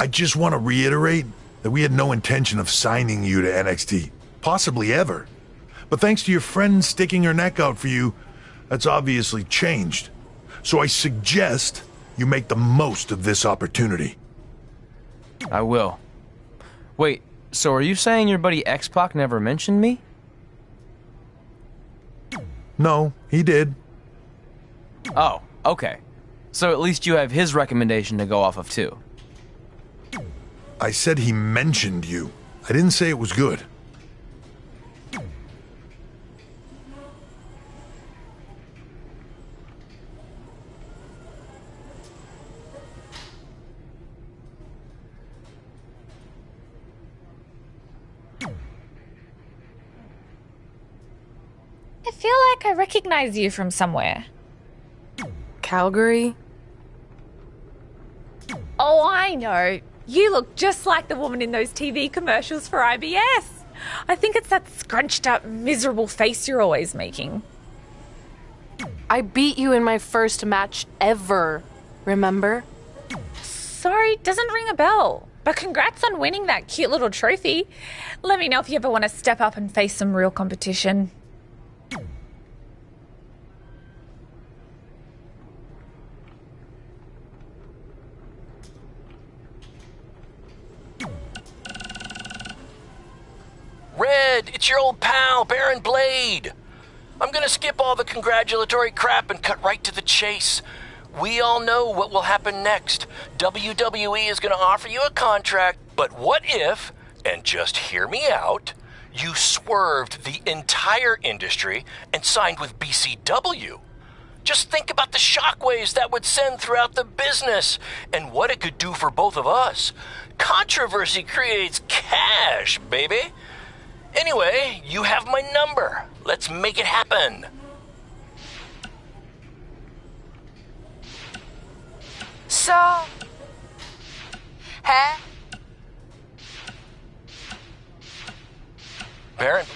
I just want to reiterate that we had no intention of signing you to NXT. Possibly ever. But thanks to your friend sticking her neck out for you, that's obviously changed. So I suggest you make the most of this opportunity. I will. Wait, so are you saying your buddy X-Pac never mentioned me? No, he did. Oh, okay. So at least you have his recommendation to go off of too. I said he mentioned you. I didn't say it was good. I feel like I recognize you from somewhere. Calgary? Oh, I know. You look just like the woman in those TV commercials for IBS. I think it's that scrunched up, miserable face you're always making. I beat you in my first match ever, remember? Sorry, doesn't ring a bell. But congrats on winning that cute little trophy. Let me know if you ever want to step up and face some real competition. Red, it's your old pal, Baron Blade. I'm gonna skip all the congratulatory crap and cut right to the chase. We all know what will happen next. WWE is gonna offer you a contract, but what if, and just hear me out, you swerved the entire industry and signed with BCW? Just think about the shockwaves that would send throughout the business and what it could do for both of us. Controversy creates cash, baby. Anyway, you have my number. Let's make it happen. So... Huh? Baron?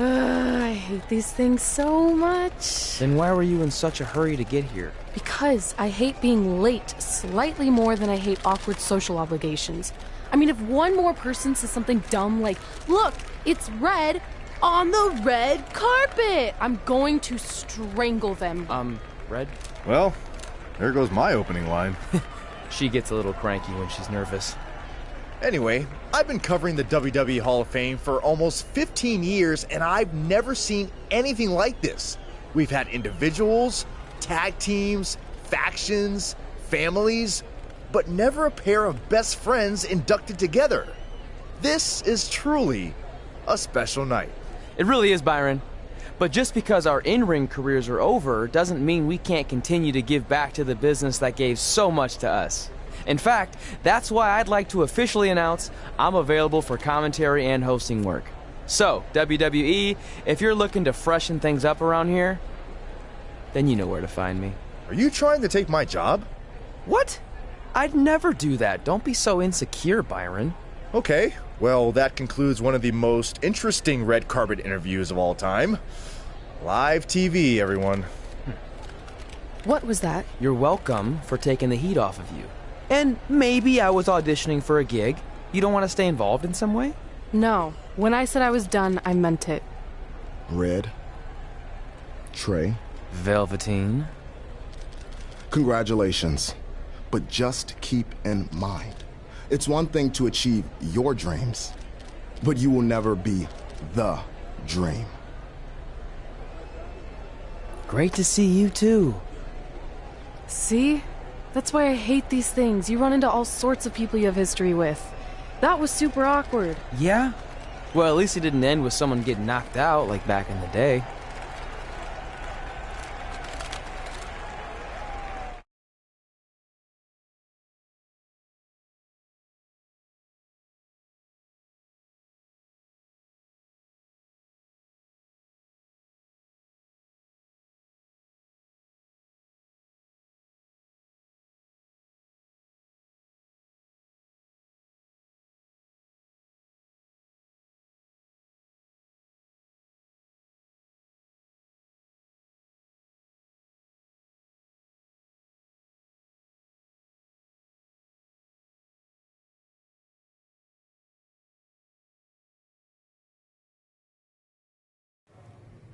I hate these things so much. Then why were you in such a hurry to get here? Because I hate being late slightly more than I hate awkward social obligations. I mean, if one more person says something dumb like, look, it's red on the red carpet, I'm going to strangle them. Red? Well, there goes my opening line. She gets a little cranky when she's nervous. Anyway, I've been covering the WWE Hall of Fame for almost 15 years, and I've never seen anything like this. We've had individuals, tag teams, factions, families, but never a pair of best friends inducted together. This is truly a special night. It really is, Byron. But just because our in-ring careers are over doesn't mean we can't continue to give back to the business that gave so much to us. In fact, that's why I'd like to officially announce I'm available for commentary and hosting work. So, WWE, if you're looking to freshen things up around here, then you know where to find me. Are you trying to take my job? What? I'd never do that. Don't be so insecure, Byron. Okay, well, that concludes one of the most interesting red carpet interviews of all time. Live TV, everyone. What was that? You're welcome for taking the heat off of you. And maybe I was auditioning for a gig. You don't want to stay involved in some way? No. When I said I was done, I meant it. Red. Trey. Velveteen. Congratulations. But just keep in mind, it's one thing to achieve your dreams, but you will never be the dream. Great to see you too. See? That's why I hate these things. You run into all sorts of people you have history with. That was super awkward. Yeah? Well, at least it didn't end with someone getting knocked out like back in the day.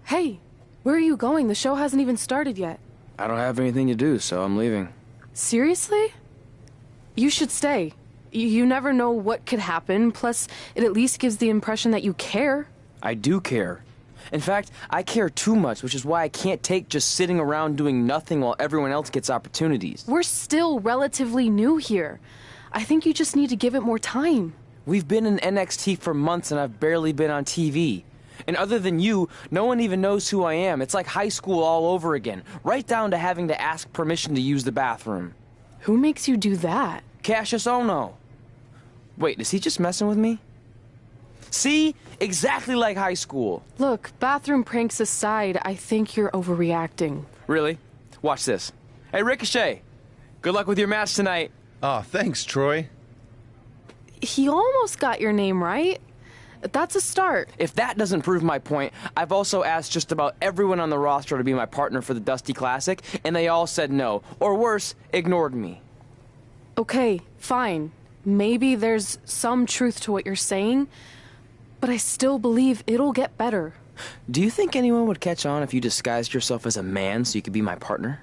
Hey, where are you going? The show hasn't even started yet. I don't have anything to do, so I'm leaving. Seriously? You should stay. You never know what could happen, plus it at least gives the impression that you care. I do care. In fact, I care too much, which is why I can't take just sitting around doing nothing while everyone else gets opportunities. We're still relatively new here. I think you just need to give it more time. We've been in NXT for months and I've barely been on TV. And other than you, no one even knows who I am. It's like high school all over again, right down to having to ask permission to use the bathroom. Who makes you do that? Cassius Ohno. Wait, is he just messing with me? See? Exactly like high school. Look, bathroom pranks aside, I think you're overreacting. Really? Watch this. Hey, Ricochet. Good luck with your match tonight. Aw, thanks, Troy. He almost got your name right. That's a start. If that doesn't prove my point, I've also asked just about everyone on the roster to be my partner for the Dusty Classic, and they all said no. Or worse, ignored me. Okay, fine. Maybe there's some truth to what you're saying, but I still believe it'll get better. Do you think anyone would catch on if you disguised yourself as a man so you could be my partner?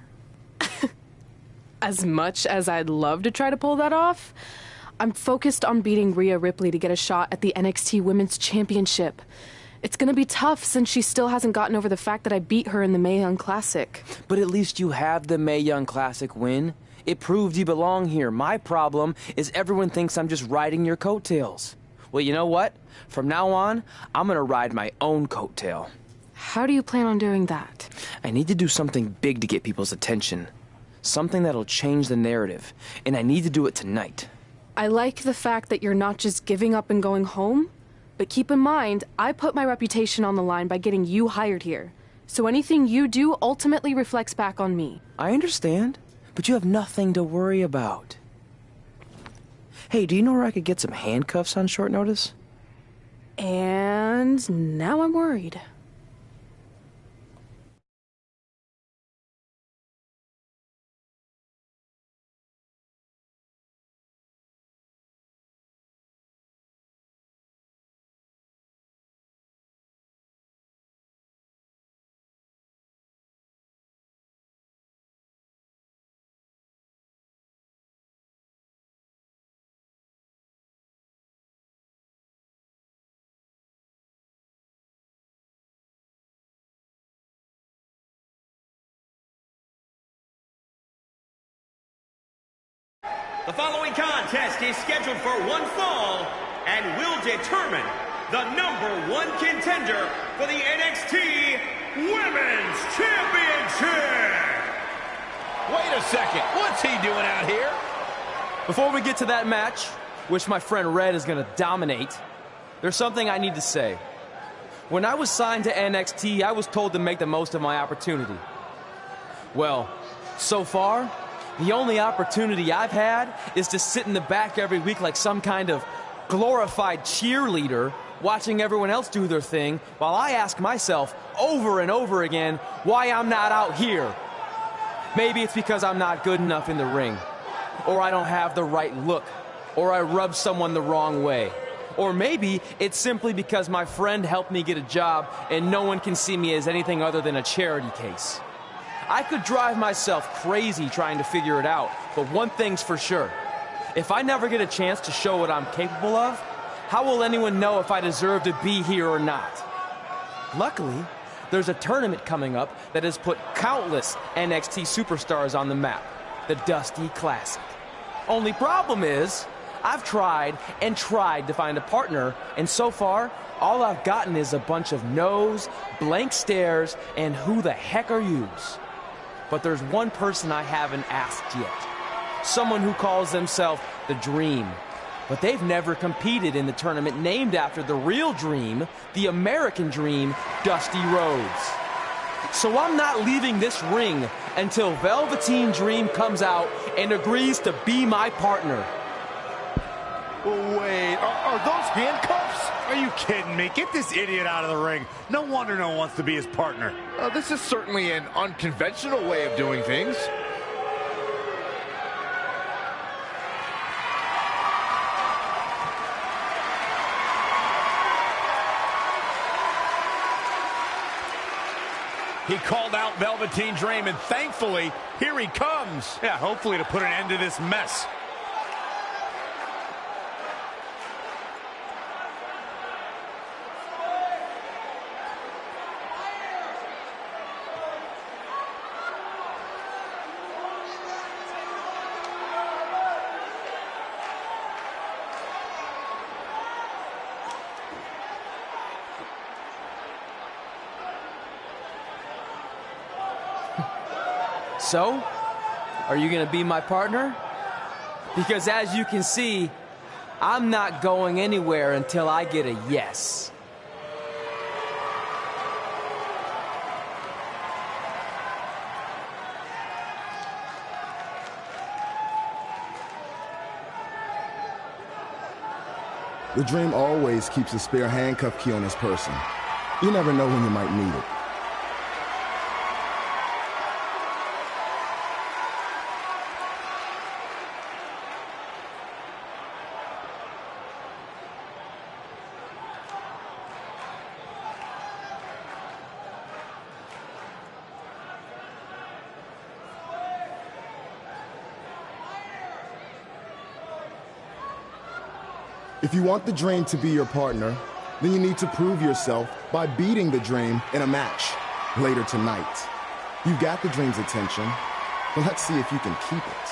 As much as I'd love to try to pull that off, I'm focused on beating Rhea Ripley to get a shot at the NXT Women's Championship. It's gonna be tough since she still hasn't gotten over the fact that I beat her in the Mae Young Classic. But at least you have the Mae Young Classic win. It proved you belong here. My problem is everyone thinks I'm just riding your coattails. Well, you know what? From now on, I'm gonna ride my own coattail. How do you plan on doing that? I need to do something big to get people's attention. Something that'll change the narrative. And I need to do it tonight. I like the fact that you're not just giving up and going home, but keep in mind, I put my reputation on the line by getting you hired here. So anything you do ultimately reflects back on me. I understand, but you have nothing to worry about. Hey, do you know where I could get some handcuffs on short notice? And now I'm worried. The following contest is scheduled for one fall and will determine the #1 contender for the NXT Women's Championship. Wait a second, what's he doing out here? Before we get to that match, which my friend Red is gonna dominate, there's something I need to say. When I was signed to NXT, I was told to make the most of my opportunity. Well, so far, the only opportunity I've had is to sit in the back every week like some kind of glorified cheerleader, watching everyone else do their thing, while I ask myself over and over again why I'm not out here. Maybe it's because I'm not good enough in the ring, or I don't have the right look, or I rub someone the wrong way. Or maybe it's simply because my friend helped me get a job and no one can see me as anything other than a charity case. I could drive myself crazy trying to figure it out, but one thing's for sure. If I never get a chance to show what I'm capable of, how will anyone know if I deserve to be here or not? Luckily, there's a tournament coming up that has put countless NXT superstars on the map, the Dusty Classic. Only problem is, I've tried and tried to find a partner, and so far, all I've gotten is a bunch of no's, blank stares, and who the heck are yous? But there's one person I haven't asked yet. Someone who calls themselves the Dream. But they've never competed in the tournament named after the real Dream, the American Dream, Dusty Rhodes. So I'm not leaving this ring until Velveteen Dream comes out and agrees to be my partner. Wait, are those handcuffs? Are you kidding me? Get this idiot out of the ring. No wonder no one wants to be his partner. This is certainly an unconventional way of doing things. He called out Velveteen Dream, and thankfully, here he comes. Yeah, hopefully to put an end to this mess. So, are you going to be my partner? Because as you can see, I'm not going anywhere until I get a yes. The Dream always keeps a spare handcuff key on his person. You never know when you might need it. If you want the Dream to be your partner, then you need to prove yourself by beating the Dream in a match later tonight. You've got the Dream's attention, but let's see if you can keep it.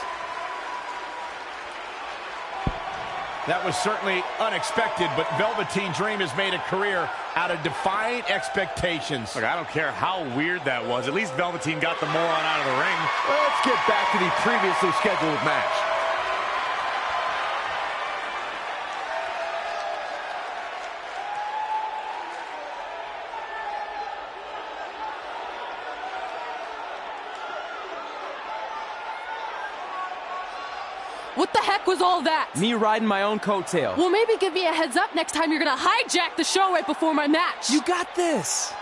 That was certainly unexpected, but Velveteen Dream has made a career out of defying expectations. Look, I don't care how weird that was. At least Velveteen got the moron out of the ring. Let's get back to the previously scheduled match. What the heck was all that? Me riding my own coattail. Well, maybe give me a heads up next time you're gonna hijack the show right before my match. You got this.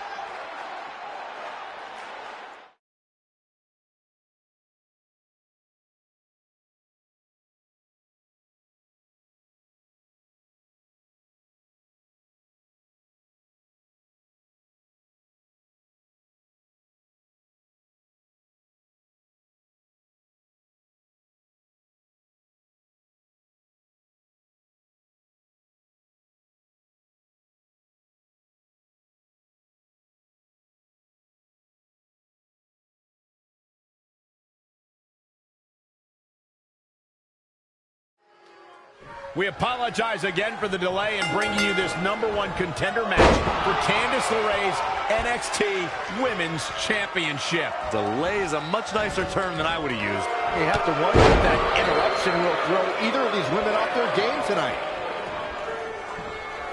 We apologize again for the delay in bringing you this #1 contender match for Candice LeRae's NXT Women's Championship. Delay is a much nicer term than I would have used. You have to wonder if that interruption will throw either of these women off their game tonight.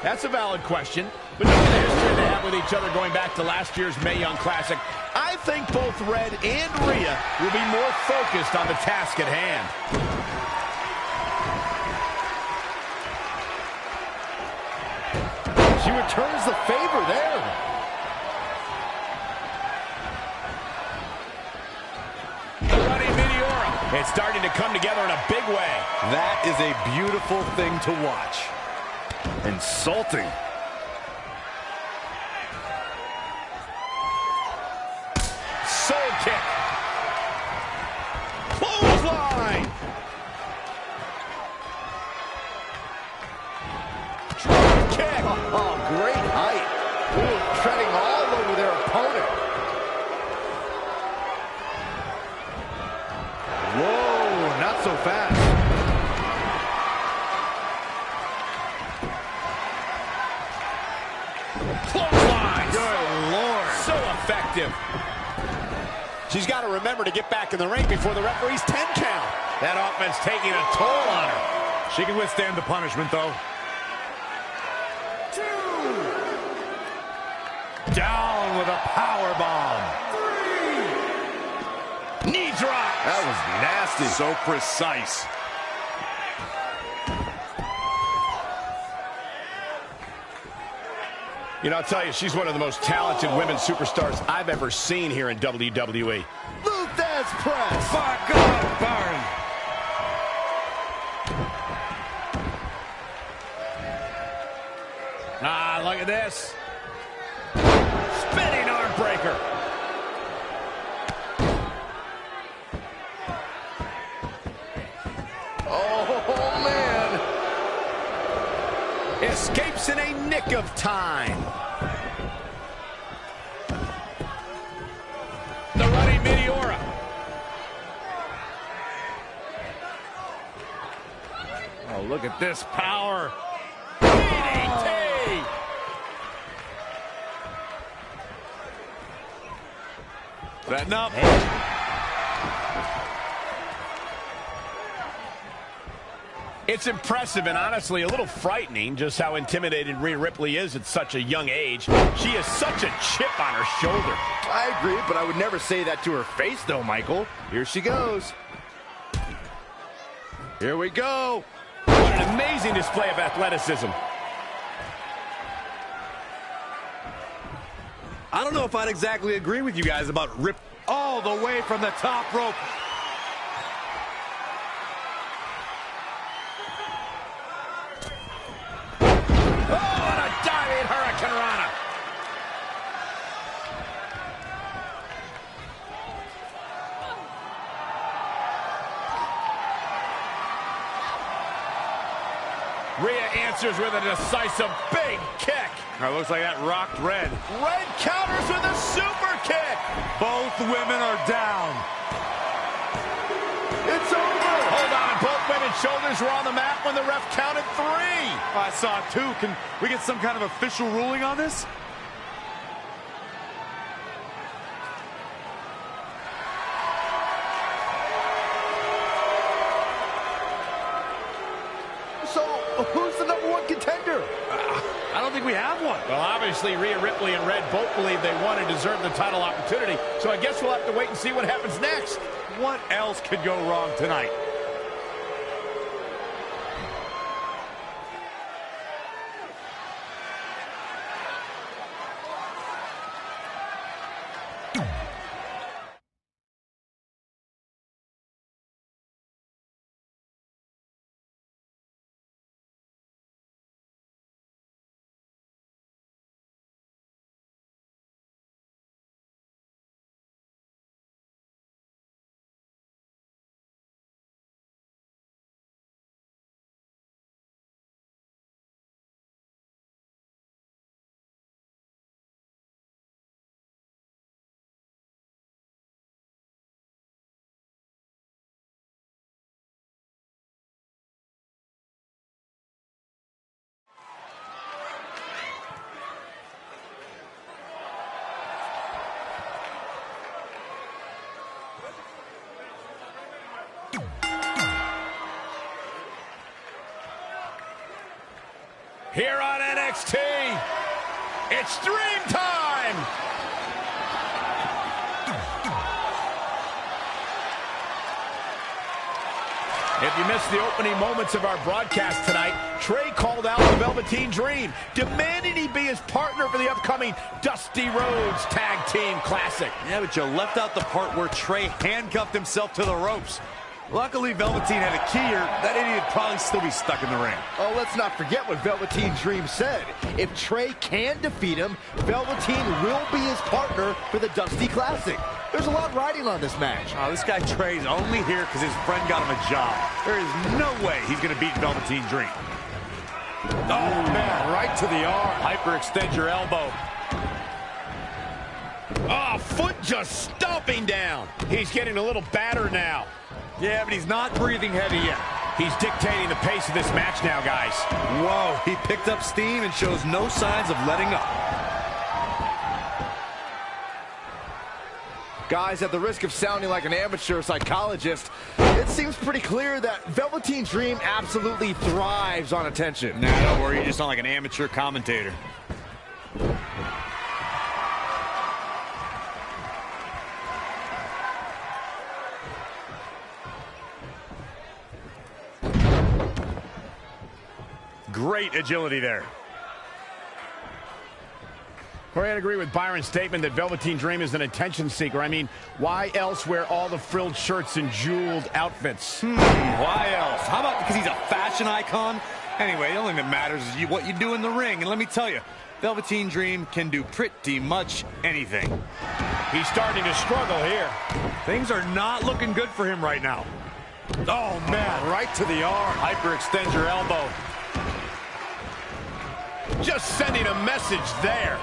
That's a valid question, but knowing the history they have with each other going back to last year's Mae Young Classic, I think both Red and Rhea will be more focused on the task at hand. She returns the favor there. Running Meteora. It's starting to come together in a big way. That is a beautiful thing to watch. Insulting. Soul kick. Clothesline. Drop kick. Oh, great height. Ooh, treading all over their opponent. Whoa, not so fast. Clothesline. Good Lord. So effective. She's got to remember to get back in the ring before the referee's 10 count. That offense taking a toll on her. She can withstand the punishment, though. Down with a power bomb. 3. Knee drop. That was nasty. So precise. You know, I'll tell you, she's one of the most talented women superstars I've ever seen here in WWE. Luthez press. Fuck off, Baron. Ah, look at this. Spinning arm breaker. Escapes in a nick of time. The running Meteora. Oh, look at this power. DDT. Setting up. It's impressive and honestly a little frightening just how intimidated Rhea Ripley is at such a young age. She has such a chip on her shoulder. I agree, but I would never say that to her face, though, Michael. Here she goes. Here we go. What an amazing display of athleticism. I don't know if I'd exactly agree with you guys about Rip all the way from the top rope. Oh, and a diving Hurricane Rana. Rhea answers with a decisive big kick. Looks like that rocked Red. Red counters with a super kick. Both women are down. It's over. Hold on. Both women's shoulders were on the mat when the ref counted 3. I saw 2. Can we get some kind of official ruling on this? So, who's the #1 contender? I don't think we have one. Well, obviously, Rhea Ripley and Red both believe they won and deserve the title opportunity. So I guess we'll have to wait and see what happens next. What else could go wrong tonight? Here on NXT, it's Dream Time! If you missed the opening moments of our broadcast tonight, Trey called out the Velveteen Dream, demanding he be his partner for the upcoming Dusty Rhodes Tag Team Classic. Yeah, but you left out the part where Trey handcuffed himself to the ropes. Luckily, Velveteen had a key, or that idiot would probably still be stuck in the ring. Oh, let's not forget what Velveteen Dream said. If Trey can defeat him, Velveteen will be his partner for the Dusty Classic. There's a lot riding on this match. Oh, this guy Trey's only here because his friend got him a job. There is no way he's going to beat Velveteen Dream. Oh, man, right to the arm. Hyperextend your elbow. Oh, foot just stomping down. He's getting a little battered now. Yeah, but he's not breathing heavy yet. He's dictating the pace of this match now, guys. Whoa, he picked up steam and shows no signs of letting up. Guys, at the risk of sounding like an amateur psychologist, it seems pretty clear that Velveteen Dream absolutely thrives on attention. Nah, don't worry, you just sound like an amateur commentator. Great agility there. Corey, I'd agree with Byron's statement that Velveteen Dream is an attention seeker. I mean, why else wear all the frilled shirts and jeweled outfits? Why else? How about because he's a fashion icon? Anyway, the only thing that matters is what you do in the ring. And let me tell you, Velveteen Dream can do pretty much anything. He's starting to struggle here. Things are not looking good for him right now. Oh, man, right to the arm. Hyperextend your elbow. Just sending a message there.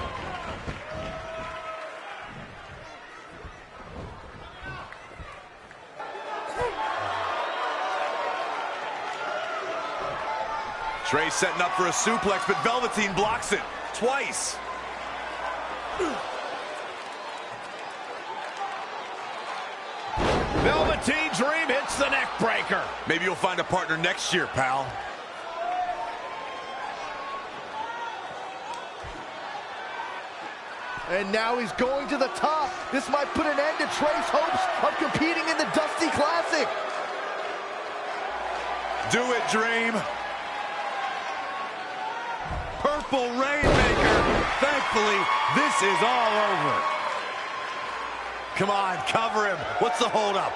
Trey setting up for a suplex, but Velveteen blocks it twice. Velveteen Dream hits the neck breaker. Maybe you'll find a partner next year, pal. And now he's going to the top. This might put an end to Trey's hopes of competing in the Dusty Classic. Do it, Dream. Purple Rainmaker. Thankfully, this is all over. Come on, cover him. What's the holdup?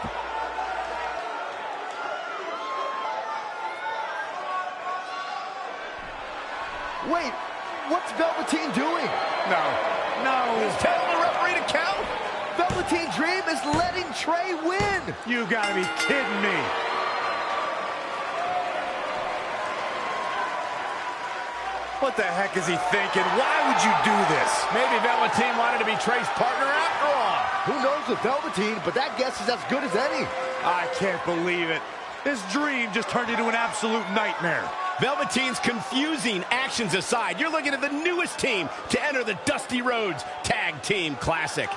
Wait, what's Velveteen doing? No, he's telling the referee to count. Velveteen Dream is letting Trey win. You gotta be kidding me. What the heck is he thinking? Why would you do this? Maybe Velveteen wanted to be Trey's partner after all. Who knows with Velveteen, but that guess is as good as any. I can't believe it. This dream just turned into an absolute nightmare. Velveteen's confusing actions aside, you're looking at the newest team to enter the Dusty Rhodes Tag Team Classic.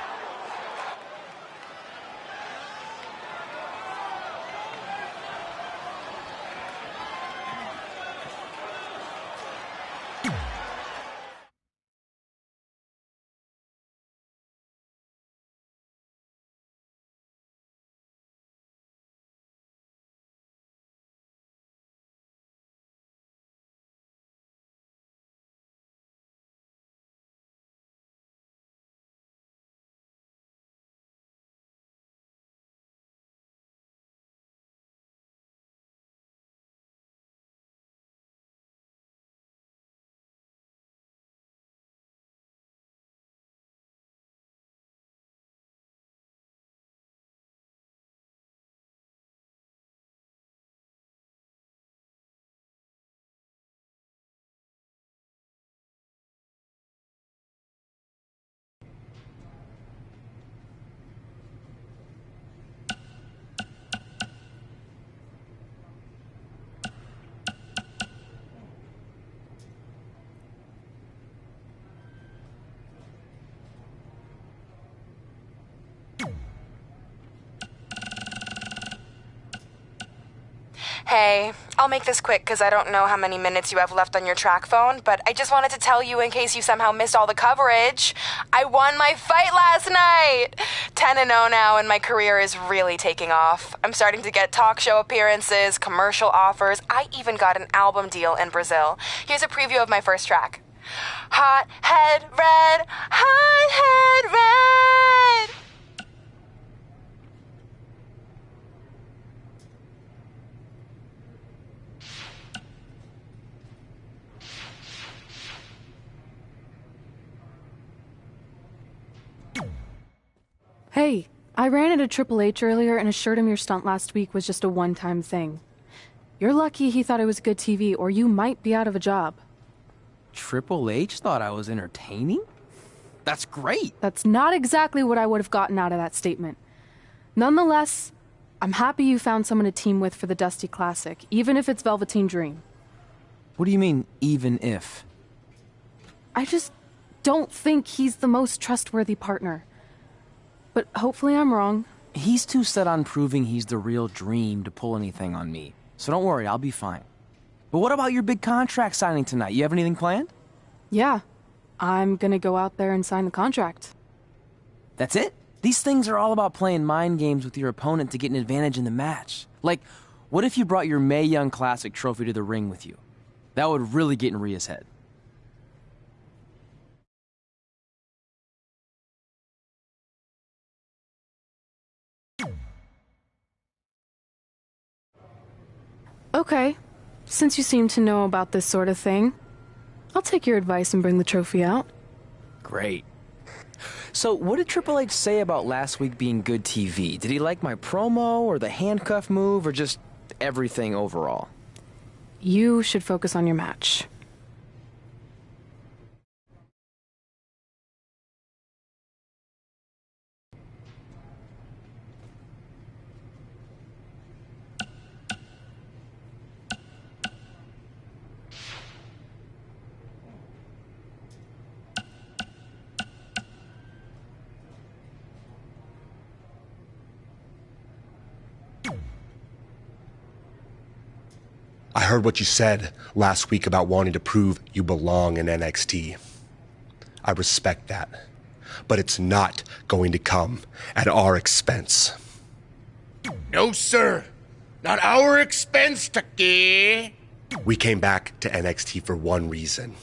Hey, I'll make this quick because I don't know how many minutes you have left on your track phone, but I just wanted to tell you in case you somehow missed all the coverage. I won my fight last night! 10-0 now, and my career is really taking off. I'm starting to get talk show appearances, commercial offers. I even got an album deal in Brazil. Here's a preview of my first track. Hot head red, hot head red! Hey, I ran into Triple H earlier and assured him your stunt last week was just a one-time thing. You're lucky he thought it was good TV, or you might be out of a job. Triple H thought I was entertaining? That's great. That's not exactly what I would have gotten out of that statement. Nonetheless, I'm happy you found someone to team with for the Dusty Classic, even if it's Velveteen Dream. What do you mean, even if? I just don't think he's the most trustworthy partner. But hopefully I'm wrong. He's too set on proving he's the real Dream to pull anything on me. So don't worry, I'll be fine. But what about your big contract signing tonight? You have anything planned? Yeah, I'm gonna go out there and sign the contract. That's it? These things are all about playing mind games with your opponent to get an advantage in the match. Like, what if you brought your Mae Young Classic trophy to the ring with you? That would really get in Rhea's head. Okay, since you seem to know about this sort of thing, I'll take your advice and bring the trophy out. Great. So, what did Triple H say about last week being good TV? Did he like my promo, or the handcuff move, or just everything overall? You should focus on your match. I heard what you said last week about wanting to prove you belong in NXT. I respect that. But it's not going to come at our expense. No, sir. Not our expense, Tucky. We came back to NXT for one reason.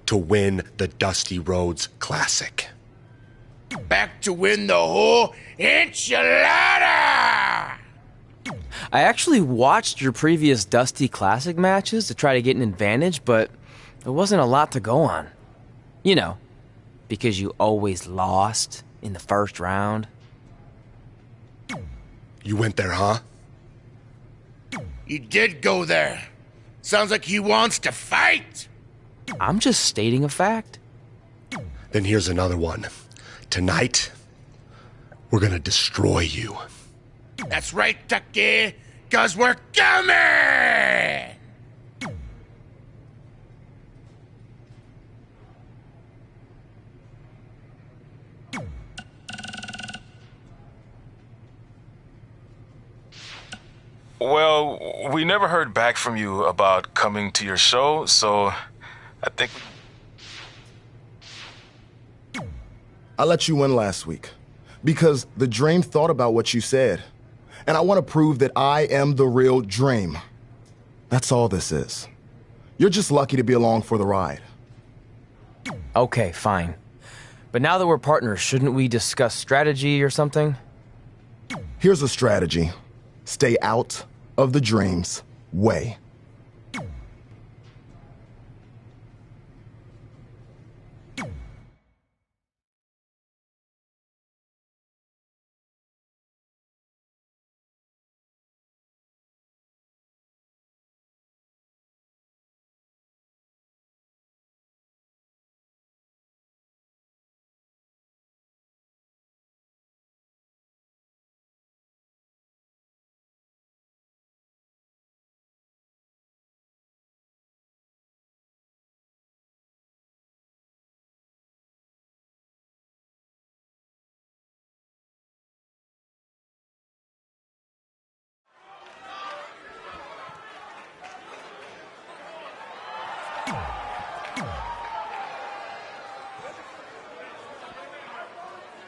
To win the Dusty Rhodes Classic. Back to win the whole enchilada! I actually watched your previous Dusty Classic matches to try to get an advantage, but there wasn't a lot to go on. You know, because you always lost in the first round. You went there, huh? He did go there. Sounds like he wants to fight. I'm just stating a fact. Then here's another one. Tonight, we're gonna destroy you. That's right, Tucky, 'cause we're coming! Well, we never heard back from you about coming to your show, so I think... I let you win last week because the Dream thought about what you said. And I want to prove that I am the real Dream. That's all this is. You're just lucky to be along for the ride. Okay, fine. But now that we're partners, shouldn't we discuss strategy or something? Here's a strategy. Stay out of the Dream's way.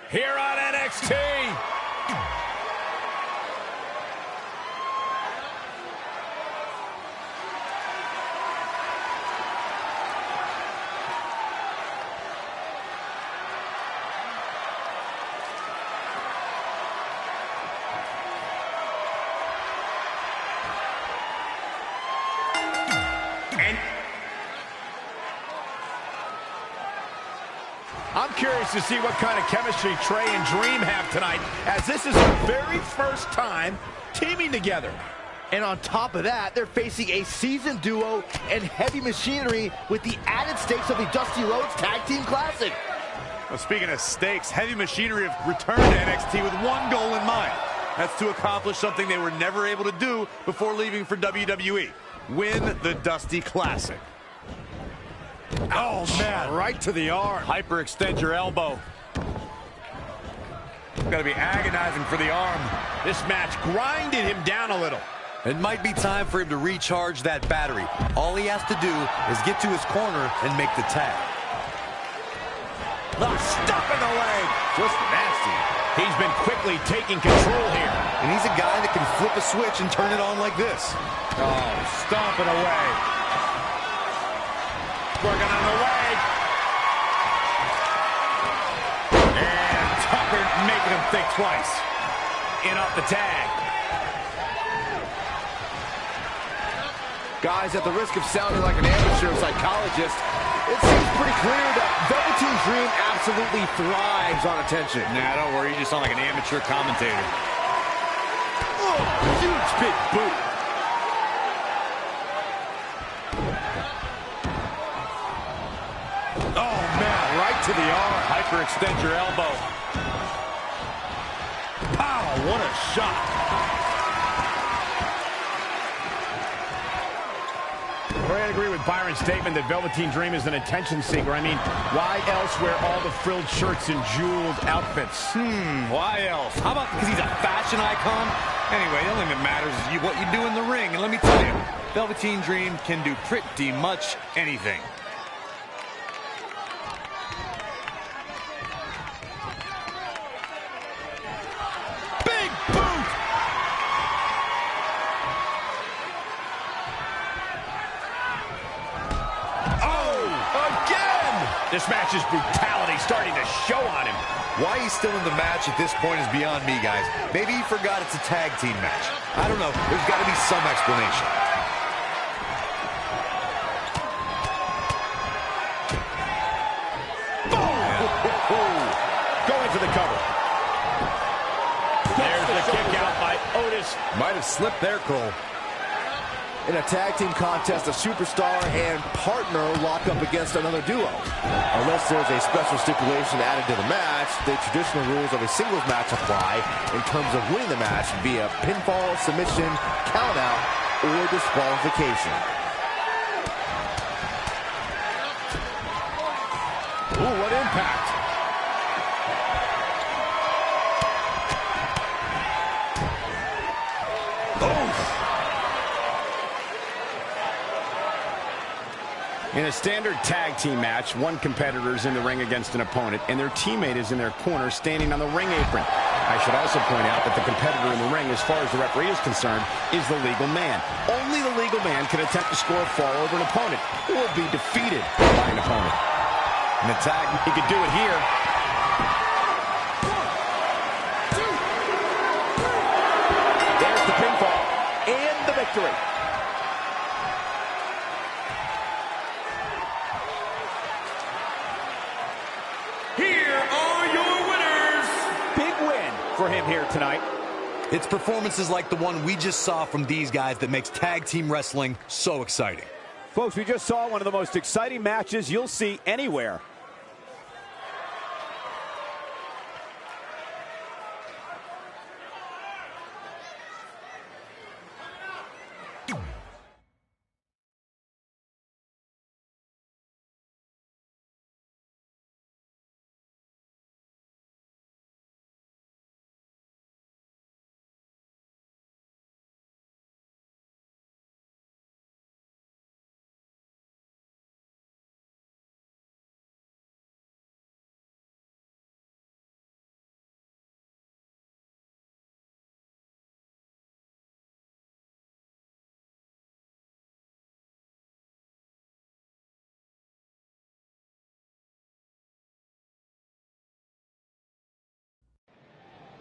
Here on NXT. I'm curious to see what kind of chemistry Trey and Dream have tonight, as this is their very first time teaming together. And on top of that, they're facing a seasoned duo and Heavy Machinery with the added stakes of the Dusty Rhodes Tag Team Classic. Well, speaking of stakes, Heavy Machinery have returned to NXT with one goal in mind. That's to accomplish something they were never able to do before leaving for WWE. Win the Dusty Classic. Oh, man, right to the arm. Hyperextend your elbow. Got to be agonizing for the arm. This match grinded him down a little. It might be time for him to recharge that battery. All he has to do is get to his corner and make the tag. The stop in the leg. Just nasty. He's been quickly taking control here. And he's a guy that can flip a switch and turn it on like this. Oh, stomping away. Working on the leg. And Tucker making him think twice. In off the tag. Guys, at the risk of sounding like an amateur psychologist, it seems pretty clear that Velveteen Dream absolutely thrives on attention. Nah, don't worry. You just sound like an amateur commentator. Oh, huge big boot. Oh, man, right to the arm. Hyperextend your elbow. Pow, what a shot. I agree with Byron's statement that Velveteen Dream is an attention seeker. I mean, why else wear all the frilled shirts and jeweled outfits? Why else? How about because he's a fashion icon? Anyway, the only thing that matters is what you do in the ring. And let me tell you, Velveteen Dream can do pretty much anything. Big boot! Oh, again! This match's brutality starting to show on him. Why he's still in the match at this point is beyond me, guys. Maybe he forgot it's a tag team match. I don't know. There's got to be some explanation. Going for the cover. There's the kick out by Otis. Might have slipped there, Cole. In a tag team contest, a superstar and partner lock up against another duo. Unless there's a special stipulation added to the match, the traditional rules of a singles match apply in terms of winning the match via pinfall, submission, countout, or disqualification. Ooh, what impact. In a standard tag team match, one competitor is in the ring against an opponent, and their teammate is in their corner standing on the ring apron. I should also point out that the competitor in the ring, as far as the referee is concerned, is the legal man. Only the legal man can attempt to score a fall over an opponent, or be defeated by an opponent. In the tag, he could do it here. There's the pinfall and the victory. For him here tonight. It's performances like the one we just saw from these guys that makes tag team wrestling so exciting. Folks, we just saw one of the most exciting matches you'll see anywhere.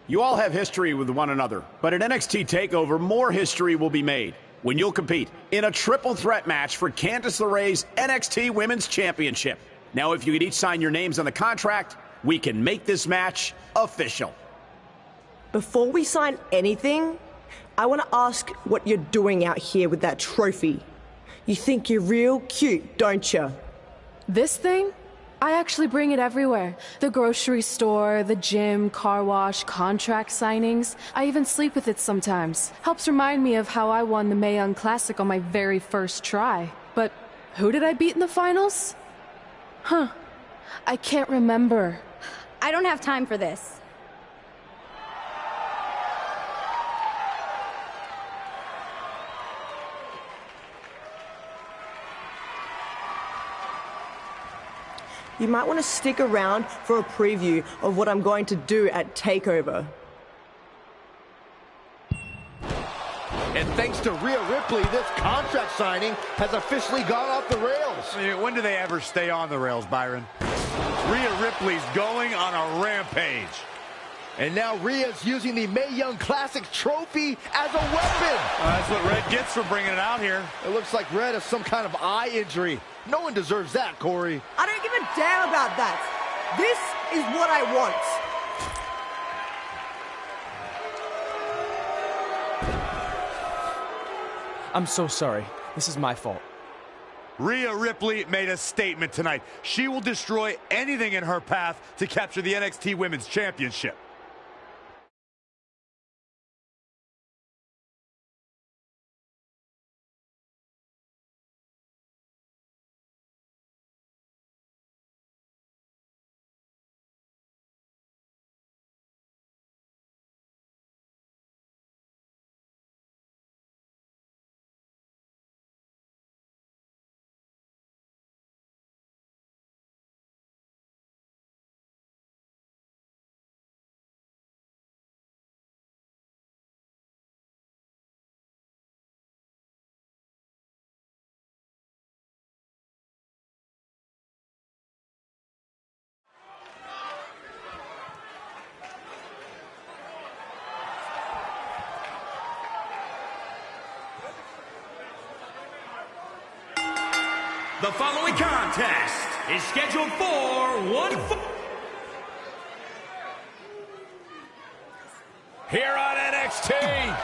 You all have history with one another, but at NXT TakeOver, more history will be made when you'll compete in a triple threat match for Candice LeRae's NXT Women's Championship. Now, if you could each sign your names on the contract, we can make this match official. Before we sign anything, I want to ask what you're doing out here with that trophy. You think you're real cute, don't you? This thing? I actually bring it everywhere. The grocery store, the gym, car wash, contract signings. I even sleep with it sometimes. Helps remind me of how I won the Mae Young Classic on my very first try. But who did I beat in the finals? Huh. I can't remember. I don't have time for this. You might want to stick around for a preview of what I'm going to do at TakeOver. And thanks to Rhea Ripley, this contract signing has officially gone off the rails. When do they ever stay on the rails, Byron? Rhea Ripley's going on a rampage. And now Rhea's using the Mae Young Classic trophy as a weapon. That's what Red gets for bringing it out here. It looks like Red has some kind of eye injury. No one deserves that, Corey. I don't give a damn about that. This is what I want. I'm so sorry. This is my fault. Rhea Ripley made a statement tonight. She will destroy anything in her path to capture the NXT Women's Championship. The following contest is scheduled for one fall. Here on NXT.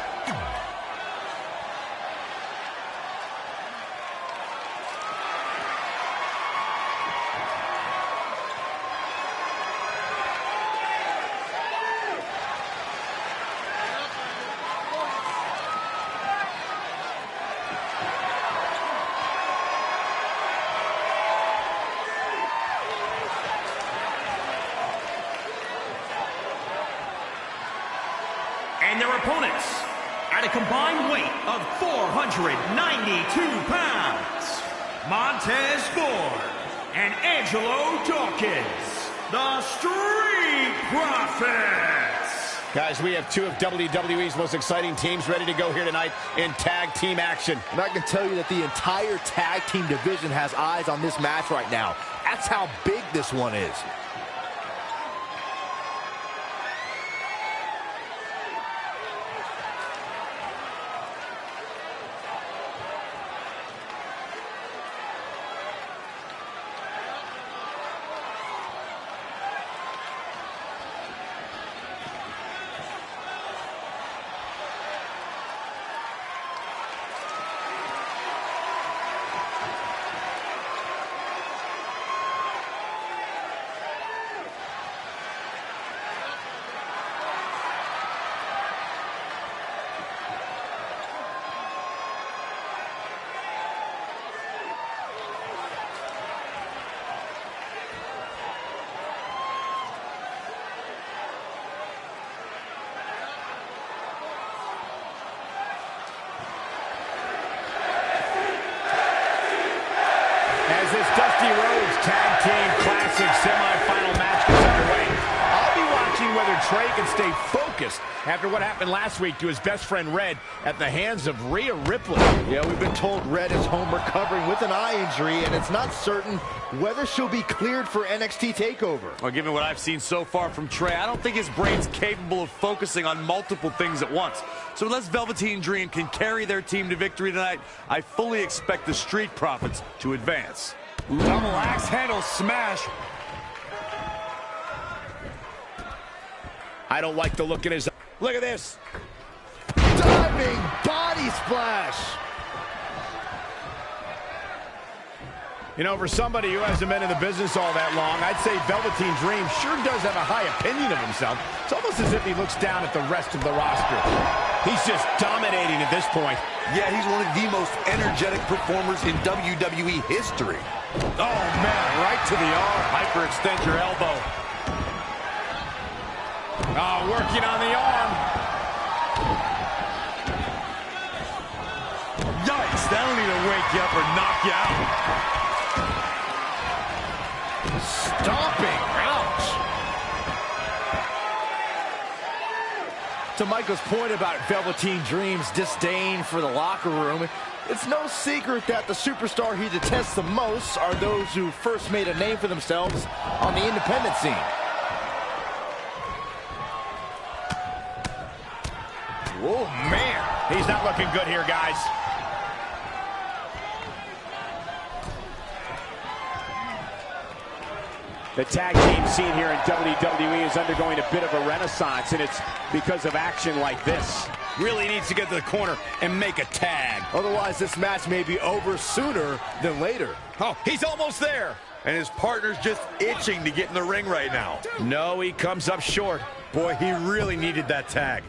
And their opponents, at a combined weight of 492 pounds, Montez Ford and Angelo Dawkins, the Street Profits. Guys, we have two of WWE's most exciting teams ready to go here tonight in tag team action. And I can tell you that the entire tag team division has eyes on this match right now. That's how big this one is. This Dusty Rhodes Tag Team Classic semifinal match gets underway. I'll be watching whether Trey can stay focused after what happened last week to his best friend Red at the hands of Rhea Ripley. Yeah, we've been told Red is home recovering with an eye injury, and it's not certain whether she'll be cleared for NXT TakeOver. Well, given what I've seen so far from Trey, I don't think his brain's capable of focusing on multiple things at once. So unless Velveteen Dream can carry their team to victory tonight, I fully expect the Street Profits to advance. Double axe handle smash. I don't like the look in his... Look at this. Diving body splash. You know, for somebody who hasn't been in the business all that long, I'd say Velveteen Dream sure does have a high opinion of himself. It's almost as if he looks down at the rest of the roster. He's just dominating at this point. Yeah, he's one of the most energetic performers in WWE history. Oh, man, right to the arm. Hyperextend your elbow. Oh, working on the arm. Yikes, that'll either wake you up or knock you out. Stomping. Ouch. To Michael's point about Velveteen Dream's disdain for the locker room, it's no secret that the superstar he detests the most are those who first made a name for themselves on the independent scene. Oh, man. He's not looking good here, guys. The tag team scene here in WWE is undergoing a bit of a renaissance, and it's because of action like this. Really needs to get to the corner and make a tag. Otherwise, this match may be over sooner than later. Oh, he's almost there. And his partner's just itching to get in the ring right now. No, he comes up short. Boy, he really needed that tag.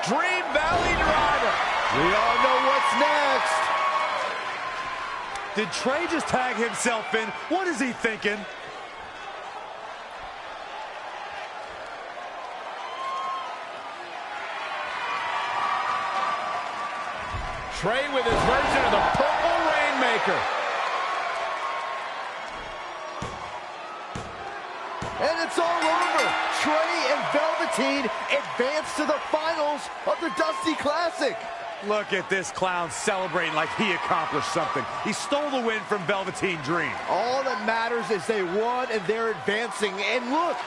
Dream Valley Driver. We all know what's next. Did Trey just tag himself in? What is he thinking? Trey with his version of the Purple Rainmaker. And it's all over. Trey and Velveteen advance to the finals of the Dusty Classic. Look at this clown celebrating like he accomplished something. He stole the win from Velveteen Dream. All that matters is they won and they're advancing. And look,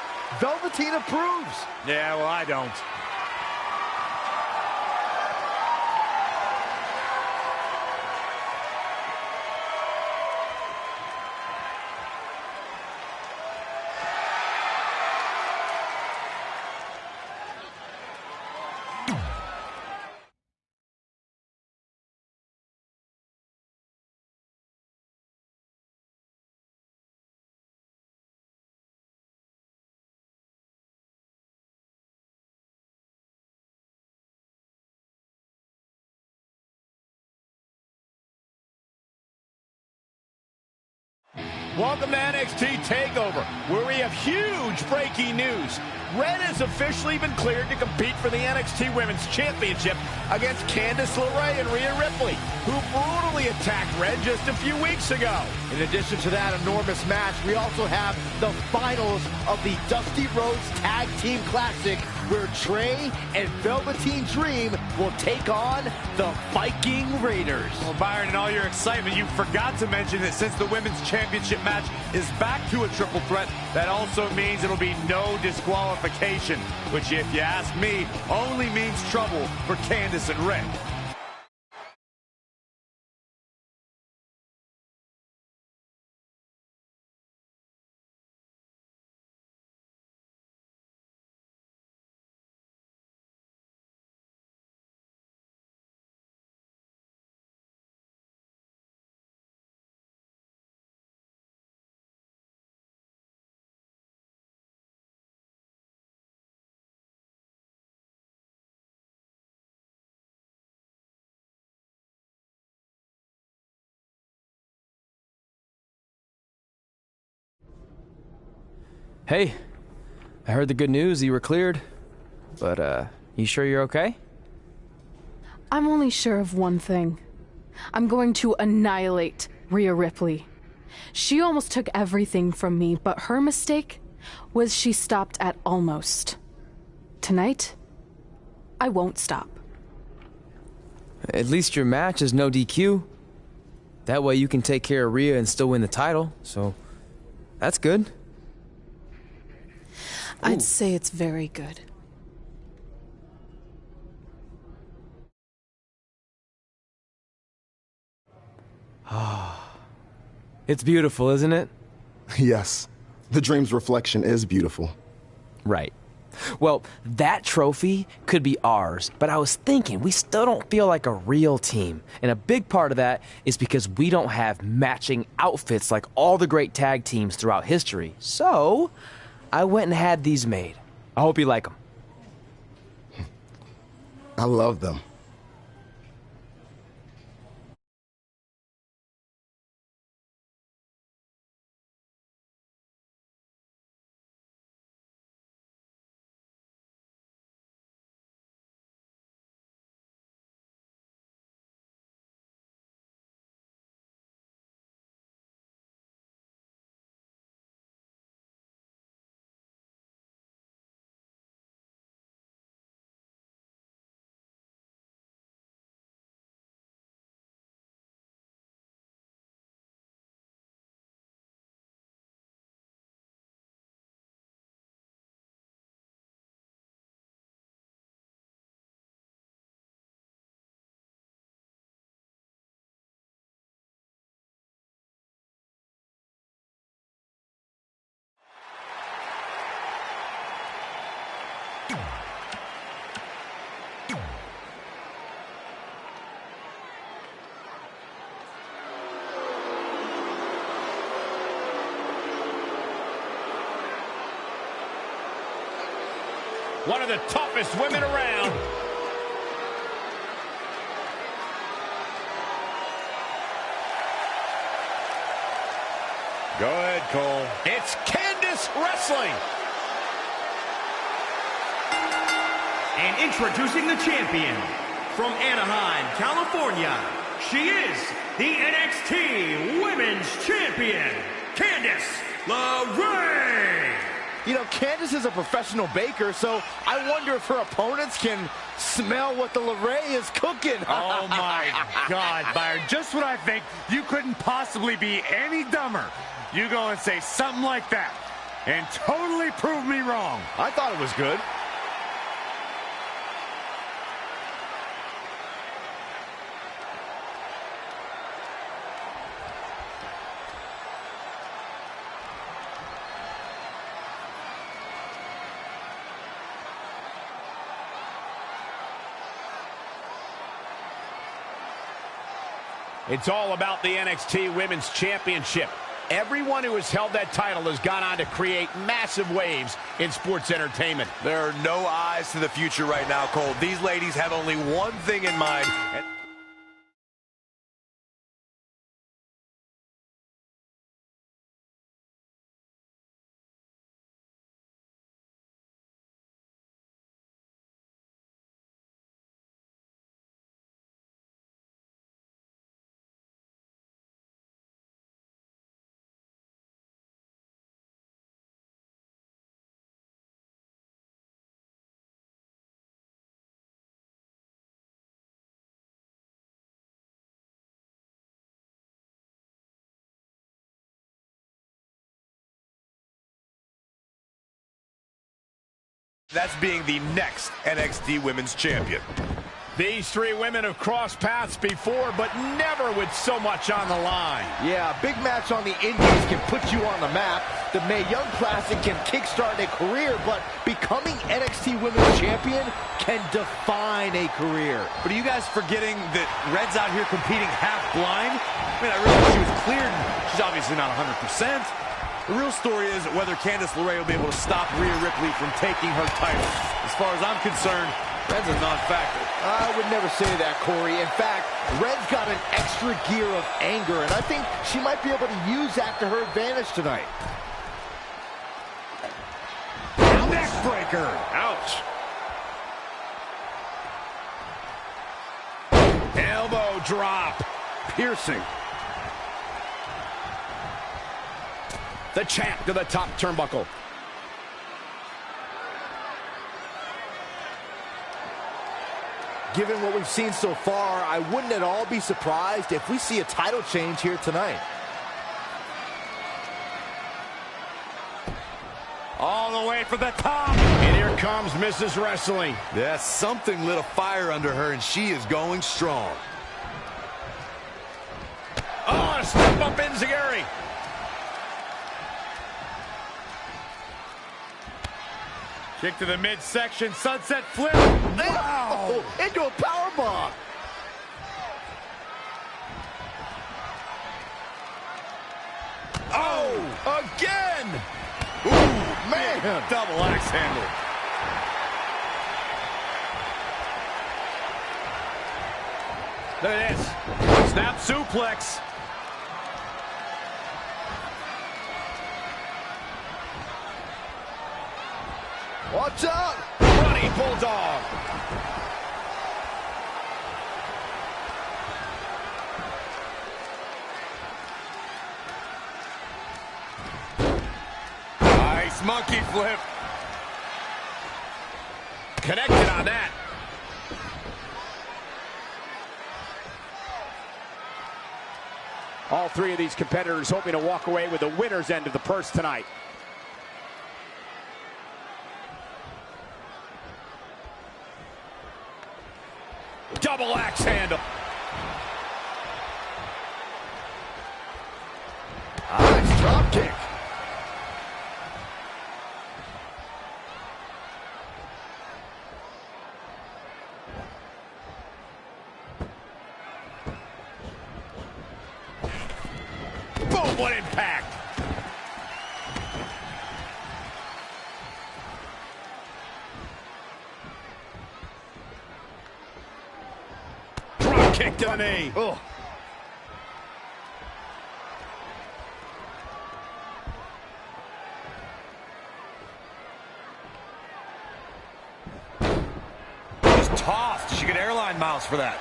Velveteen approves. Yeah, well, I don't. Welcome to NXT TakeOver, where we have huge breaking news. Red has officially been cleared to compete for the NXT Women's Championship against Candice LeRae and Rhea Ripley, who brutally attacked Red just a few weeks ago. In addition to that enormous match, we also have the finals of the Dusty Rhodes Tag Team Classic, where Trey and Velveteen Dream will take on the Viking Raiders. Well, Byron, in all your excitement, you forgot to mention that since the Women's Championship match is back to a triple threat, that also means it'll be no disqualification, which, if you ask me, only means trouble for Candice and Red. Hey, I heard the good news, you were cleared. But, you sure you're okay? I'm only sure of one thing. I'm going to annihilate Rhea Ripley. She almost took everything from me, but her mistake was she stopped at almost. Tonight, I won't stop. At least your match is no DQ. That way you can take care of Rhea and still win the title, so that's good. I'd say it's very good. It's beautiful, isn't it? Yes. The Dream's reflection is beautiful. Right. Well, that trophy could be ours, but I was thinking we still don't feel like a real team. And a big part of that is because we don't have matching outfits like all the great tag teams throughout history. So I went and had these made. I hope you like them. I love them. One of the toughest women around. Go ahead, Cole. It's Candice wrestling. And introducing the champion from Anaheim, California, she is the NXT Women's Champion, Candice LeRae. You know, Candice is a professional baker, so I wonder if her opponents can smell what the LeRae is cooking. Oh, my God, Byron. Just what I think. You couldn't possibly be any dumber. You go and say something like that and totally prove me wrong. I thought it was good. It's all about the NXT Women's Championship. Everyone who has held that title has gone on to create massive waves in sports entertainment. There are no eyes to the future right now, Cole. These ladies have only one thing in mind. That's being the next NXT Women's Champion. These three women have crossed paths before, but never with so much on the line. Yeah, a big match on the Indies can put you on the map. The Mae Young Classic can kickstart a career, but becoming NXT Women's Champion can define a career. But are you guys forgetting that Red's out here competing half blind? I mean, I realize she was cleared, and she's obviously not 100%. The real story is whether Candice LeRae will be able to stop Rhea Ripley from taking her title. As far as I'm concerned, Red's a non-factor. I would never say that, Corey. In fact, Red's got an extra gear of anger, and I think she might be able to use that to her advantage tonight. Neckbreaker. Ouch. Elbow drop. Piercing. The champ to the top turnbuckle. Given what we've seen so far, I wouldn't at all be surprised if we see a title change here tonight. All the way for the top. And here comes Mrs. Wrestling. Yeah, something lit a fire under her, and she is going strong. Oh, a step up Enziguri. Kick to the midsection, sunset flip. Wow! Into a powerbomb. Oh, again! Ooh, man! Double axe handle. Look at this. Snap suplex. Watch out! Running bulldog. Nice monkey flip. Connected on that. All three of these competitors hoping to walk away with the winner's end of the purse tonight. Double axe handle. Nice drop kick. Boom, what impact. Drop kick to the knee. Oh. Just tossed. She get airline miles for that.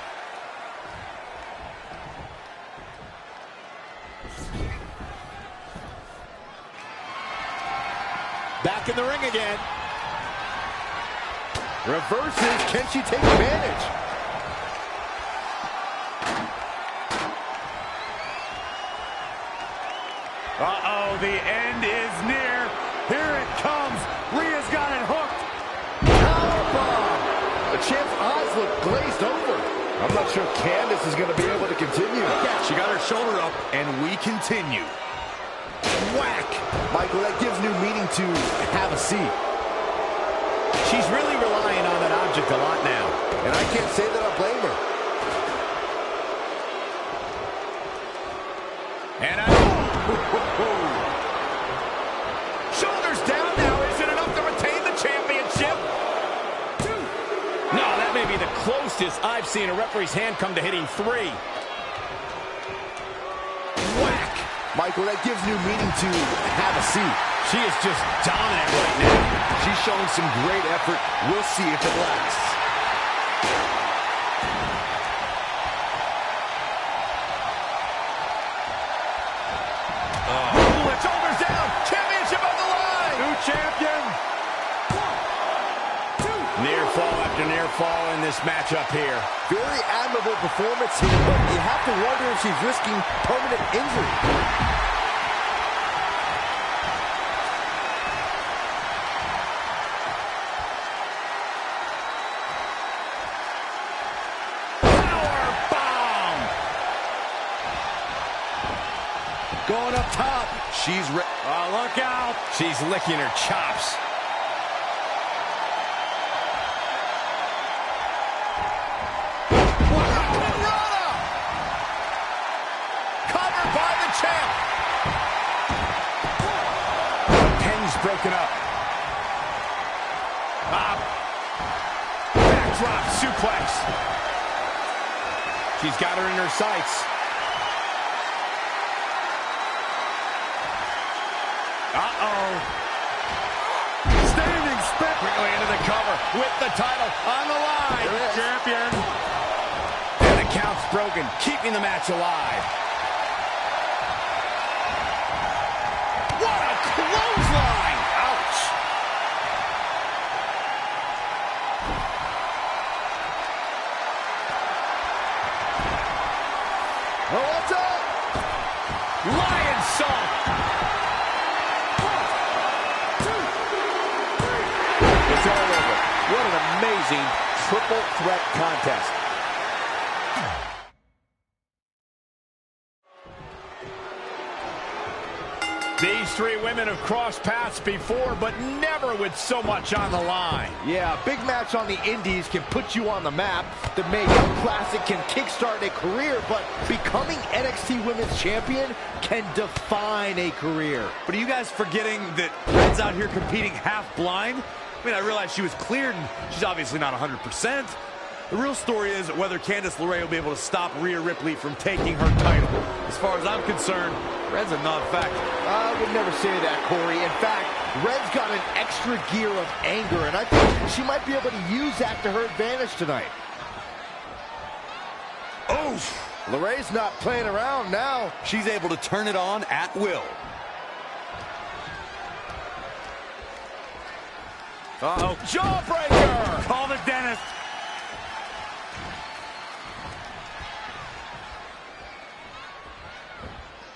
Back in the ring again. Reverses. Can she take advantage? Uh-oh, the end is near. Here it comes. Rhea's got it hooked. Powerbomb. The champ's eyes look glazed over. I'm not sure Candice is going to be able to continue. She got her shoulder up, and we continue. Whack! Michael, that gives new meaning to have a seat. She's really relying on that object a lot now. And I can't say that I blame her. And shoulders down now. Is it enough to retain the championship? No, that may be the closest I've seen a referee's hand come to hitting three. Whack! Michael, that gives new meaning to have a seat. She is just dominant right now. She's showing some great effort. We'll see if it lasts. Shoulders down. Championship on the line. New champion. Near fall after near fall in this matchup here. Very admirable performance here, but you have to wonder if she's risking permanent injury. Going up top. She's look out. She's licking her chops. Covered by the champ. Pin's broken up. Backdrop suplex. She's got her in her sights. Standing spin. Quickly into the cover with the title on the line. Champion. And the count's broken, keeping the match alive. What a clothesline! Ouch! Oh, what's up? Lion salt! It's all over. What an amazing triple threat contest. These three women have crossed paths before, but never with so much on the line. Yeah, a big match on the indies can put you on the map. The Mae Young Classic can kickstart a career, but becoming NXT Women's Champion can define a career. But are you guys forgetting that Red's out here competing half blind? I mean, I realize she was cleared, and she's obviously not 100%. The real story is whether Candice LeRae will be able to stop Rhea Ripley from taking her title. As far as I'm concerned, Red's a non-factor. I would never say that, Corey. In fact, Red's got an extra gear of anger, and I think she might be able to use that to her advantage tonight. Oof! LeRae's not playing around now. She's able to turn it on at will. Uh-oh. Jawbreaker! Call the dentist.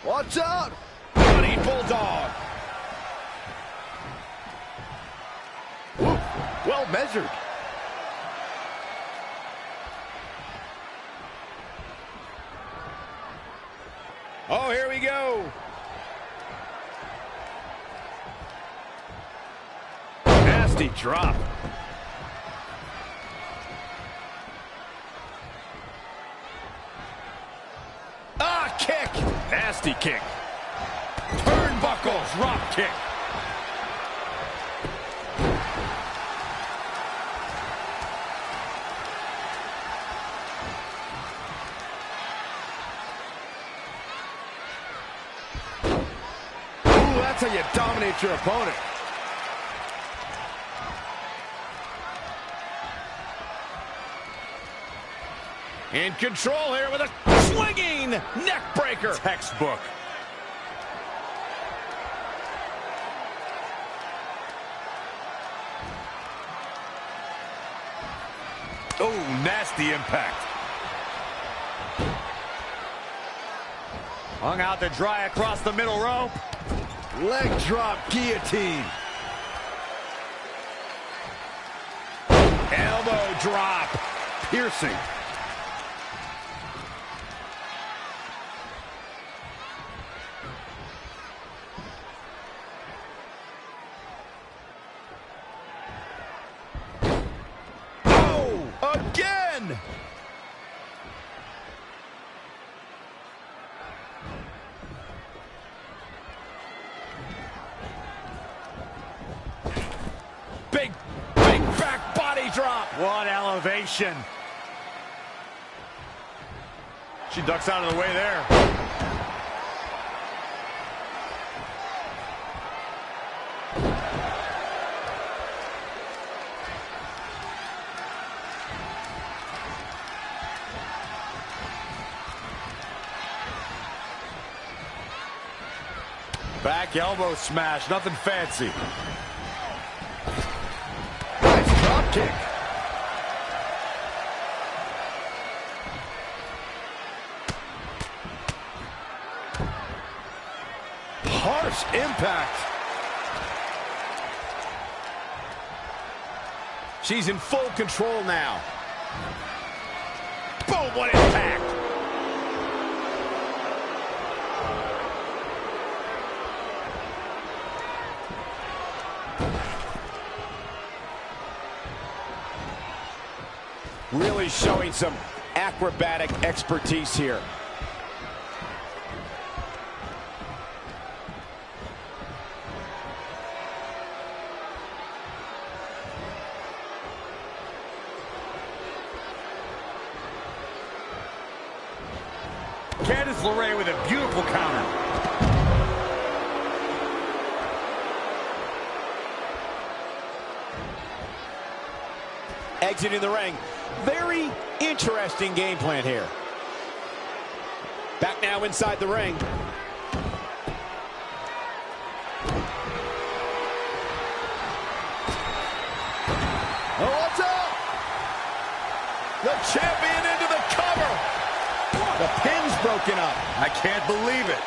Watch out! Running Bulldog. Woo. Well measured. Oh, here we go. Nasty drop. Kick. Nasty kick. Turnbuckle drop kick. Ooh, that's how you dominate your opponent. In control here with a swinging neck breaker. Textbook. Oh, nasty impact. Hung out to dry across the middle rope. Leg drop guillotine. Elbow drop. Piercing. Again! Big back body drop. What elevation. She ducks out of the way there. Back elbow smash, nothing fancy. Nice drop kick. Harsh impact. She's in full control now. Boom, what impact. Really showing some acrobatic expertise here. Candice LeRae with a beautiful counter. Exiting the ring. Very interesting game plan here. Back now inside the ring. Oh, what's up? The champion into the cover. The pin's broken up. I can't believe it.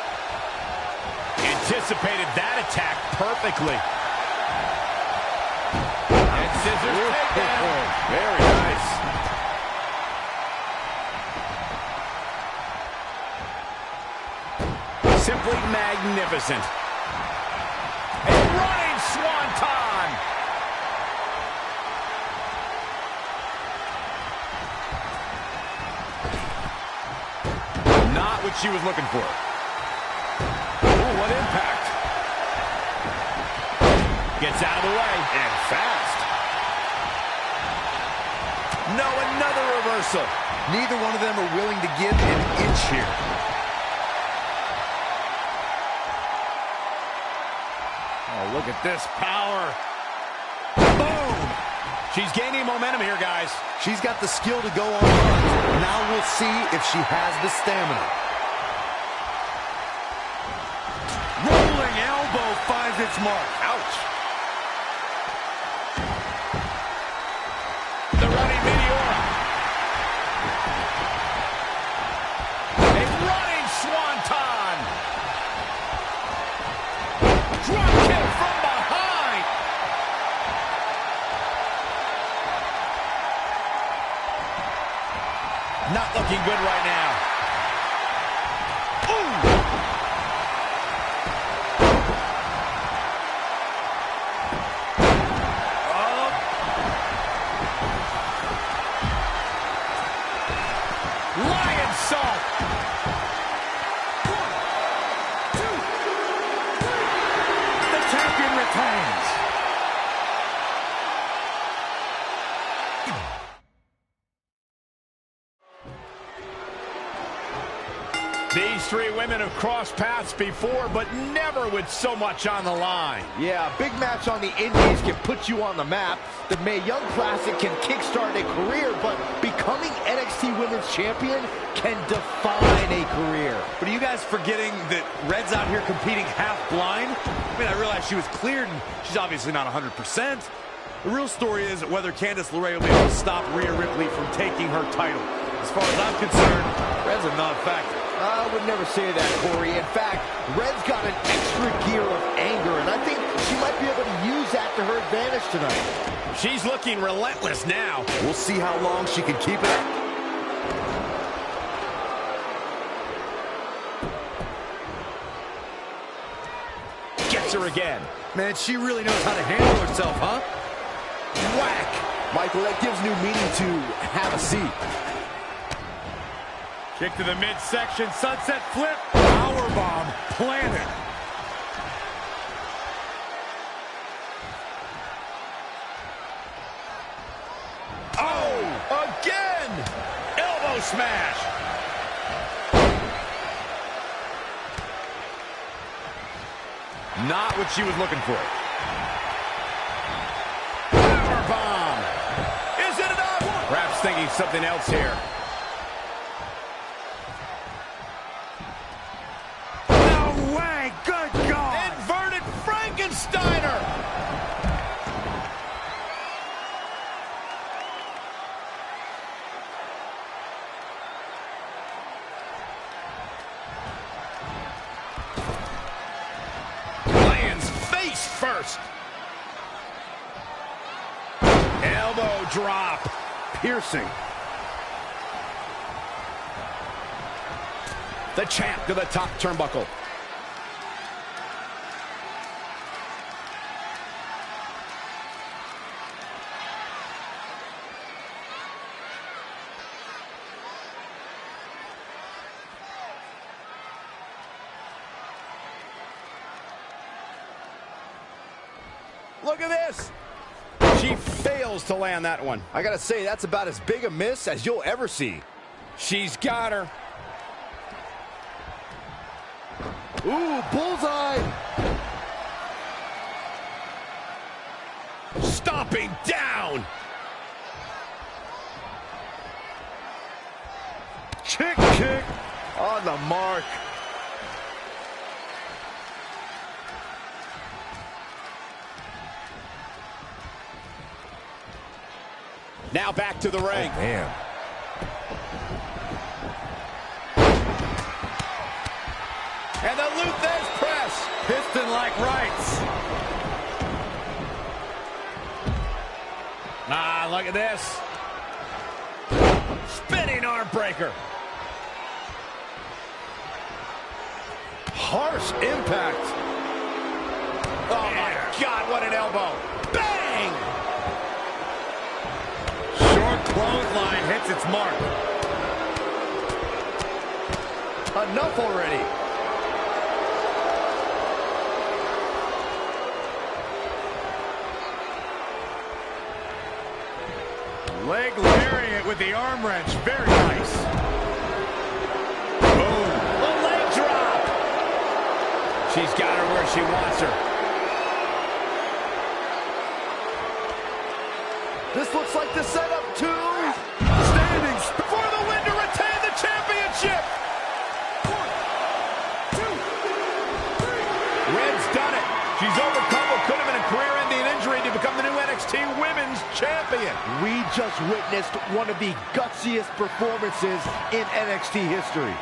Anticipated that attack perfectly. And scissors takedown. Very nice. Simply magnificent. A running swanton. Not what she was looking for. Ooh, what impact. Gets out of the way. And fast. No, another reversal. Neither one of them are willing to give an inch here. Oh, look at this power. Boom! She's gaining momentum here, guys. She's got the skill to go on runs. Now we'll see if she has the stamina. Rolling elbow finds its mark. Ouch. The running Meteora. A running swanton. Drop kick from behind. Not looking good right now. Lion salt. 1, 2, 3. The champion retains. These three women have crossed paths before, but never with so much on the line. Yeah, a big match on the Indies can put you on the map. The Mae Young Classic can kickstart a career, but becoming NXT Women's Champion can define a career. But are you guys forgetting that Red's out here competing half blind? I mean, I realize she was cleared, and she's obviously not 100%. The real story is whether Candice LeRae will be able to stop Rhea Ripley from taking her title. As far as I'm concerned, Red's a non-factor. I would never say that, Corey. In fact, Red's got an extra gear of anger, and I think she might be able to use that to her advantage tonight. She's looking relentless now. We'll see how long she can keep it up. Gets her again. Man, she really knows how to handle herself, huh? Whack. Michael, that gives new meaning to have a seat. Kick to the midsection, sunset flip, powerbomb planted. Oh, again! Elbow smash. Not what she was looking for. Powerbomb. Is it enough? Perhaps thinking something else here. No way! Good God! Inverted Frankensteiner! Lands face first. Elbow drop. Piercing. The champ to the top turnbuckle. Look at this. She fails to land that one. I gotta say, that's about as big a miss as you'll ever see. She's got her. Ooh, bullseye. Stomping down. Chick kick on the mark. Now back to the ring. Oh, man. And the Lou Thesz press. Piston-like rights. Ah, look at this. Spinning arm breaker. Harsh impact. Oh, my God, what an elbow. Bang! Short clothesline hits its mark. Enough already. Leg lariat with the arm wrench. Very nice. Boom. A leg drop. She's got her where she wants her. This looks like the setup to standing for the win to retain the championship. 1, 2, 3. Red's done it. She's overcome what could have been a career-ending injury to become the new NXT Women's Champion. We just witnessed one of the gutsiest performances in NXT history.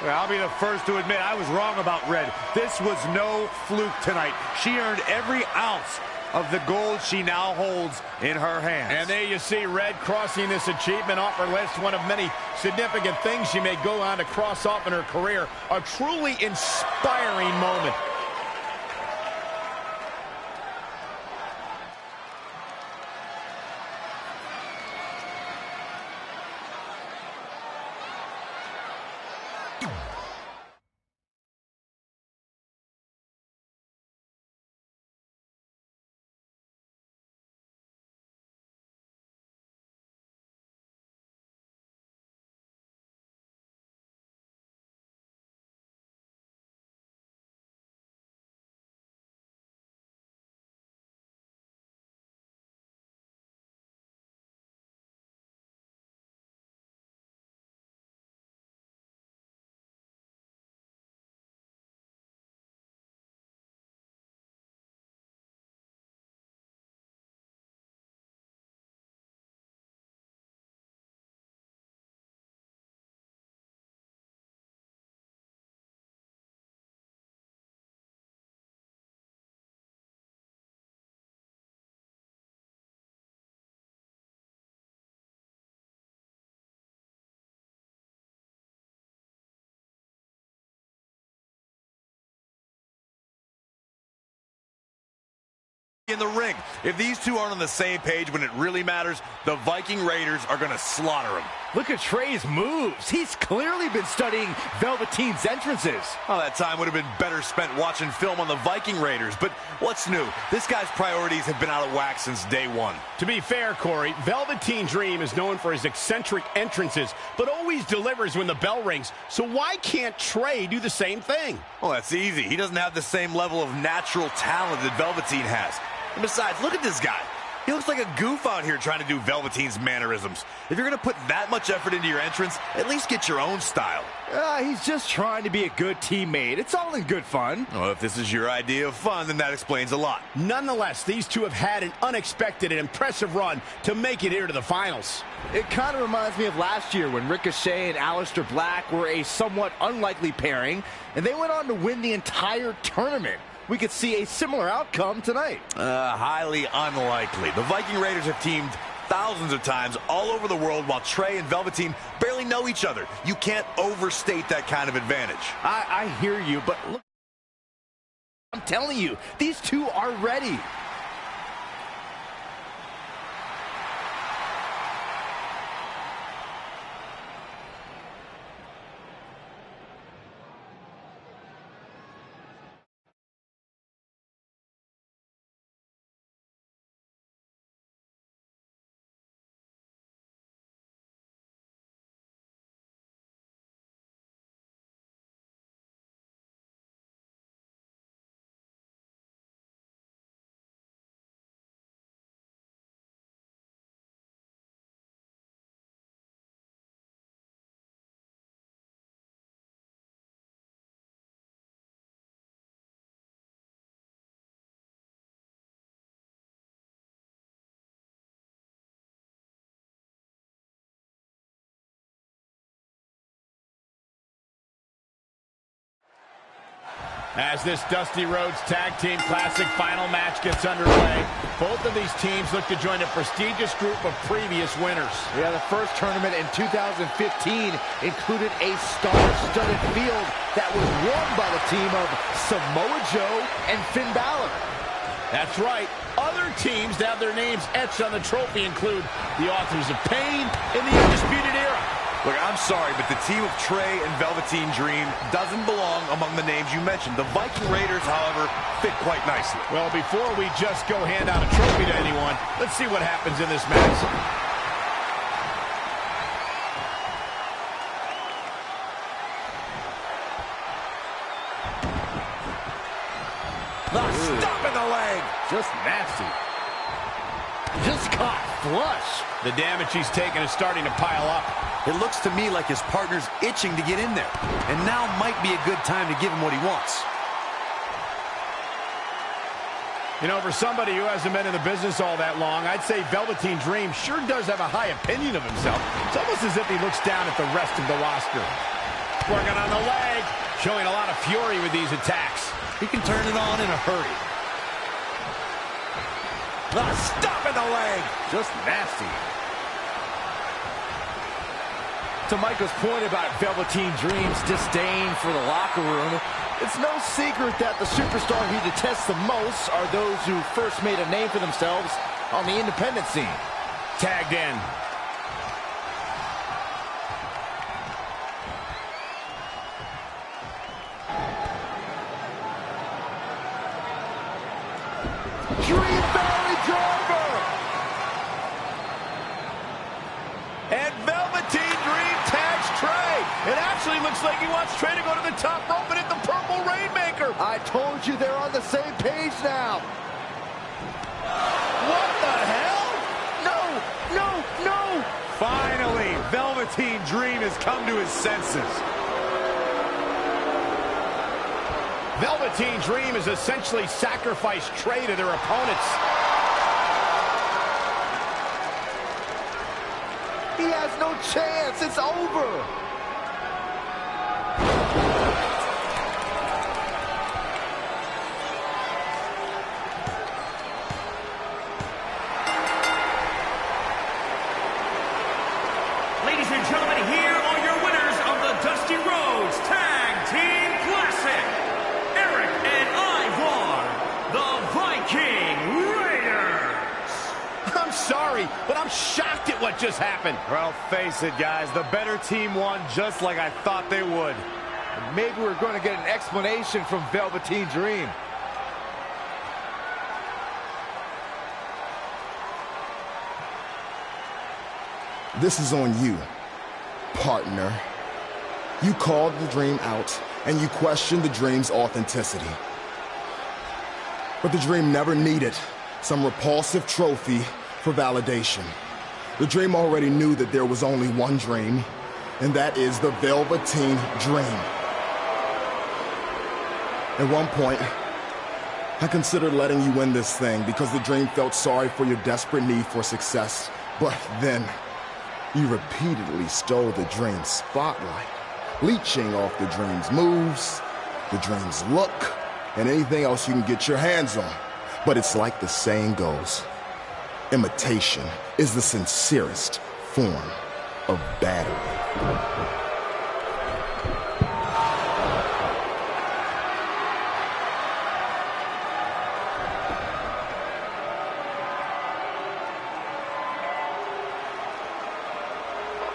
Well, I'll be the first to admit I was wrong about Red. This was no fluke tonight. She earned every ounce of the gold she now holds in her hands. And there you see Red crossing this achievement off her list, one of many significant things she may go on to cross off in her career. A truly inspiring moment. In the ring. If these two aren't on the same page when it really matters, the Viking Raiders are going to slaughter them. Look at Trey's moves. He's clearly been studying Velveteen's entrances. Well, that time would have been better spent watching film on the Viking Raiders. But what's new? This guy's priorities have been out of whack since day one. To be fair, Corey, Velveteen Dream is known for his eccentric entrances, but always delivers when the bell rings. So why can't Trey do the same thing? Well, that's easy. He doesn't have the same level of natural talent that Velveteen has. And besides, look at this guy. He looks like a goof out here trying to do Velveteen's mannerisms. If you're going to put that much effort into your entrance, at least get your own style. He's just trying to be a good teammate. It's all in good fun. Well, if this is your idea of fun, then that explains a lot. Nonetheless, these two have had an unexpected and impressive run to make it here to the finals. It kind of reminds me of last year when Ricochet and Aleister Black were a somewhat unlikely pairing, and they went on to win the entire tournament. We could see a similar outcome tonight. Highly unlikely. The Viking Raiders have teamed thousands of times all over the world while Trey and Velveteen barely know each other. You can't overstate that kind of advantage. I hear you, but look, I'm telling you, these two are ready. As this Dusty Rhodes Tag Team Classic final match gets underway, both of these teams look to join a prestigious group of previous winners. Yeah, the first tournament in 2015 included a star-studded field that was won by the team of Samoa Joe and Finn Balor. That's right. Other teams that have their names etched on the trophy include the Authors of Pain and the Undisputed Era. Look, I'm sorry, but the team of Trey and Velveteen Dream doesn't belong among the names you mentioned. The Viking Raiders, however, fit quite nicely. Well, before we just go hand out a trophy to anyone, let's see what happens in this match. The stop in the leg. Just nasty. Just caught flush. The damage he's taken is starting to pile up. It looks to me like his partner's itching to get in there. And now might be a good time to give him what he wants. You know, for somebody who hasn't been in the business all that long, I'd say Velveteen Dream sure does have a high opinion of himself. It's almost as if he looks down at the rest of the roster. Working on the leg, showing a lot of fury with these attacks. He can turn it on in a hurry. The stop in the leg. Just nasty. To Michael's point about Velveteen Dream's disdain for the locker room, it's no secret that the superstar he detests the most are those who first made a name for themselves on the independent scene. Tagged in. Dream Valley Driver! And Velveteen Dream tags Trey. It actually looks like he wants Trey to go to the top rope and hit the Purple Rainmaker. I told you they're on the same page now. What the hell? No, no, no! Finally, Velveteen Dream has come to his senses. Velveteen Dream has essentially sacrificed Trey to their opponents. He has no chance. It's over. Ladies and gentlemen, here are your winners of the Dusty Rhodes Tag Team Classic. Eric and Ivar, the Viking Raiders. I'm sorry, but I'm shocked at what just happened. Well, face it, guys. The better team won just like I thought they would. Maybe we're going to get an explanation from Velveteen Dream. This is on you, partner. You called the Dream out, and you questioned the Dream's authenticity. But the Dream never needed some repulsive trophy for validation. The Dream already knew that there was only one Dream, and that is the Velveteen Dream. At one point, I considered letting you win this thing because the Dream felt sorry for your desperate need for success. But then, you repeatedly stole the Dream's spotlight, leeching off the Dream's moves, the Dream's look, and anything else you can get your hands on. But it's like the saying goes, imitation is the sincerest form of battery.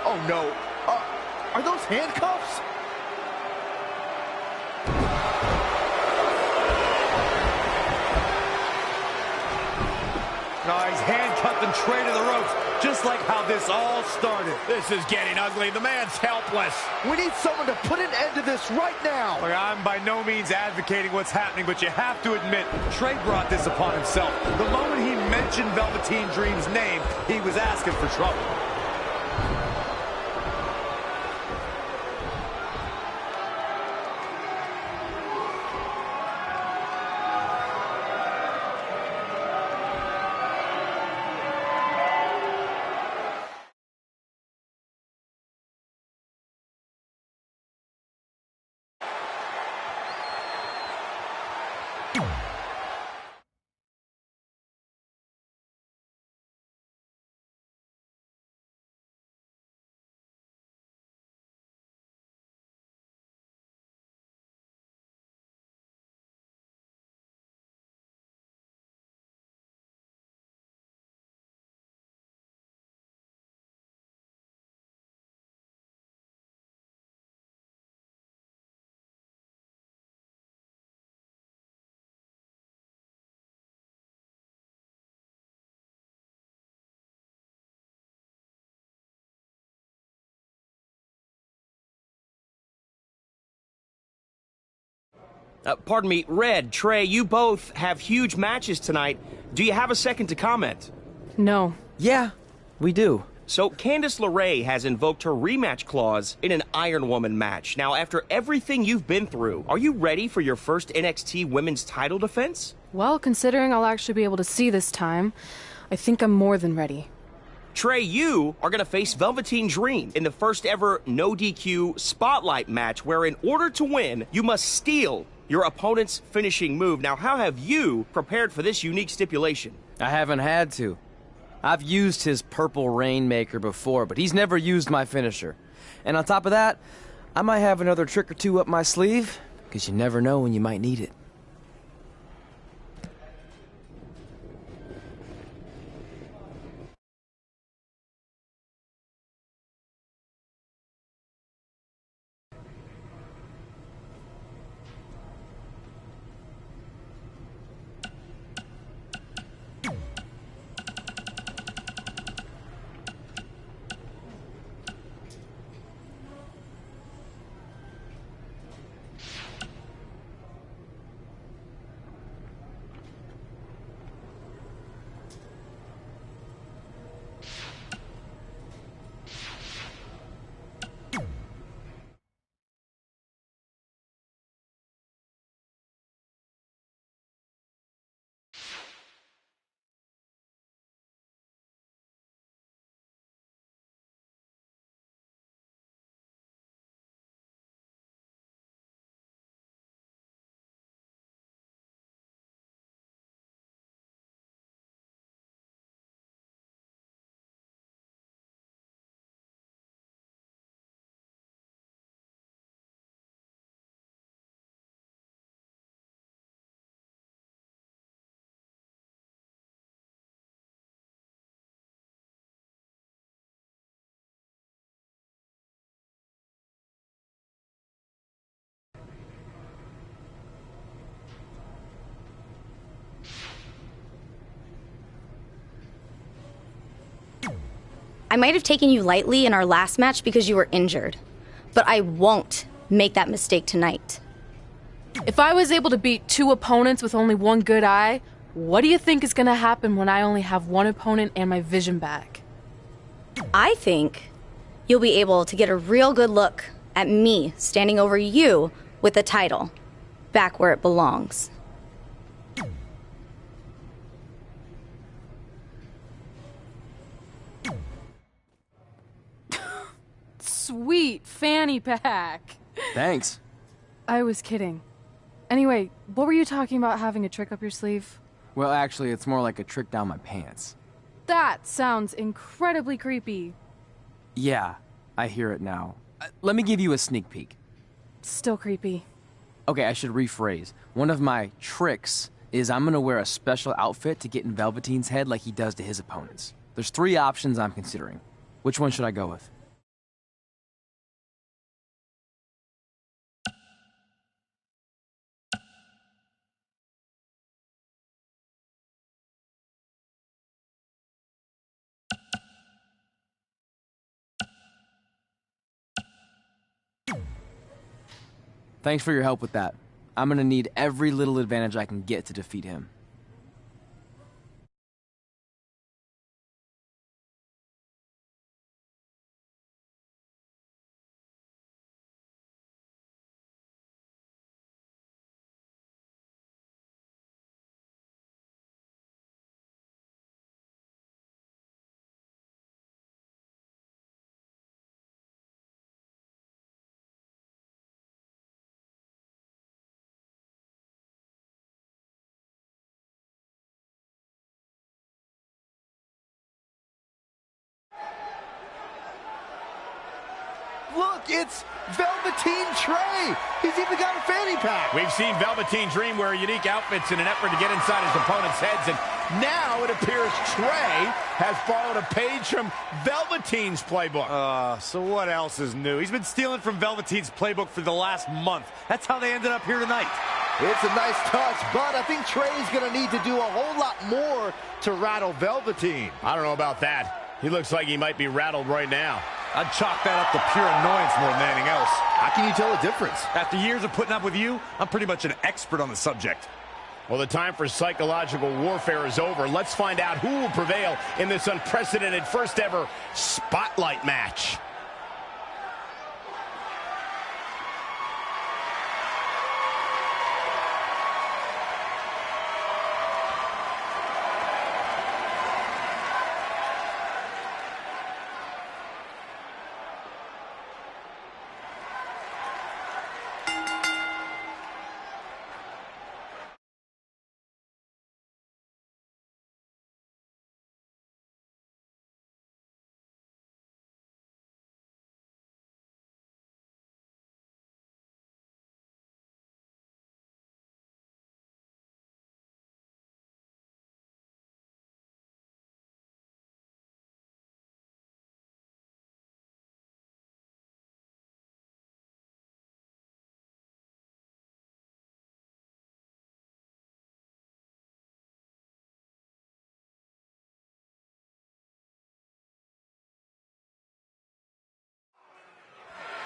Oh no, are those handcuffs? No, he's handcuffing Trey to the ropes, just like how this all started. This is getting ugly. The man's helpless. We need someone to put an end to this right now. Look, I'm by no means advocating what's happening, but you have to admit, Trey brought this upon himself. The moment he mentioned Velveteen Dream's name, he was asking for trouble. Pardon me, Red, Trey, you both have huge matches tonight. Do you have a second to comment? No. Yeah, we do. So, Candice LeRae has invoked her rematch clause in an Iron Woman match. Now, after everything you've been through, are you ready for your first NXT Women's title defense? Well, considering I'll actually be able to see this time, I think I'm more than ready. Trey, you are going to face Velveteen Dream in the first ever no DQ spotlight match where in order to win, you must steal your opponent's finishing move. Now, how have you prepared for this unique stipulation? I haven't had to. I've used his Purple Rainmaker before, but he's never used my finisher. And on top of that, I might have another trick or two up my sleeve, because you never know when you might need it. I might have taken you lightly in our last match because you were injured, but I won't make that mistake tonight. If I was able to beat 2 opponents with only 1 good eye, what do you think is going to happen when I only have 1 opponent and my vision back? I think you'll be able to get a real good look at me standing over you with the title, back where it belongs. Sweet fanny pack. Thanks. I was kidding. Anyway, what were you talking about having a trick up your sleeve? Well, actually, it's more like a trick down my pants. That sounds incredibly creepy. Yeah, I hear it now. Let me give you a sneak peek. Still creepy. Okay, I should rephrase. One of my tricks is I'm gonna wear a special outfit to get in Velveteen's head like he does to his opponents. There's 3 options I'm considering. Which one should I go with? Thanks for your help with that. I'm gonna need every little advantage I can get to defeat him. Look, it's Velveteen Trey. He's even got a fanny pack. We've seen Velveteen Dream wear unique outfits in an effort to get inside his opponent's heads, and now it appears Trey has borrowed a page from Velveteen's playbook. So what else is new? He's been stealing from Velveteen's playbook for the last month. That's how they ended up here tonight. It's a nice touch, but I think Trey's going to need to do a whole lot more to rattle Velveteen. I don't know about that. He looks like he might be rattled right now. I'd chalk that up to pure annoyance more than anything else. How can you tell the difference? After years of putting up with you, I'm pretty much an expert on the subject. Well, the time for psychological warfare is over. Let's find out who will prevail in this unprecedented first ever Spotlight match.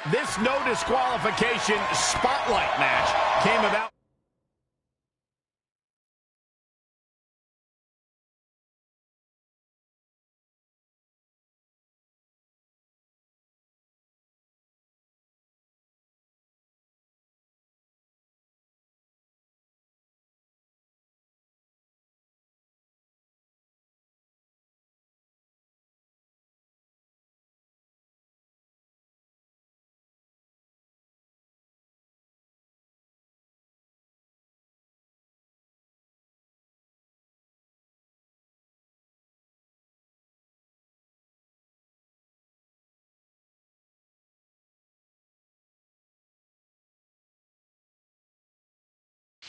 This no disqualification Spotlight match came about.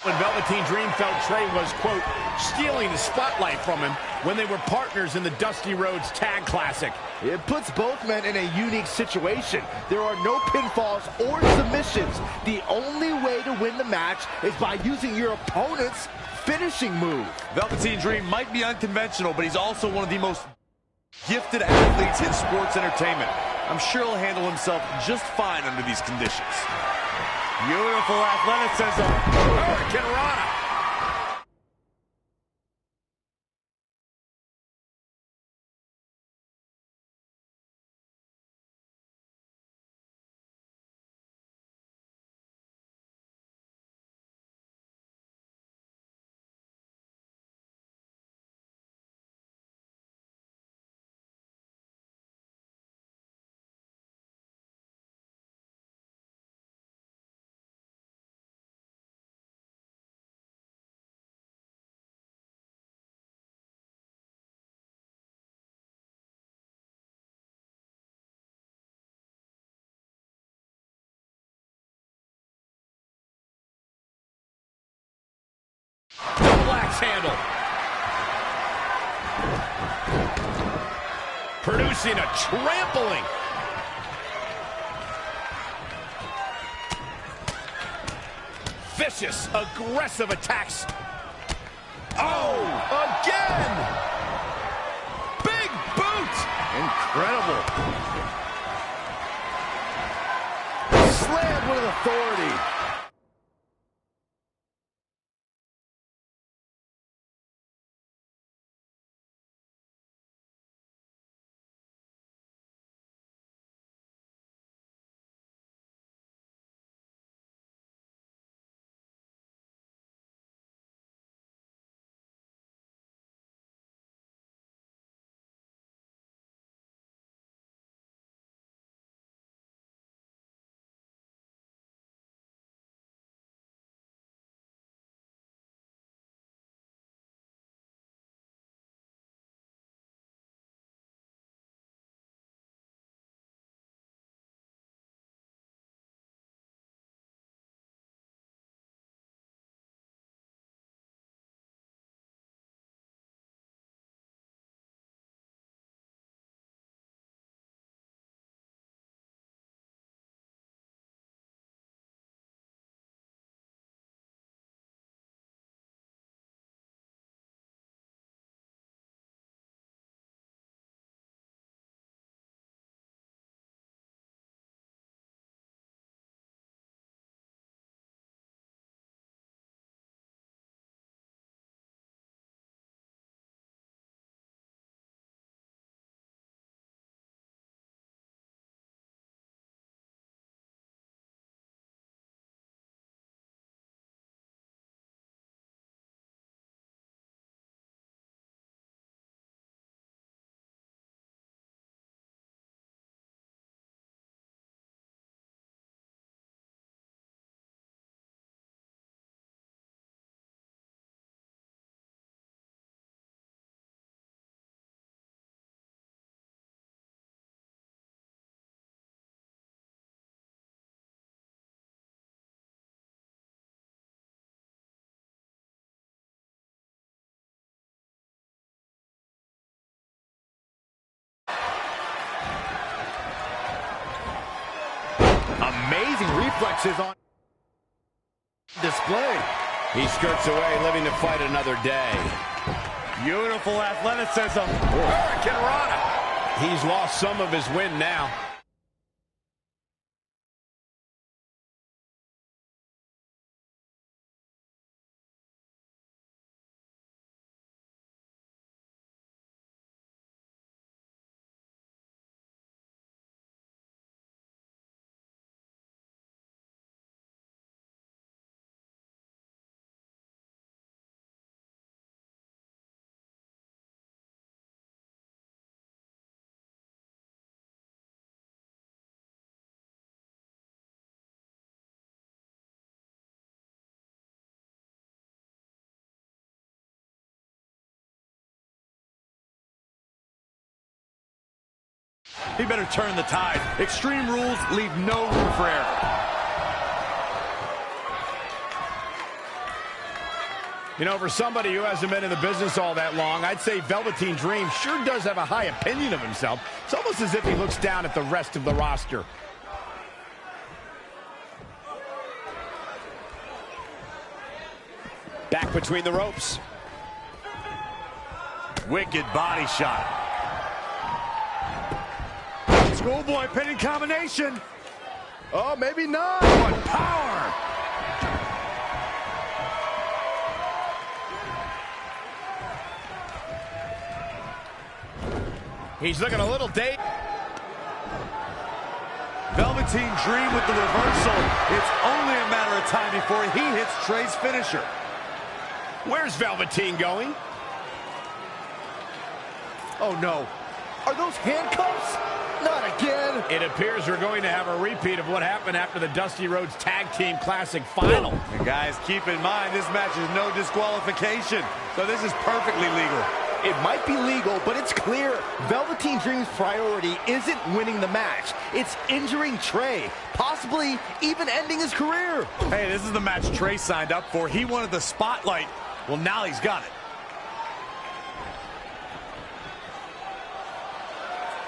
When Velveteen Dream felt Trey was, quote, stealing the spotlight from him when they were partners in the Dusty Rhodes Tag Classic. It puts both men in a unique situation. There are no pinfalls or submissions. The only way to win the match is by using your opponent's finishing move. Velveteen Dream might be unconventional, but he's also one of the most gifted athletes in sports entertainment. I'm sure he'll handle himself just fine under these conditions. Beautiful athleticism. Hurricane Rana. Double axe handle. Producing a trampling. Vicious, aggressive attacks. Oh, again. Big boot. Incredible. Slam with authority. amazing reflexes on display. He skirts away, living to fight another day. Beautiful athleticism. Hurricane Rana. He's lost some of his wind now. He better turn the tide. Extreme Rules leave no room for error. You know, for somebody who hasn't been in the business all that long, I'd say Velveteen Dream sure does have a high opinion of himself. It's almost as if he looks down at the rest of the roster. Back between the ropes. Wicked body shot. Schoolboy pinning combination. Oh, maybe not. What power. He's looking a little date. Velveteen Dream with the reversal. It's only a matter of time before he hits Trey's finisher. Where's Velveteen going? Oh, no. Are those handcuffs? Not again. It appears we're going to have a repeat of what happened after the Dusty Rhodes Tag Team Classic Final. And guys, keep in mind, this match is no disqualification, so this is perfectly legal. It might be legal, but it's clear Velveteen Dream's priority isn't winning the match. It's injuring Trey, possibly even ending his career. Hey, this is the match Trey signed up for. He wanted the spotlight. Well, now he's got it.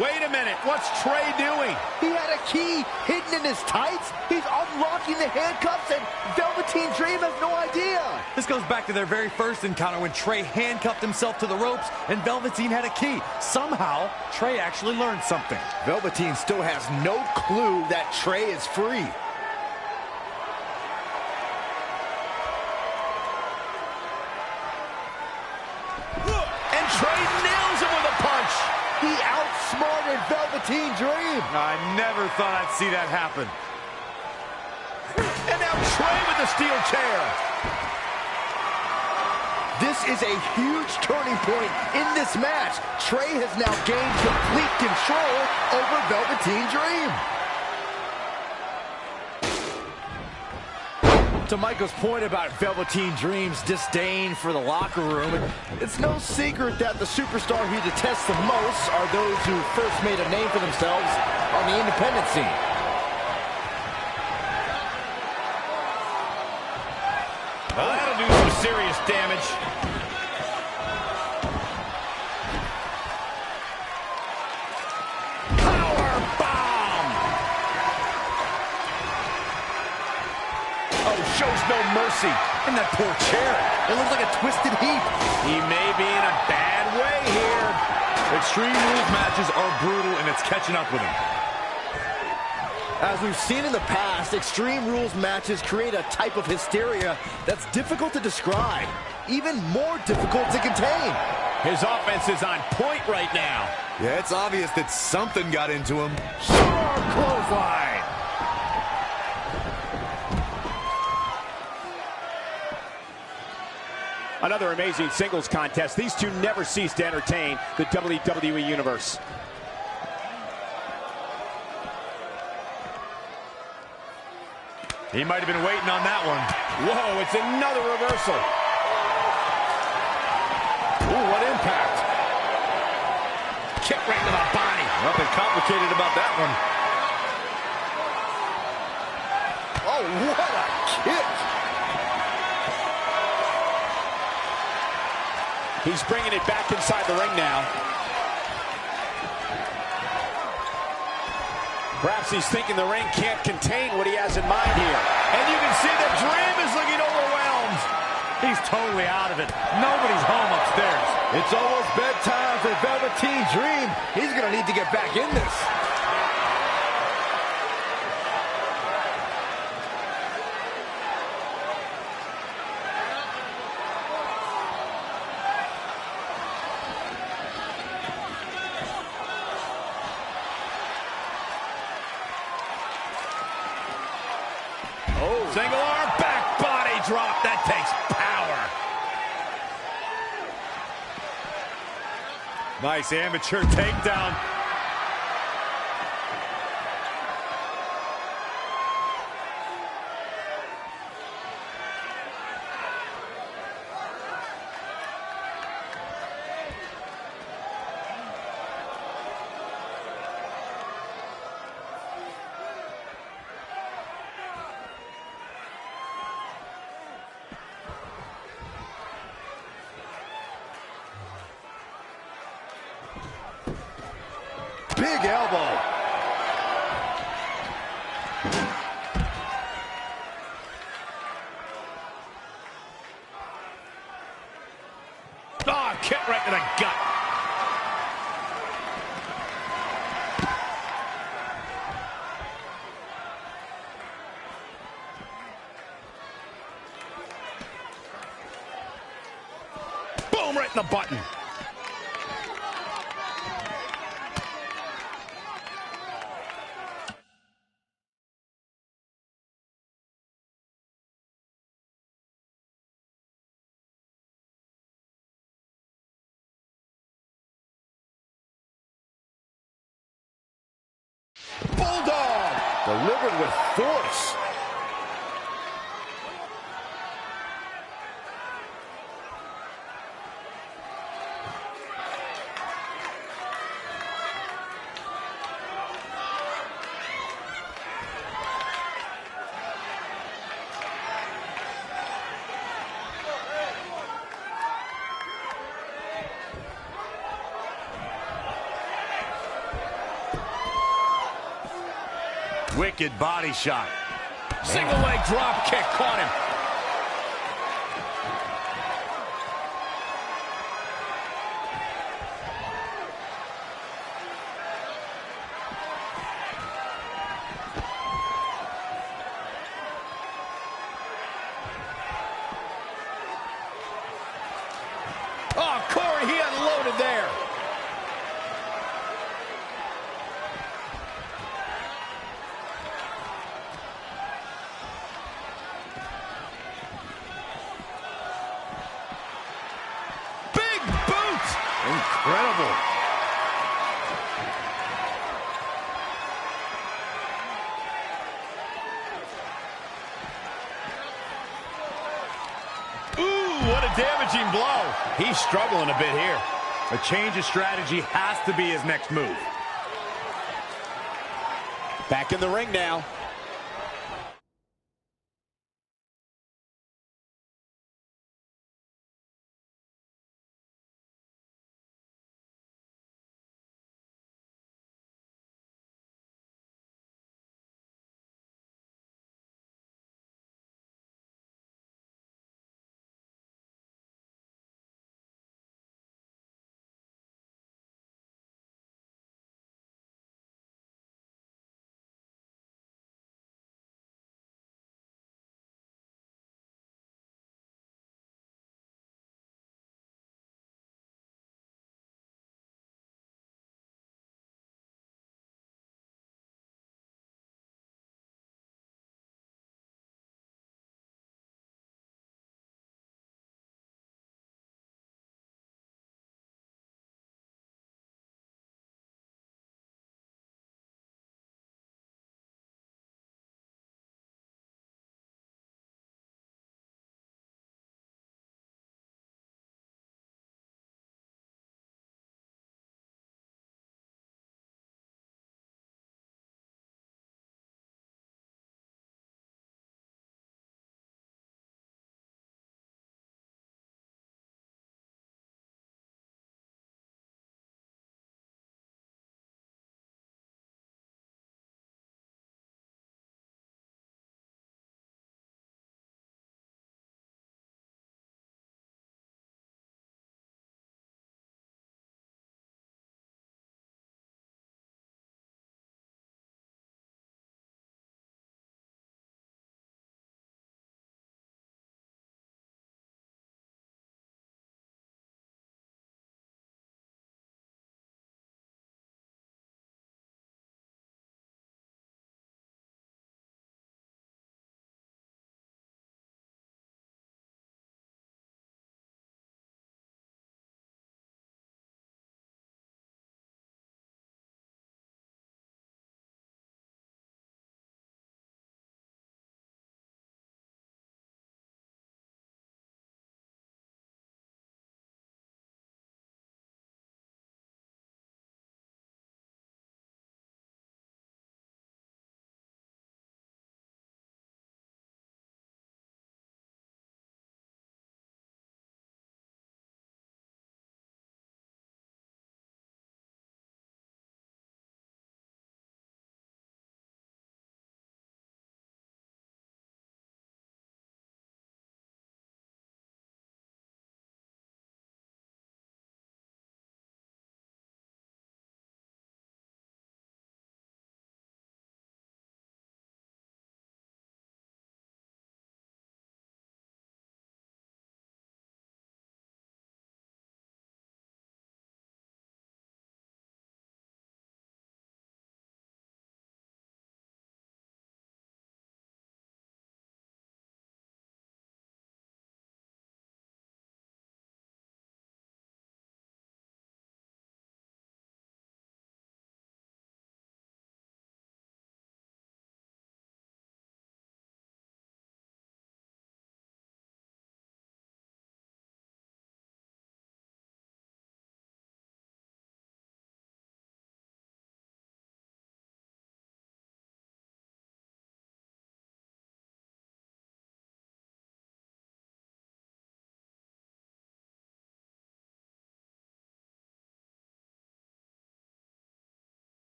Wait a minute, what's Trey doing? He had a key hidden in his tights. He's unlocking the handcuffs, and Velveteen Dream has no idea. This goes back to their very first encounter when Trey handcuffed himself to the ropes and Velveteen had a key. Somehow, Trey actually learned something. Velveteen still has no clue that Trey is free. And Trey nails him with a punch. He outsmarted Velveteen Dream. I never thought I'd see that happen. And now Trey with the steel chair. This is a huge turning point in this match. Trey has now gained complete control over Velveteen Dream. To Michael's point about Velveteen Dream's disdain for the locker room, it's no secret that the superstar he detests the most are those who first made a name for themselves on the independent scene. Well, that'll do some serious damage. Power bomb! Oh, shows no mercy. And that poor chair, it looks like a twisted heap. He may be in a bad way here. Extreme Rules matches are brutal, and it's catching up with him. As we've seen in the past, Extreme Rules matches create a type of hysteria that's difficult to describe, even more difficult to contain. His offense is on point right now. Yeah, it's obvious that something got into him. Sharp clothesline. Another amazing singles contest. These two never cease to entertain the WWE Universe. He might have been waiting on that one. Whoa, it's another reversal. Ooh, what impact. Kick right to the body. Nothing complicated about that one. Oh, what a kick. He's bringing it back inside the ring now. Perhaps he's thinking the ring can't contain what he has in mind here. And you can see the Dream is looking overwhelmed. He's totally out of it. Nobody's home upstairs. It's almost bedtime for Velveteen Dream. He's going to need to get back in this. Single arm back body drop. That takes power. Nice amateur takedown. Big elbow. Oh, kick right to the gut. Boom, right in the button. Bulldog delivered with force. Wicked body shot. Single leg drop kick caught him. Oh, Corey, he unloaded there. Incredible. Ooh, what a damaging blow. He's struggling a bit here. A change of strategy has to be his next move. Back in the ring now.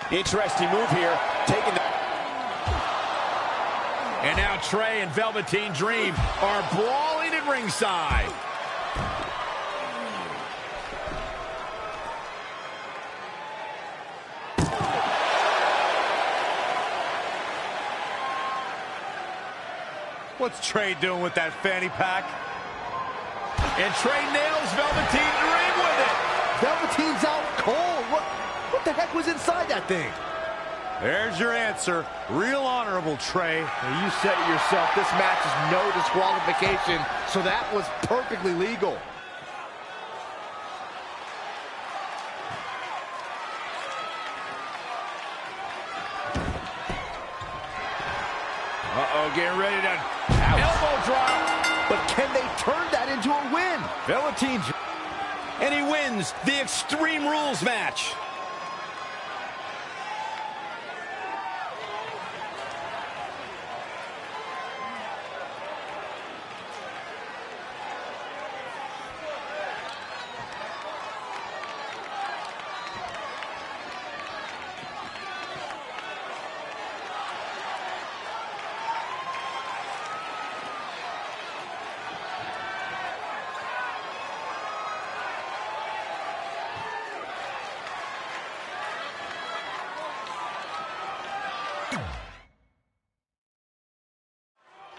Interesting move here. Taking the... And now Trey and Velveteen Dream are brawling at ringside. What's Trey doing with that fanny pack? And Trey nails Velveteen Dream with it. Velveteen's out cold. What the heck was inside that thing? There's your answer. Real honorable, Trey. Now, you said it yourself. This match is no disqualification, so that was perfectly legal. Uh-oh, getting ready to... Elbow drop. But can they turn that into a win? Velveteen... And he wins the Extreme Rules match.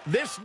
This...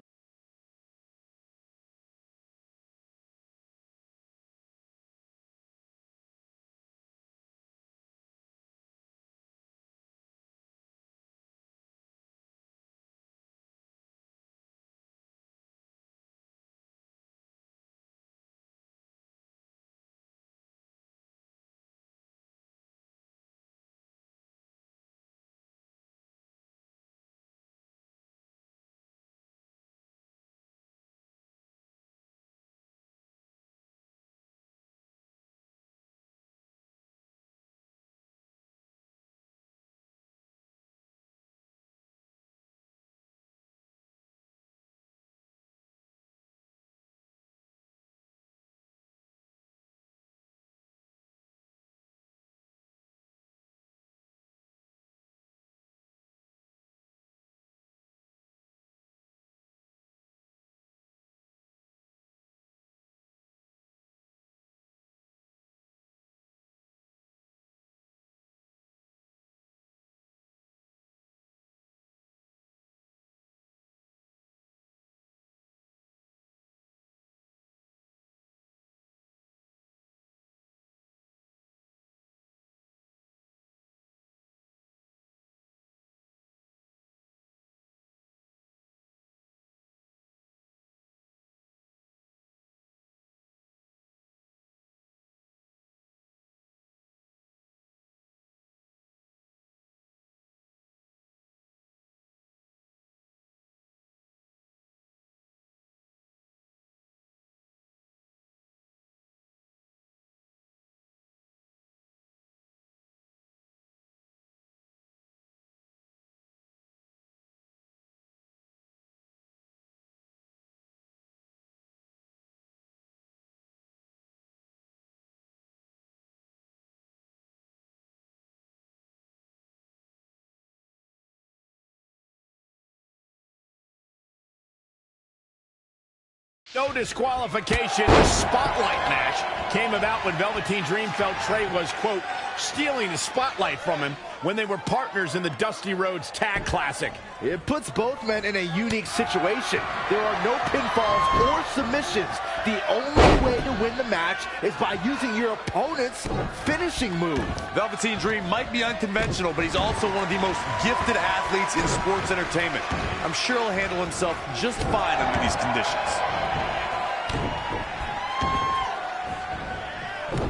No disqualification spotlight match came about when Velveteen Dream felt Trey was, quote, stealing the spotlight from him when they were partners in the Dusty Rhodes Tag Classic. It puts both men in a unique situation. There are no pinfalls or submissions. The only way to win the match is by using your opponent's finishing move. Velveteen Dream might be unconventional, but he's also one of the most gifted athletes in sports entertainment. I'm sure he'll handle himself just fine under these conditions.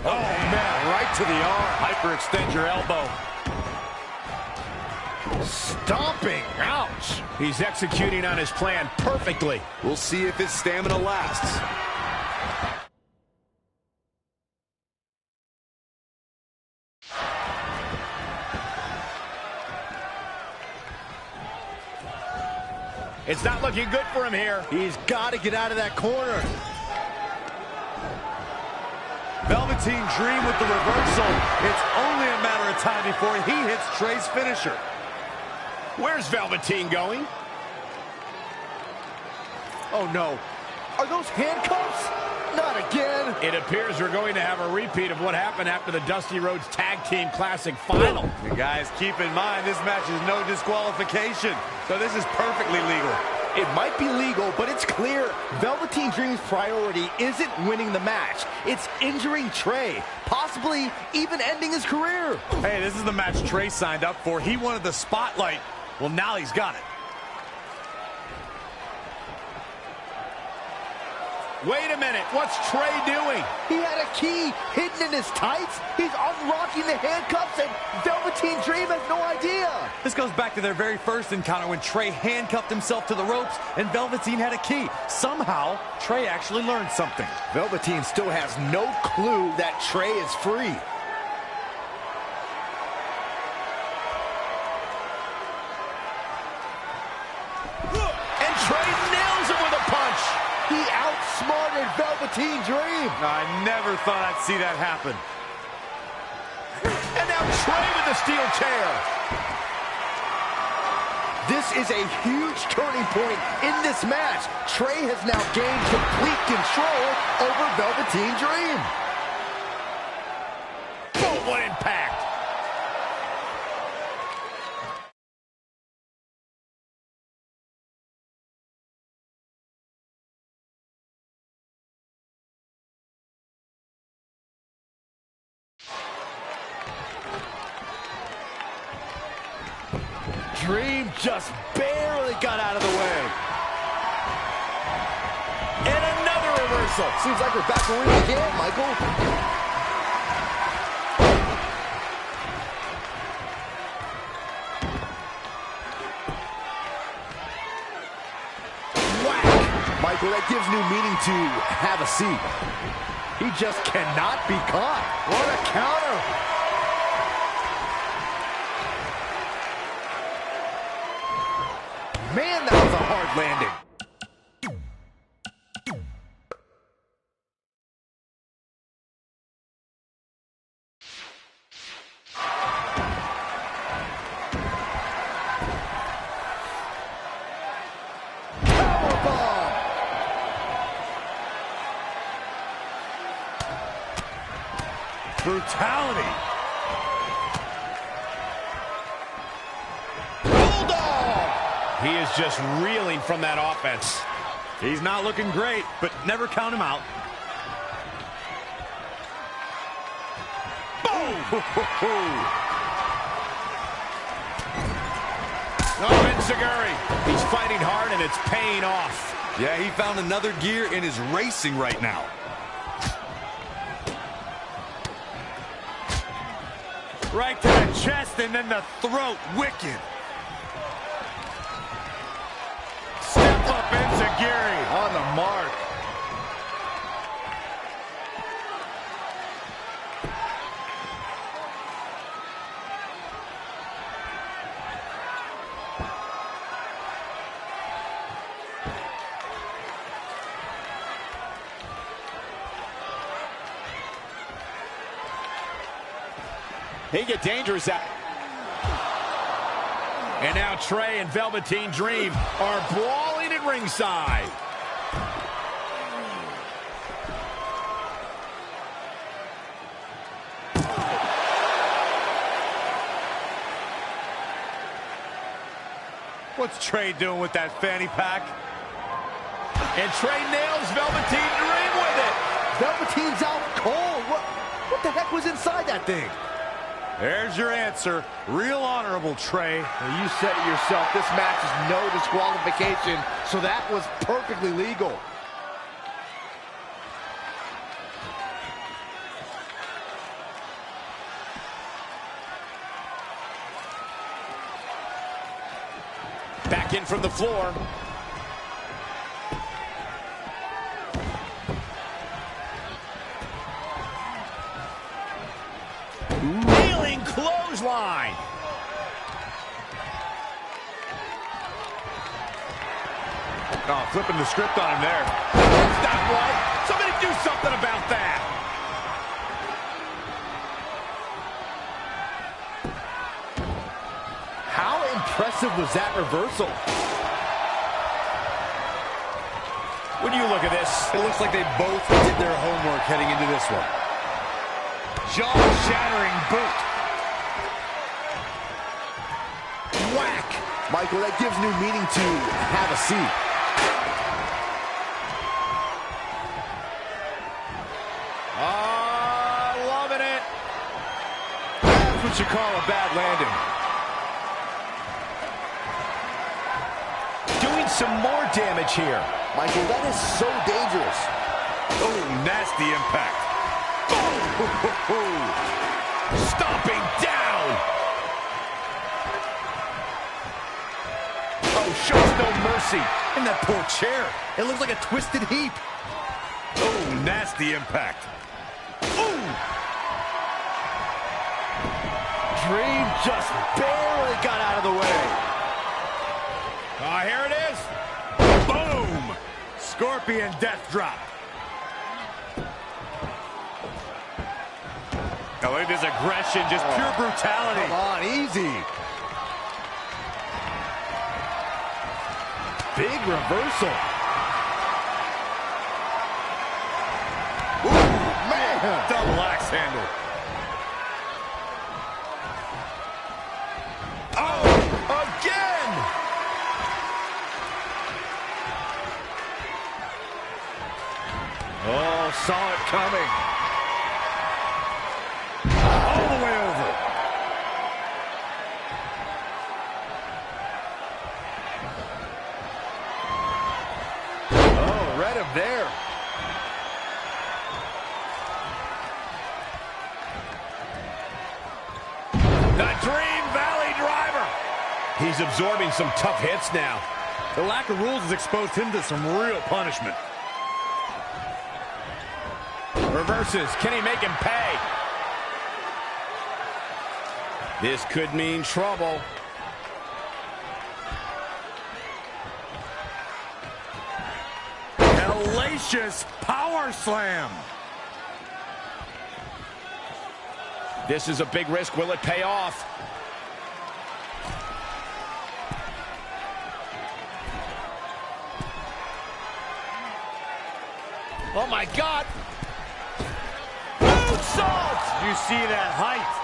Oh, man, right to the arm. Hyperextend your elbow. Stomping. Ouch. He's executing on his plan perfectly. We'll see if his stamina lasts. It's not looking good for him here. He's got to get out of that corner. Velveteen Velveteen Dream with the reversal. It's only a matter of time before he hits Trey's finisher. Where's Velveteen going? Oh no, are those handcuffs? Not again. It appears we're going to have a repeat of what happened after the Dusty Rhodes Tag Team Classic final. You guys, keep in mind, this match is no disqualification, so this is perfectly legal. It might be legal, but it's clear Velveteen Dream's priority isn't winning the match. It's injuring Trey, possibly even ending his career. Hey, this is the match Trey signed up for. He wanted the spotlight. Well, now he's got it. Wait a minute, what's Trey doing? He had a key hidden in his tights. He's unlocking the handcuffs, and Velveteen Dream has no idea. This goes back to their very first encounter when Trey handcuffed himself to the ropes and Velveteen had a key. Somehow, Trey actually learned something. Velveteen still has no clue that Trey is free. And Trey nails him with a punch. He outsmarted Velveteen Dream. I never thought I'd see that happen. And now Trey with the steel chair. This is a huge turning point in this match. Trey has now gained complete control over Velveteen Dream. Boom, what impact. Dream just barely got out of the way. And another reversal. Seems like we're back where we began, Michael. Whack! Michael, that gives new meaning to have a seat. He just cannot be caught. What a counter! Man, that was a hard landing. Powerbomb. Brutality. He is just reeling from that offense. He's not looking great, but never count him out. Boom! Oh, Enziguri. He's fighting hard, and it's paying off. Yeah, he found another gear in his racing right now. Right to the chest and then the throat. Wicked. Step up Enziguri on the mark. He get dangerous out. And now Trey and Velveteen Dream are brawling at ringside. What's Trey doing with that fanny pack? And Trey nails Velveteen Dream with it. Velveteen's out cold. What the heck was inside that thing? There's your answer. Real honorable, Trey. Well, you said it yourself. This match is no disqualification, so that was perfectly legal. Back in from the floor. Kneeling clothesline. Oh, flipping the script on him there. That's not right. Somebody do something about that. impressive was that reversal? When you look at this, it looks like they both did their homework heading into this one. Jaw-shattering boot. Whack! Michael, that gives new meaning to have a seat. Loving it. That's what you call a bad landing. Doing some more damage here. Michael, that is so dangerous. Oh, nasty impact. Boom! Stomping down. Oh, shows no mercy. And that poor chair. It looks like a twisted heap. Oh, nasty impact. Ooh! Dream just barely got out of the way. Here it is. Boom! Scorpion death drop. Oh, look at this aggression, just pure brutality. Come on, easy. Big reversal. Ooh, man! Double axe handle. Oh, again! Oh, saw it coming. All the way over. Oh, read him there. The Dream Valley Driver. He's absorbing some tough hits now. The lack of rules has exposed him to some real punishment. Reverses. Can he make him pay? This could mean trouble. Hellacious power slam. This is a big risk. Will it pay off? Oh, my God. Moonsault! You see that height.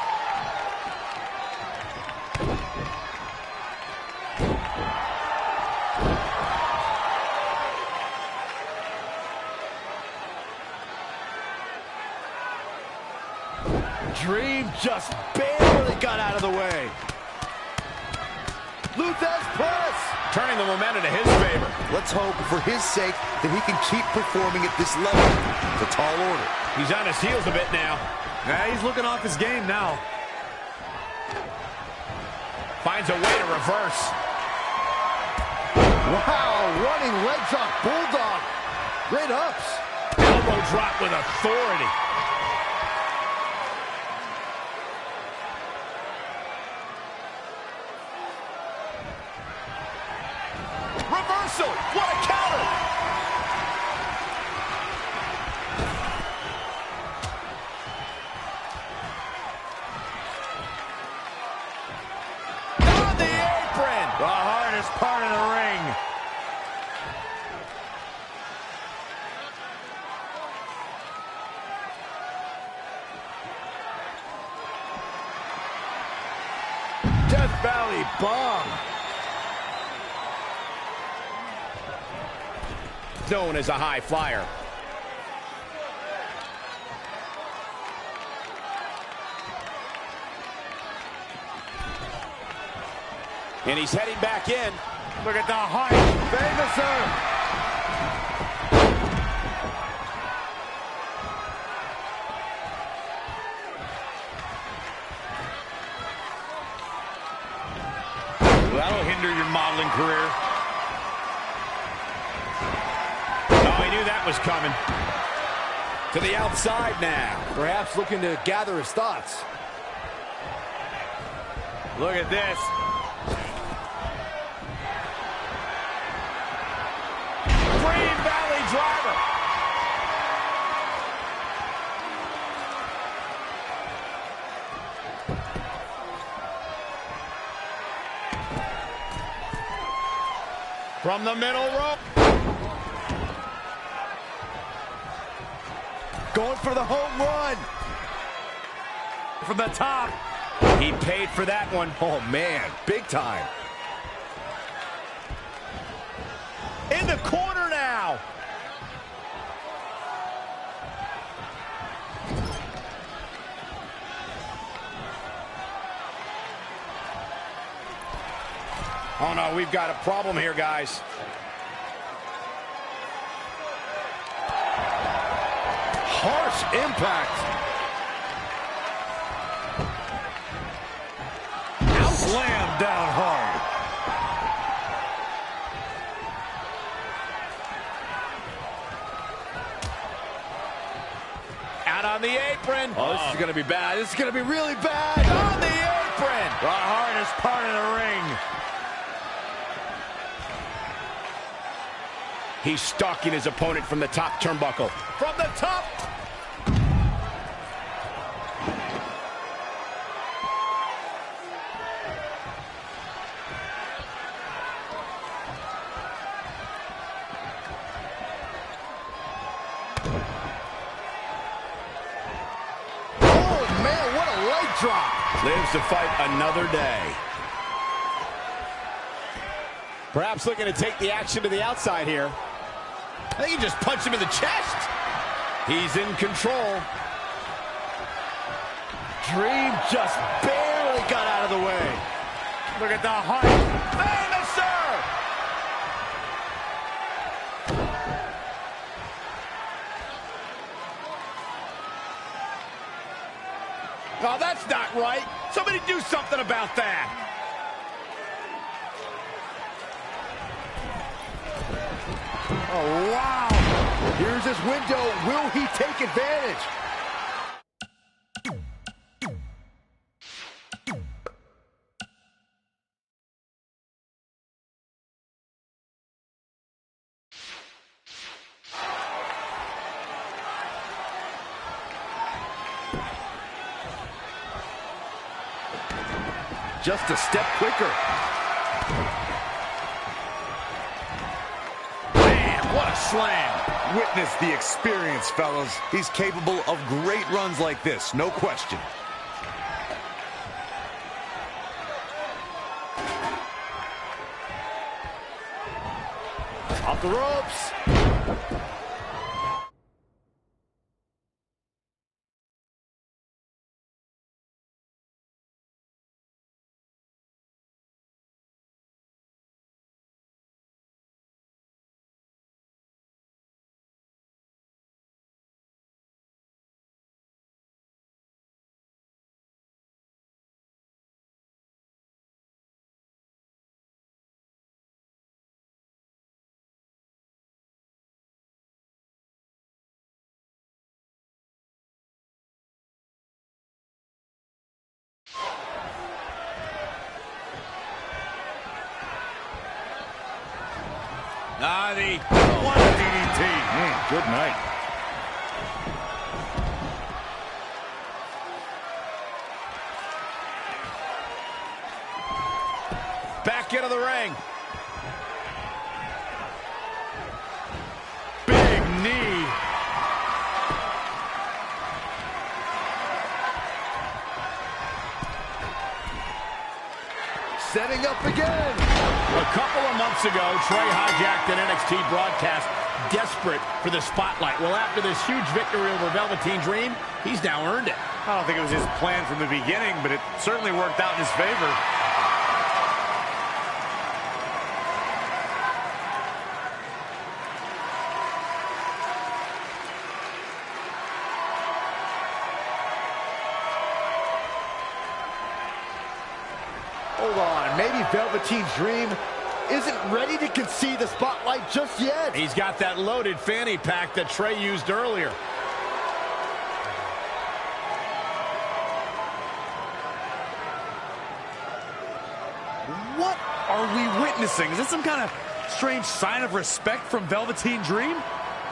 Dream just barely got out of the way. Lou Thesz press. Turning the momentum to his favor. Let's hope for his sake that he can keep performing at this level. It's a tall order. He's on his heels a bit now. Yeah, he's looking off his game now. Finds a way to reverse. Wow, running leg drop bulldog. Great ups. Elbow drop with authority. Reversal! What a counter! On the apron! The hardest part of the ring. Death Valley bomb. Known as a high flyer. And he's heading back in. Look at the height. Famouser. That'll hinder your modeling career. That was coming. To the outside now. Perhaps looking to gather his thoughts. Look at this. Dream Valley Driver. From the middle rope. Going for the home run. From the top. He paid for that one. Oh, man. Big time. In the corner now. Oh, no, we've got a problem here, guys. Harsh impact. Slam down hard. Out on the apron. Oh, this is going to be bad. This is going to be really bad. On the apron. The hardest part of the ring. He's stalking his opponent from the top turnbuckle. From the top. Drop. Lives to fight another day. Perhaps looking to take the action to the outside here. I think he just punched him in the chest. He's in control. Dream just barely got out of the way. Look at the height. Famous, sir! Oh, that's not right. Somebody do something about that. Oh, wow. Here's his window. Will he take advantage? Just a step quicker. Man, what a slam. Witness the experience, fellas. He's capable of great runs like this, no question. Off the ropes. The one DDT. Good night. Back into the ring. Big knee. Setting up again. A couple of months ago, Trey hijacked an NXT broadcast, desperate for the spotlight. Well, after this huge victory over Velveteen Dream, he's now earned it. I don't think it was his plan from the beginning, but it certainly worked out in his favor. Hold on, maybe Velveteen Dream isn't ready to concede the spotlight just yet. He's got that loaded fanny pack that Trey used earlier. What are we witnessing? Is this some kind of strange sign of respect from Velveteen Dream?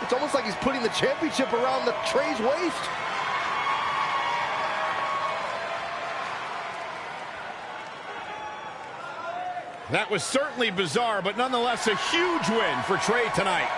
It's almost like he's putting the championship around the Trey's waist. That was certainly bizarre, but nonetheless a huge win for Trey tonight.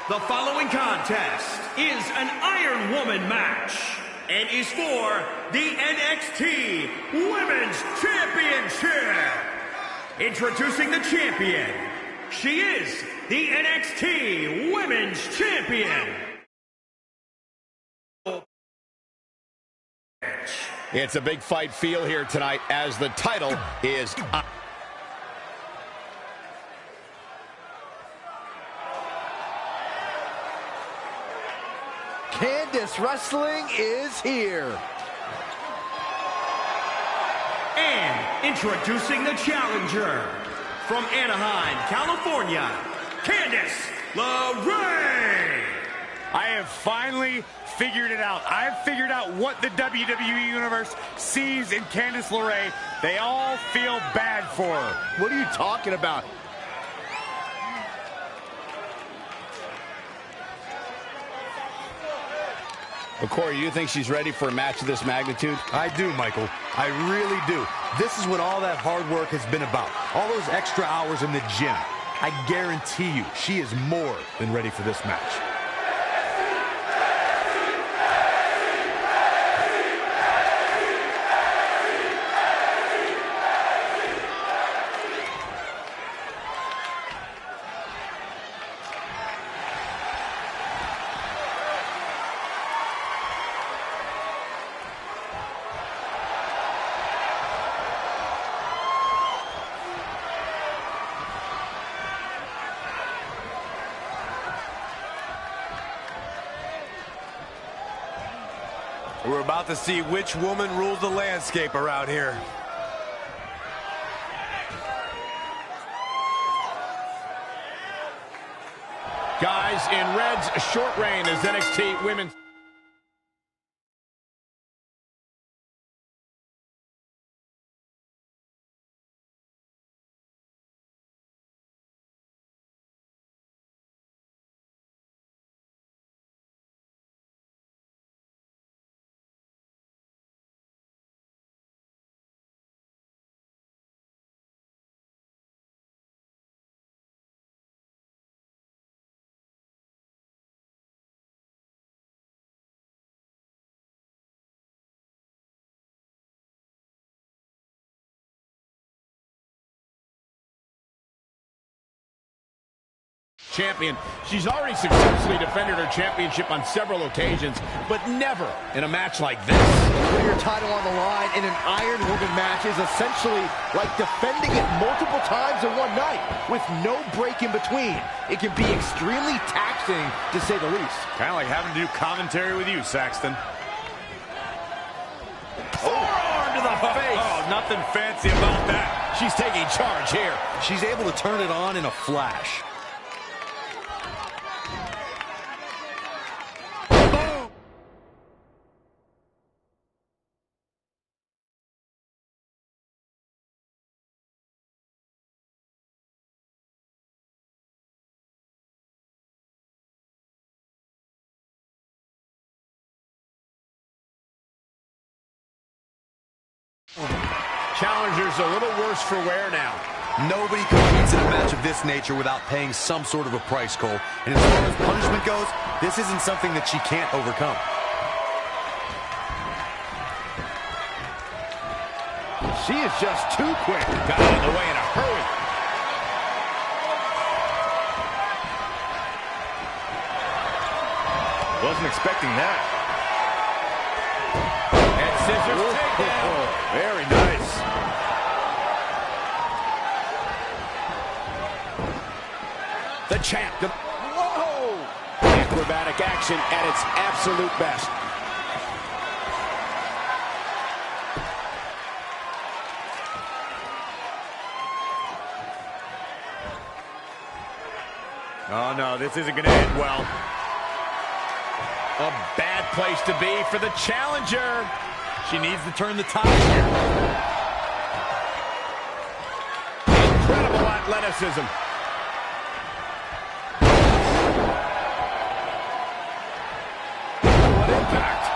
The following contest is an Iron Woman match and is for the NXT Women's Championship. Introducing the champion, she is the NXT Women's Champion. It's a big fight feel here tonight as the title is... Candice Wrestling is here. And introducing the challenger, from Anaheim, California, Candice LeRae. I have finally figured it out. I've figured out what the WWE Universe sees in Candice LeRae. They all feel bad for her. What are you talking about? But Corey, you think she's ready for a match of this magnitude? I do, Michael. I really do. This is what all that hard work has been about. All those extra hours in the gym. I guarantee you, she is more than ready for this match. We're about to see which woman rules the landscape around here. Guys, in Red's short reign as NXT Women's... champion. She's already successfully defended her championship on several occasions, but never in a match like this. Putting your title on the line in an Iron Woman match is essentially like defending it multiple times in one night with no break in between. It can be extremely taxing, to say the least. Kind of like having to do commentary with you, Saxton. Forearm to the face. Oh, nothing fancy about that. She's taking charge here. She's able to turn it on in a flash. Challenger's a little worse for wear now. Nobody competes in a match of this nature without paying some sort of a price, Cole. And as far as punishment goes, this isn't something that she can't overcome. She is just too quick. Got out of the way in a hurry. Wasn't expecting that. And scissors takedown. Very nice. The champ. Whoa! Acrobatic action at its absolute best. Oh, no, this isn't going to end well. A bad place to be for the challenger. She needs to turn the tide here. Incredible athleticism. What impact.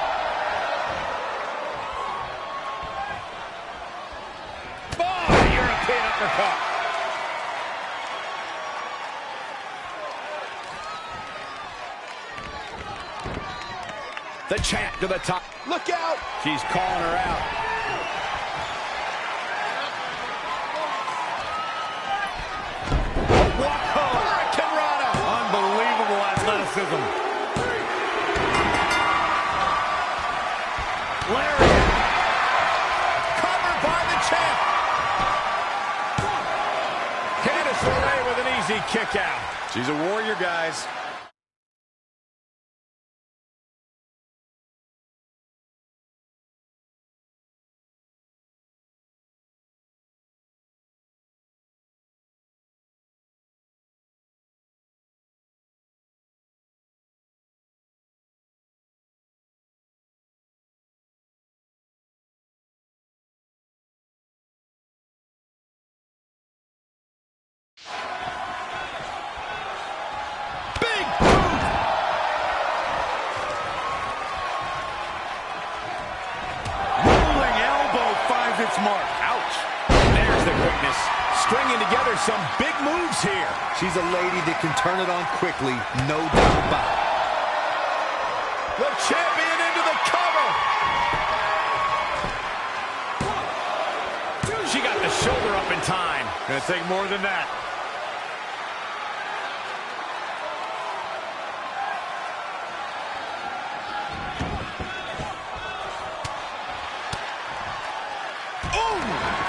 Oh, European uppercut. The champ to the top. Look out! She's calling her out. Whoa! Hurricane Rana! Unbelievable athleticism. Lariat. Covered by the champ. Candice LeRae with an easy kick out. She's a warrior, guys. Its mark. Ouch. There's the quickness. Stringing together some big moves here. She's a lady that can turn it on quickly, no doubt about it. The champion into the cover. She got the shoulder up in time. Gonna take more than that.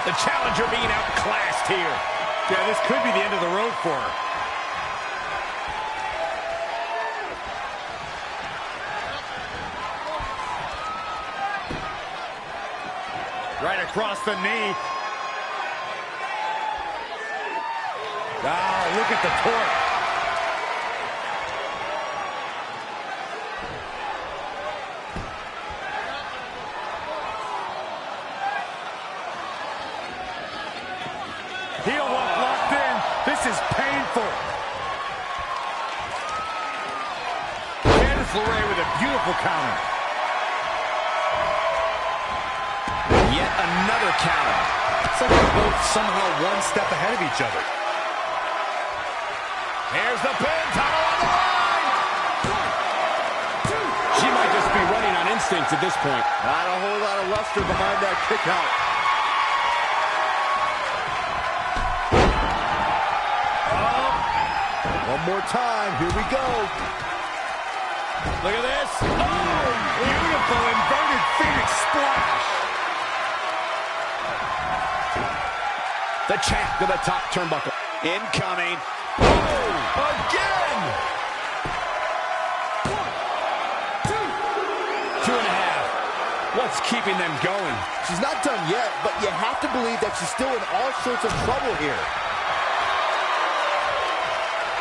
The challenger being outclassed here. Yeah, this could be the end of the road for her. Right across the knee. Oh, look at the torque. Heel hook locked in. This is painful. Candice LeRae with a beautiful counter. Yet another counter. It's like they're both somehow one step ahead of each other. Here's the pin. Title on the line. 1, 2. She might just be running on instinct at this point. Not a whole lot of luster behind that kick out. One more time. Here we go. Look at this. Oh, beautiful inverted Phoenix splash. The champ to the top turnbuckle. Incoming. Oh, again. 2 and a half. What's keeping them going? She's not done yet, but you have to believe that she's still in all sorts of trouble here.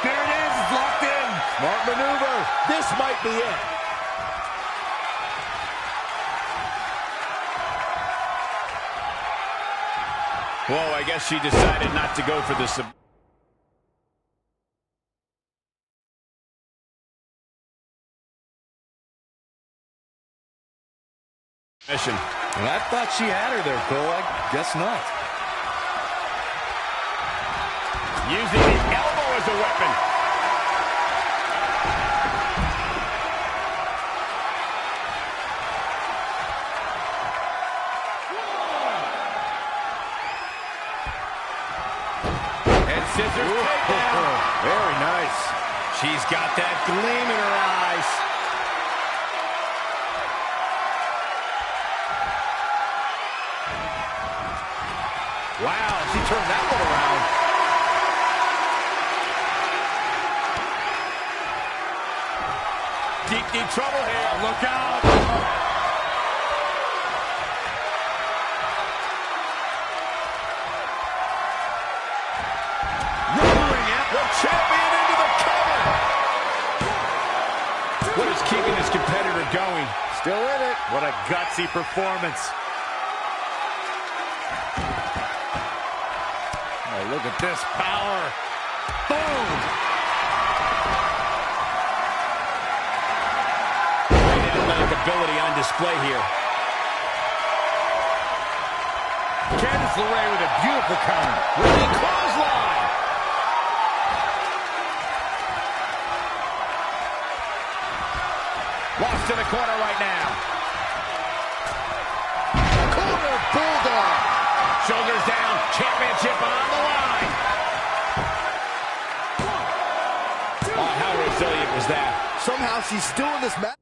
There it is. It's locked in. Smart maneuver. This might be it. Whoa, I guess she decided not to go for the submission. And I thought she had her there, Cole. I guess not. Using the elbow as a weapon. scissors takedown. Very nice. She's got that gleam in her eyes. Wow, she turned that one around. Deep trouble here. Look out. The champion into the cover. What is keeping this competitor going? Still in it. What a gutsy performance. Oh, look at this power. Boom! Great athletic ability on display here. Candice LeRae with a beautiful counter. Running clothesline. Lost to the corner right now. Corner bulldog. Shoulders down. Championship on the line. Oh, how resilient was that? Somehow she's still in this match.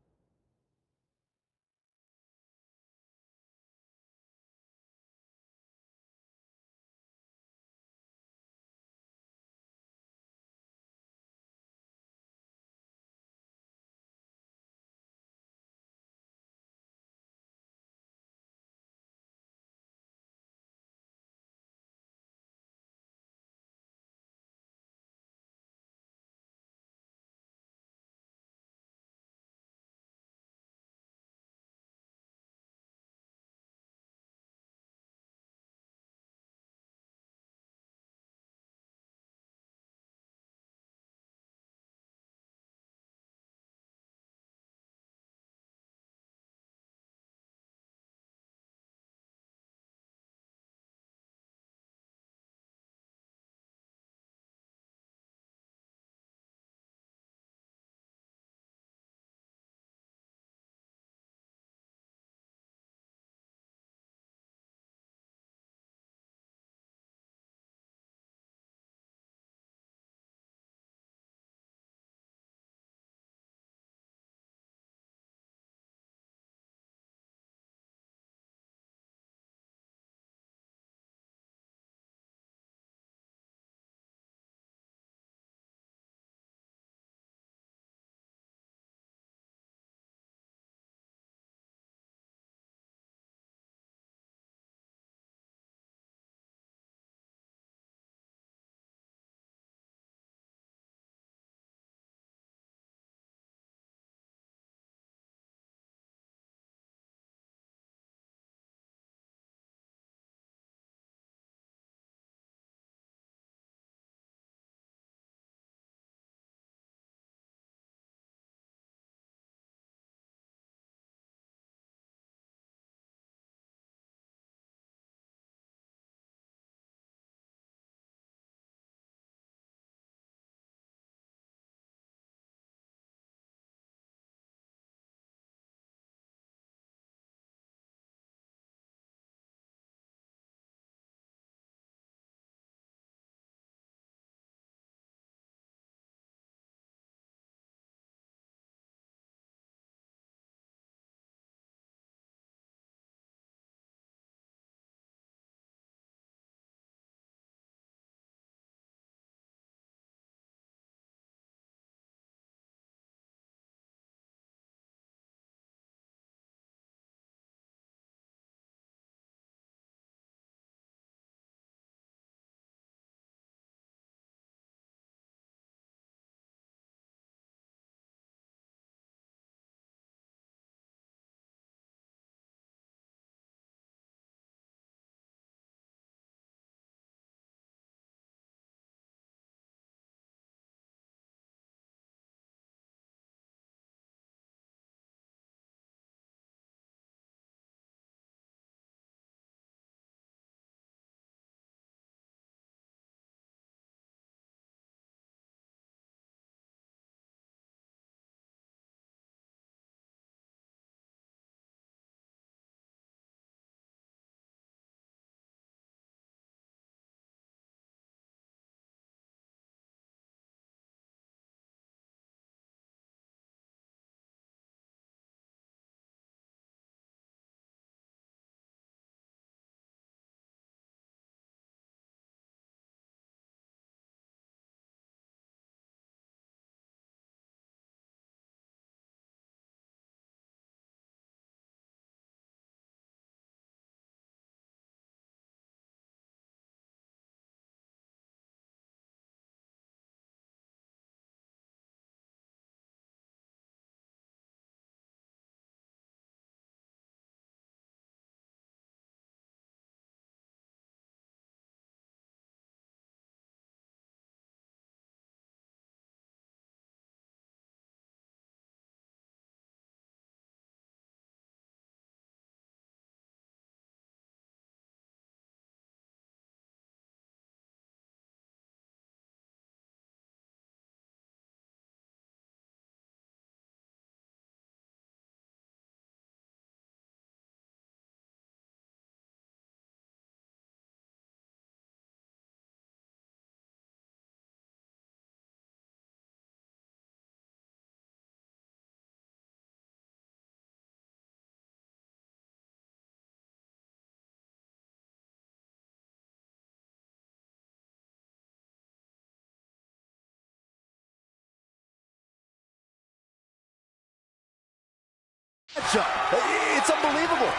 It's unbelievable.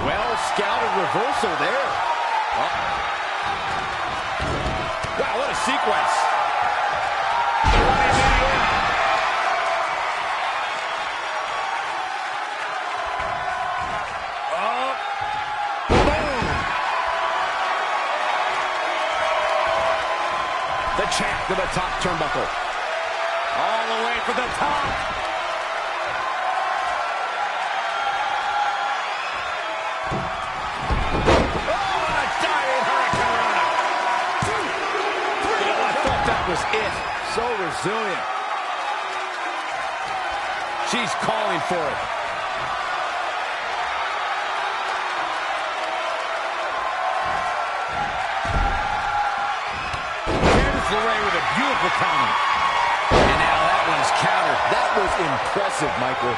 Well scouted reversal there. Wow, what a sequence. The champ to the top turnbuckle. All the way for the top. Oh, and a diving hurricanrana. I thought that was it. So resilient. She's calling for it. LeRae with a beautiful counter. And now that one's countered. That was impressive, Michael.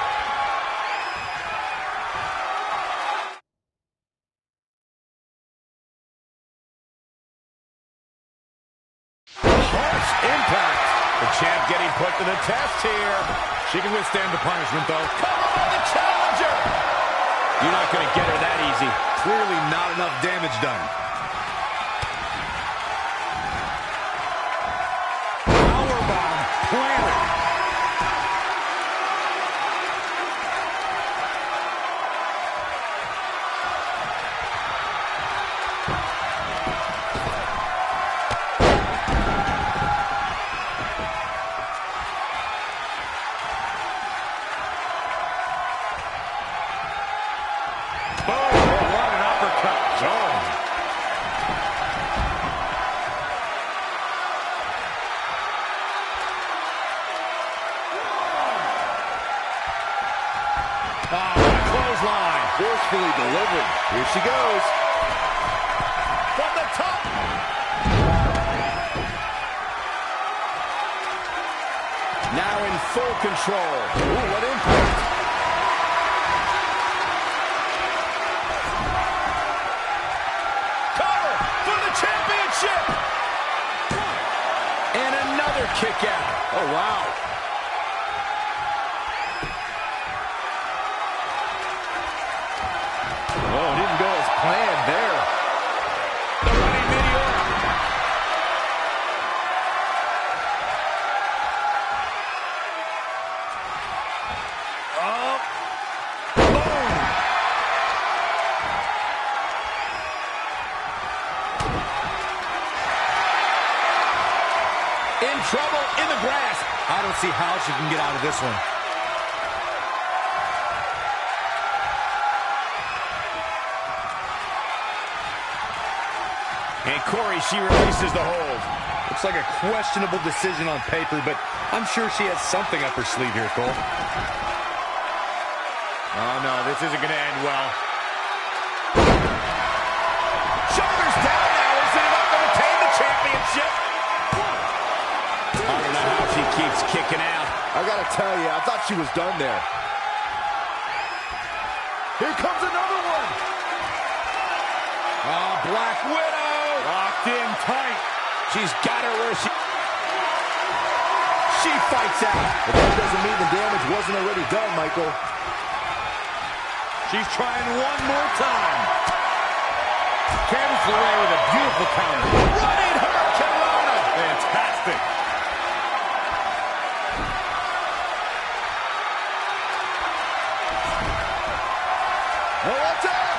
Harsh impact. The champ getting put to the test here. She can withstand the punishment, though. Come on, the challenger! You're not going to get her that easy. Clearly not enough damage done. Forcefully delivered. Here she goes. From the top. Now in full control. Ooh, what impact. Cover for the championship. And another kick out. Oh, wow. Oh, it didn't go as planned there. The running Meteora. Oh. Boom. In trouble in the grass. I don't see how she can get out of this one. And Corey, she releases the hold. Looks like a questionable decision on paper, but I'm sure she has something up her sleeve here, Cole. Oh, no, this isn't going to end well. Shoulders down now. Is it enough to retain the championship? I don't know how she keeps kicking out. I got to tell you, I thought she was done there. Here comes another one. Oh, Black Widow. Locked in tight. She's got her where she fights out. But that doesn't mean the damage wasn't already done, Michael. She's trying one more time. Candice LeRae with a beautiful counter. Running hurricanrana. Fantastic. Oh, what's up?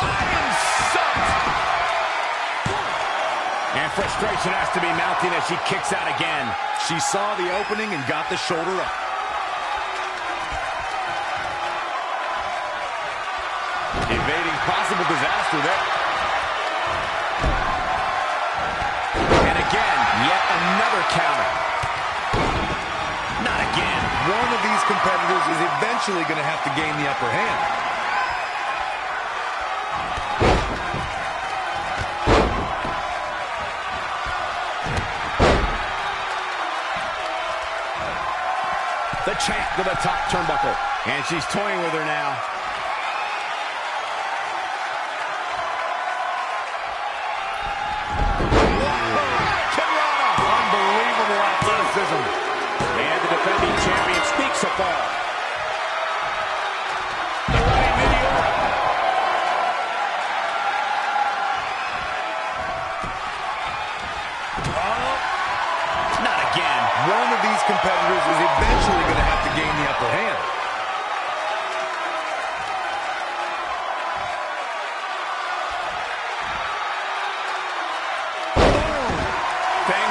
Lion sucked. And frustration has to be mounting as she kicks out again. She saw the opening and got the shoulder up. Evading possible disaster there. And again, yet another counter. Not again. One of these competitors is eventually going to have to gain the upper hand. The champ to the top turnbuckle. And she's toying with her now. Unbelievable athleticism. And the defending champion sneaks a fall.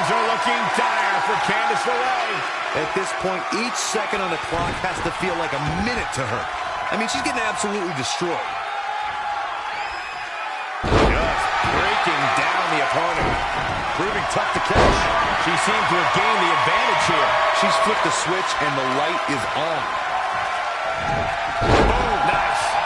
Things are looking dire for Candice LeRae. At this point, each second on the clock has to feel like a minute to her. I mean, she's getting absolutely destroyed. Just breaking down the opponent. Proving tough to catch. She seemed to have gained the advantage here. She's flipped the switch and the light is on. Boom, nice.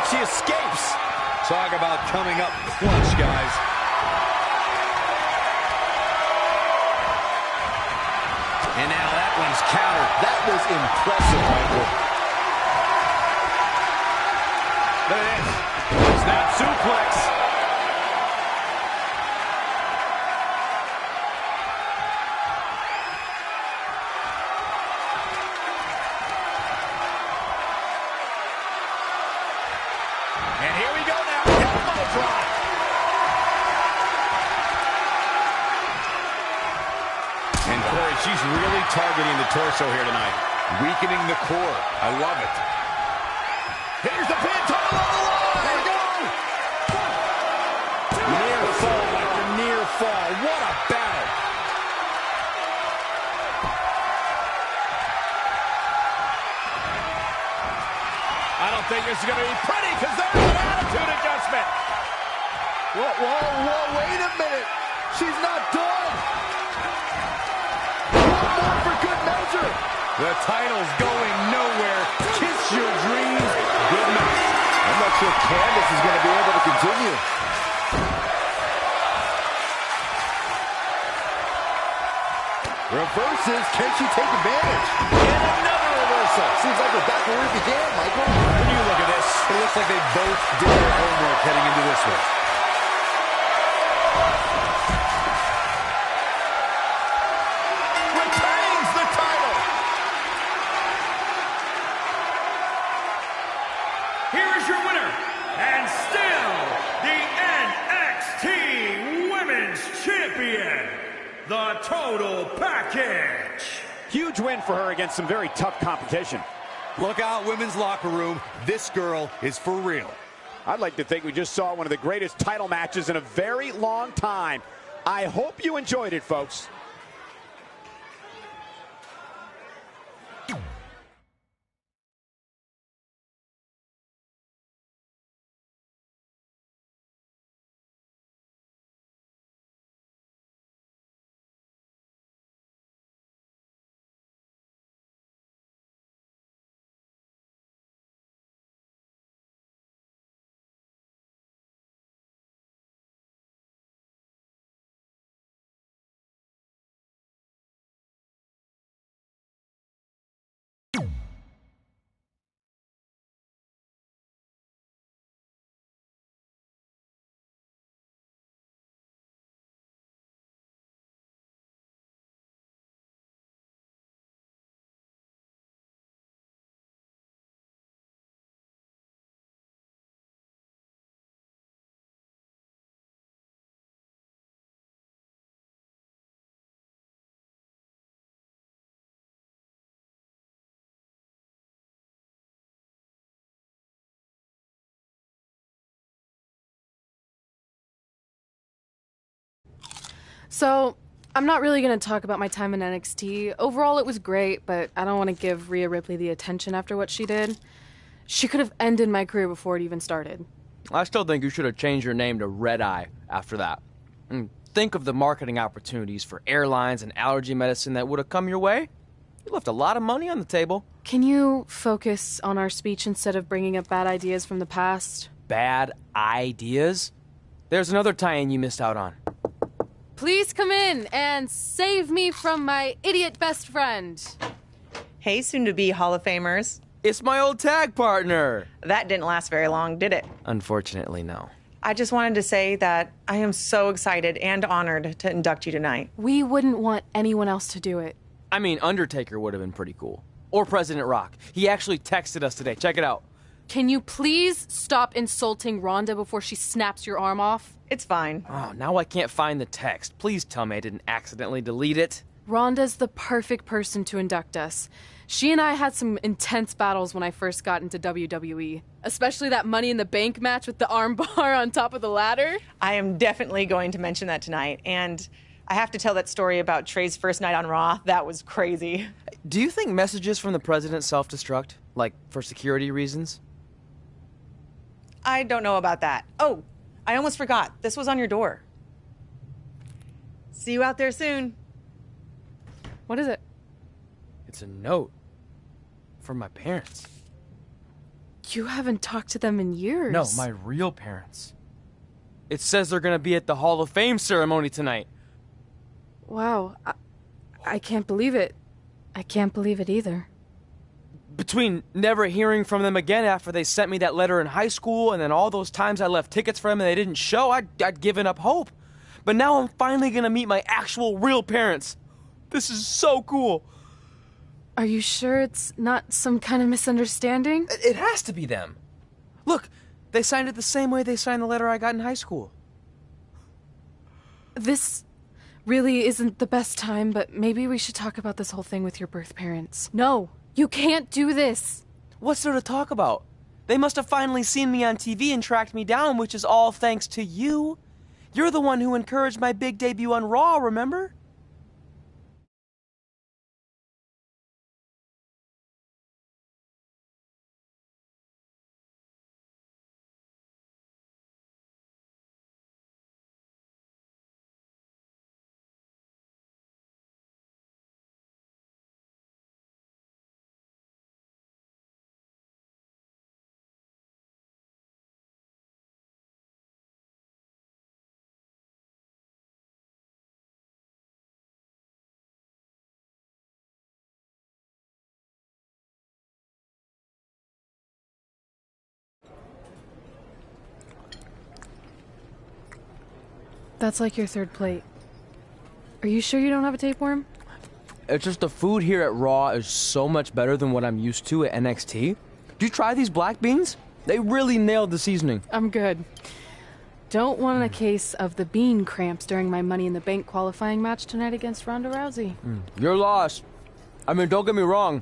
She escapes. Talk about coming up clutch, guys. And now that one's countered. That was impressive, Michael. Look at this. Snap suplex. And here we go now. Elbow drop. And Corey, she's really targeting the torso here tonight. Weakening the core. I love it. Here's the pin. Title on the line. Here we go. Near fall after near fall. What a battle. I don't think this is going to be pretty because there's an attitude adjustment. Whoa, wait a minute. She's not done. One more for good measure. The title's going nowhere. Kiss your dreams. Good night. I'm not sure Candice is going to be able to continue. Reverses. Can she take advantage? And another reversal. Seems like we're back where we began, Michael. When you look at this, it looks like they both did their homework heading into this one. Retains the title. Here is your winner, and still the NXT Women's Champion, the Total Package. Huge win for her against some very tough competition. Look out, women's locker room. This girl is for real. I'd like to think we just saw one of the greatest title matches in a very long time. I hope you enjoyed it, folks. So, I'm not really going to talk about my time in NXT. Overall, it was great, but I don't want to give Rhea Ripley the attention after what she did. She could have ended my career before it even started. I still think you should have changed your name to Red Eye after that. And think of the marketing opportunities for airlines and allergy medicine that would have come your way. You left a lot of money on the table. Can you focus on our speech instead of bringing up bad ideas from the past? Bad ideas? There's another tie-in you missed out on. Please come in and save me from my idiot best friend. Hey, soon-to-be Hall of Famers. It's my old tag partner. That didn't last very long, did it? Unfortunately, no. I just wanted to say that I am so excited and honored to induct you tonight. We wouldn't want anyone else to do it. I mean, Undertaker would have been pretty cool. or President Rock. He actually texted us today. Check it out. Can you please stop insulting Rhonda before she snaps your arm off? It's fine. Oh, now I can't find the text. Please tell me I didn't accidentally delete it. Rhonda's the perfect person to induct us. She and I had some intense battles when I first got into WWE, especially that Money in the Bank match with the arm bar on top of the ladder. I am definitely going to mention that tonight. And I have to tell that story about Trey's first night on Raw. That was crazy. Do you think messages from the president self-destruct? Like, for security reasons? I don't know about that. Oh, I almost forgot. This was on your door. See you out there soon. What is it? It's a note. From my parents. You haven't talked to them in years. No, my real parents. It says they're gonna be at the Hall of Fame ceremony tonight. Wow. I can't believe it. I can't believe it either. Between never hearing from them again after they sent me that letter in high school and then all those times I left tickets for them and they didn't show, I'd given up hope. But now I'm finally gonna meet my actual real parents. This is so cool. Are you sure it's not some kind of misunderstanding? It has to be them. Look, they signed it the same way they signed the letter I got in high school. This really isn't the best time, but maybe we should talk about this whole thing with your birth parents. No, you can't do this. What's there to talk about? They must have finally seen me on TV and tracked me down, which is all thanks to you. You're the one who encouraged my big debut on Raw, remember? That's like your third plate. Are you sure you don't have a tapeworm? It's just the food here at Raw is so much better than what I'm used to at NXT. Did you try these black beans? They really nailed the seasoning. I'm good. Don't want a case of the bean cramps during my Money in the Bank qualifying match tonight against Ronda Rousey. Your loss. I mean, don't get me wrong.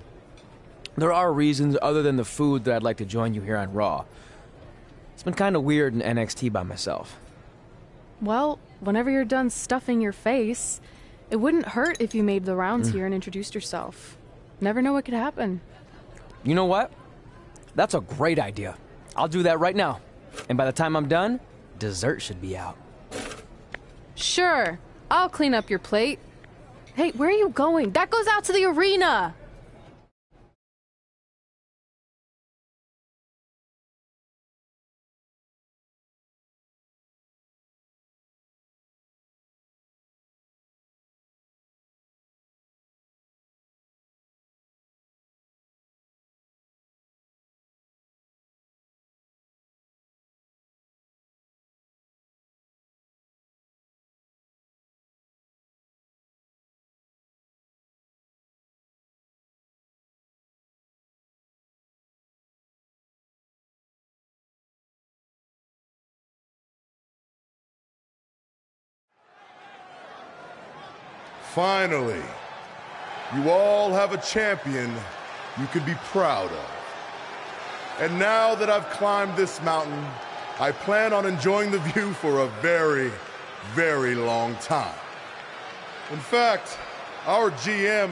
There are reasons other than the food that I'd like to join you here on Raw. It's been kind of weird in NXT by myself. Well, whenever you're done stuffing your face, it wouldn't hurt if you made the rounds here and introduced yourself. Never know what could happen. You know what? That's a great idea. I'll do that right now. And by the time I'm done, dessert should be out. Sure. I'll clean up your plate. Hey, where are you going? That goes out to the arena! Finally, you all have a champion you can be proud of. And now that I've climbed this mountain, I plan on enjoying the view for a very, very long time. In fact, our GM,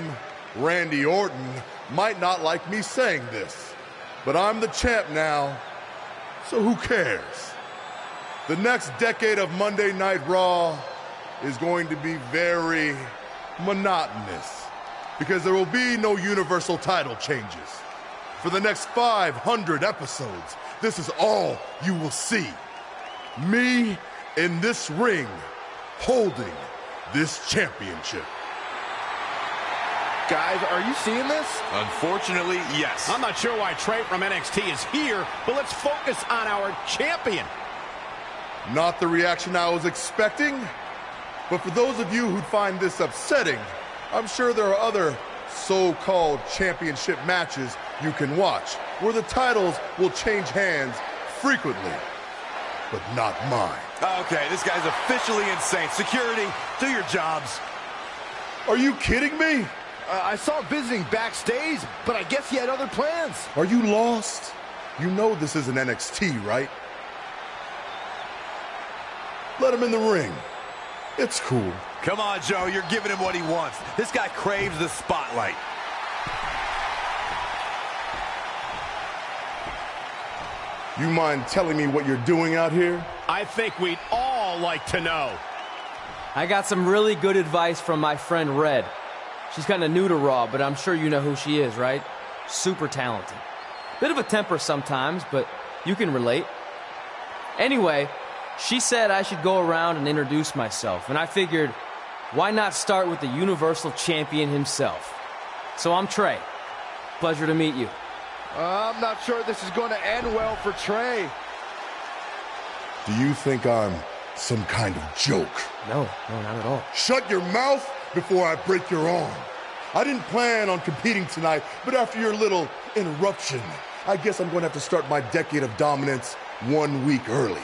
Randy Orton, might not like me saying this, but I'm the champ now, so who cares? The next decade of Monday Night Raw is going to be very monotonous because there will be no universal title changes. For the next 500 episodes, this is all you will see. Me in this ring holding this championship. Guys, are you seeing this? Unfortunately, yes. I'm not sure why Trey from NXT is here, but let's focus on our champion. Not the reaction I was expecting, but for those of you who'd find this upsetting, I'm sure there are other so-called championship matches you can watch, where the titles will change hands frequently, but not mine. Okay, this guy's officially insane. Security, do your jobs. Are you kidding me? I saw him visiting backstage, but I guess he had other plans. Are you lost? You know this isn't NXT, right? Let him in the ring. It's cool. Come on, Joe, you're giving him what he wants. This guy craves the spotlight. You mind telling me what you're doing out here? I think we'd all like to know. I got some really good advice from my friend Red. She's kind of new to Raw, but I'm sure you know who she is, right? Super talented. Bit of a temper sometimes, but you can relate. Anyway, she said I should go around and introduce myself, and I figured, why not start with the Universal Champion himself? So I'm Trey. Pleasure to meet you. I'm not sure this is going to end well for Trey. Do you think I'm some kind of joke? No, not at all. Shut your mouth before I break your arm. I didn't plan on competing tonight, but after your little interruption, I guess I'm going to have to start my decade of dominance 1 week early.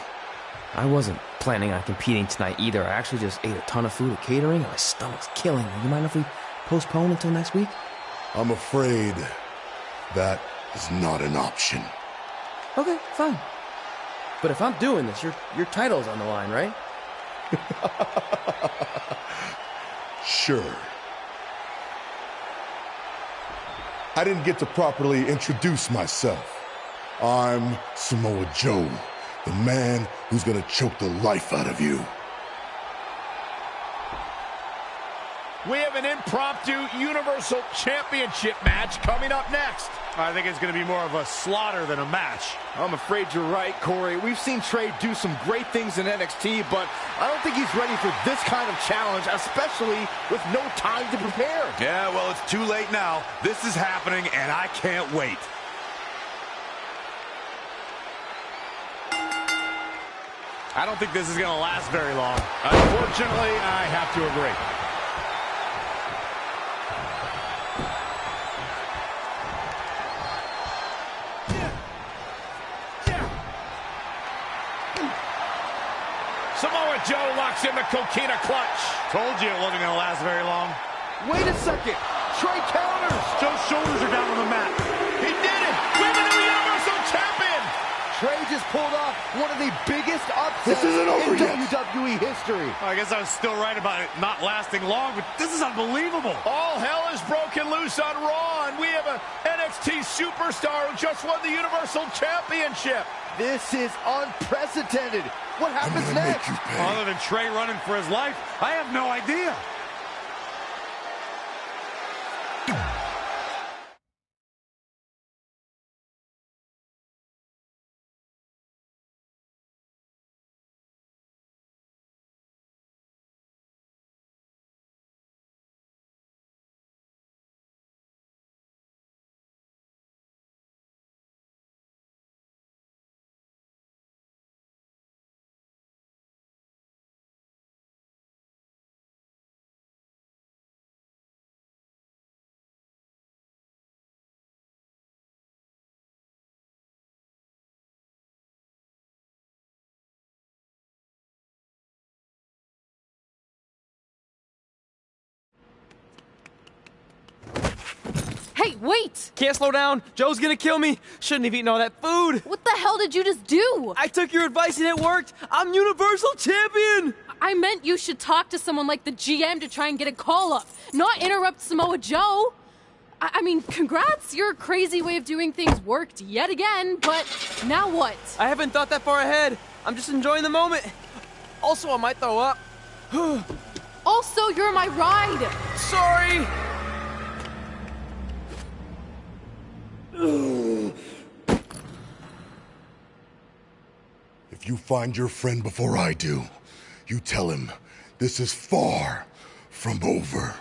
I wasn't planning on competing tonight either. I actually just ate a ton of food at catering, and my stomach's killing me. You mind if we postpone until next week? I'm afraid that is not an option. Okay, fine. But if I'm doing this, your title's on the line, right? Sure. I didn't get to properly introduce myself. I'm Samoa Joe, the man who's gonna choke the life out of you. We have an impromptu Universal Championship match coming up next. I think it's going to be more of a slaughter than a match. I'm afraid you're right, Corey. We've seen Trey do some great things in NXT, but I don't think he's ready for this kind of challenge, especially with no time to prepare. Yeah, well, it's too late now. This is happening, and I can't wait. I don't think this is going to last very long. Unfortunately, I have to agree. Samoa Joe locks in the Coquina clutch. Told you it wasn't going to last very long. Wait a second. Trey counters. Joe's shoulders are down on the mat. He did it. We have a new Universal Champion. Trey just pulled off one of the biggest upsets in WWE history. I guess I was still right about it not lasting long, but this is unbelievable. All hell is broken loose on Raw, and we have an NXT superstar who just won the Universal Championship. This is unprecedented. What happens next? Other than Trey running for his life, I have no idea. Hey, wait! Can't slow down. Joe's gonna kill me. Shouldn't have eaten all that food. What the hell did you just do? I took your advice and it worked. I'm Universal Champion. I meant you should talk to someone like the GM to try and get a call up, not interrupt Samoa Joe. I mean, congrats. Your crazy way of doing things worked yet again, but now what? I haven't thought that far ahead. I'm just enjoying the moment. Also, I might throw up. Also, you're my ride. Sorry. If you find your friend before I do, you tell him this is far from over.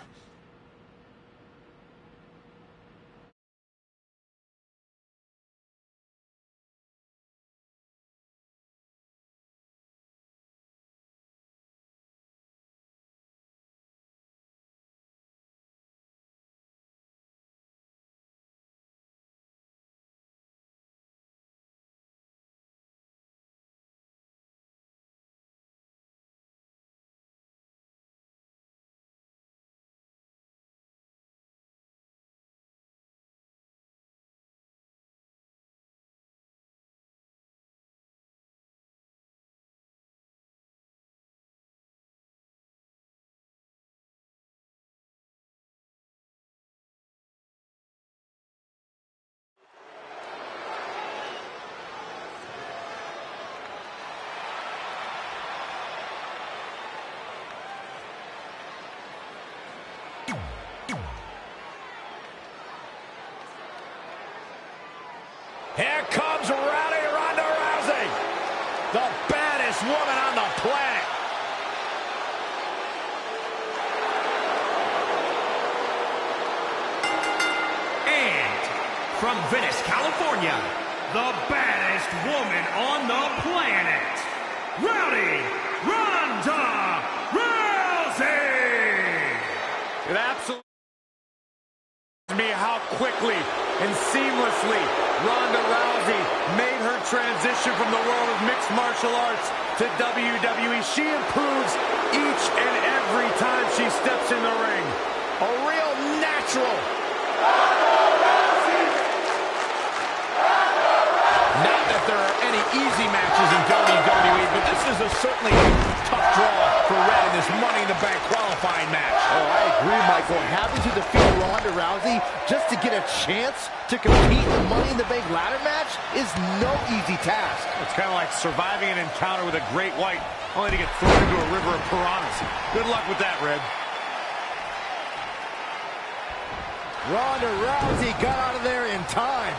Here comes Rowdy Ronda Rousey, the baddest woman on the planet. And from Venice, California, the baddest woman on the planet, Rowdy Ronda Rousey! It absolutely me how quickly and seamlessly Ronda Rousey made her transition from the world of mixed martial arts to WWE. She improves each and every time she steps in the ring. A real natural. Not that there are any easy matches in WWE, but this is certainly a tough draw for Red in this Money in the Bank qualifying match. Oh, I agree, Michael. Having to defeat Ronda Rousey just to get a chance to compete in the Money in the Bank ladder match is no easy task. It's kind of like surviving an encounter with a great white, only to get thrown into a river of piranhas. Good luck with that, Red. Ronda Rousey got out of there in time.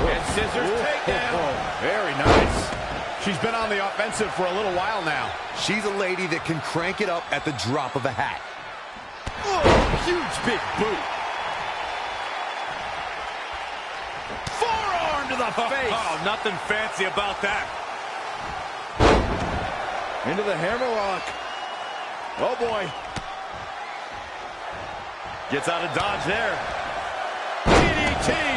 And scissors takedown. Very nice. She's been on the offensive for a little while now. She's a lady that can crank it up at the drop of a hat. Oh, huge big boot. Forearm to the face. Oh, nothing fancy about that. Into the hammerlock. Oh, boy. Gets out of dodge there. DDT.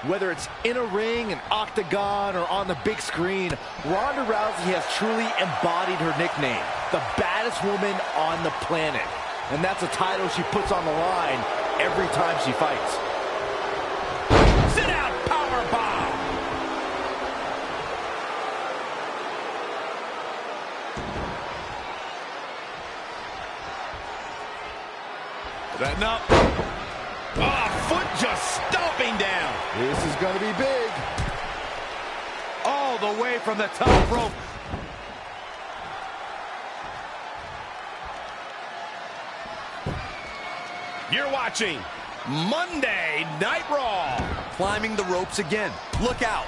Whether it's in a ring, an octagon, or on the big screen, Ronda Rousey has truly embodied her nickname, the baddest woman on the planet. And that's a title she puts on the line every time she fights. Sit out, powerbomb. Setting up. Oh, foot just stomping down. This is going to be big. All the way from the top rope. You're watching Monday Night Raw. Climbing the ropes again. Look out.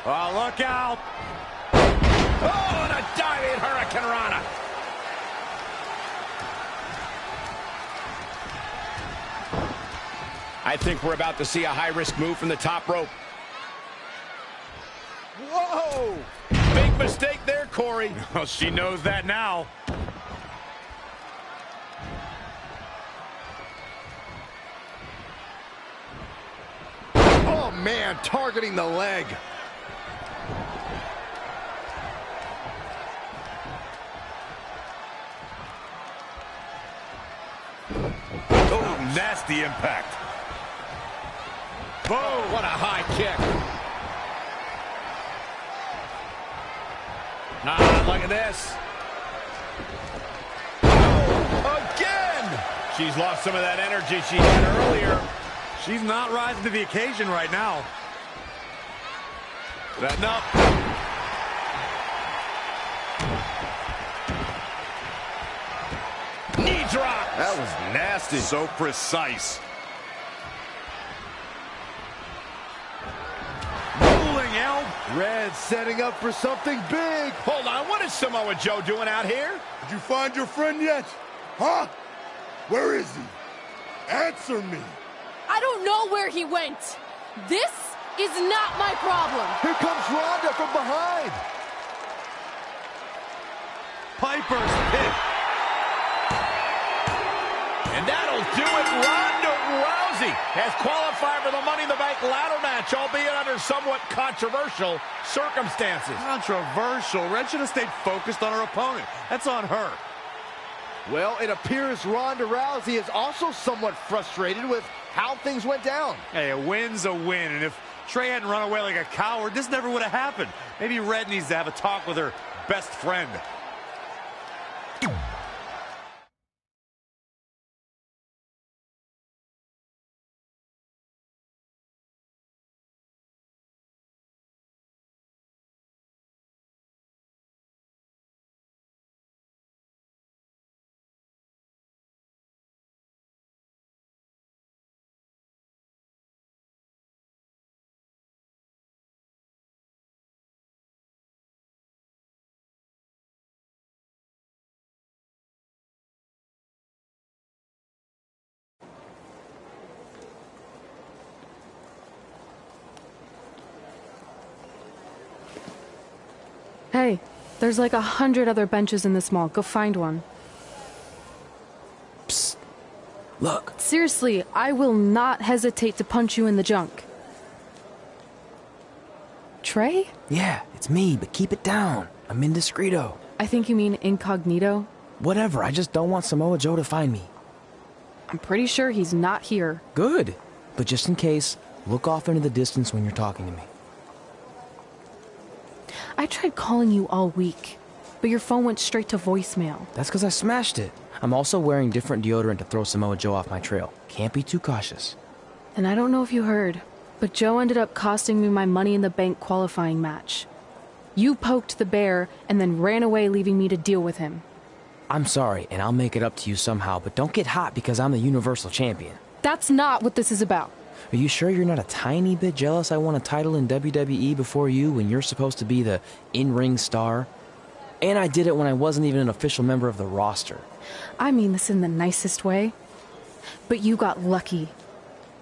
Oh, look out. Oh, and a diving Hurricane Rana. I think we're about to see a high-risk move from the top rope. Whoa! Big mistake there, Corey. Well, she knows that now. Oh, man, targeting the leg. Oh, nasty impact. Boom! What a high kick. Ah, look at this. Again! She's lost some of that energy she had earlier. She's not rising to the occasion right now. Setting up. Knee drop. That was nasty. So precise. Rolling out. Red setting up for something big. Hold on, what is Samoa Joe doing out here? Did you find your friend yet? Huh? Where is he? Answer me. I don't know where he went. This is not my problem. Here comes Ronda from behind. Piper's pit. And that'll do it. Ronda Rousey has qualified for the Money in the Bank ladder match, albeit under somewhat controversial circumstances. Controversial? Red should have stayed focused on her opponent. That's on her. Well, it appears Ronda Rousey is also somewhat frustrated with how things went down. Hey, a win's a win, and if Trey hadn't run away like a coward, this never would have happened. Maybe Red needs to have a talk with her best friend. Hey, there's like 100 other benches in this mall. Go find one. Psst. Look. Seriously, I will not hesitate to punch you in the junk. Trey? Yeah, it's me, but keep it down. I'm indiscreto. I think you mean incognito. Whatever, I just don't want Samoa Joe to find me. I'm pretty sure he's not here. Good. But just in case, look off into the distance when you're talking to me. I tried calling you all week, but your phone went straight to voicemail. That's because I smashed it. I'm also wearing different deodorant to throw Samoa Joe off my trail. Can't be too cautious. And I don't know if you heard, but Joe ended up costing me my Money in the Bank qualifying match. You poked the bear and then ran away, leaving me to deal with him. I'm sorry, and I'll make it up to you somehow, but don't get hot because I'm the Universal Champion. That's not what this is about. Are you sure you're not a tiny bit jealous I won a title in WWE before you when you're supposed to be the in-ring star? And I did it when I wasn't even an official member of the roster. I mean this in the nicest way. But you got lucky.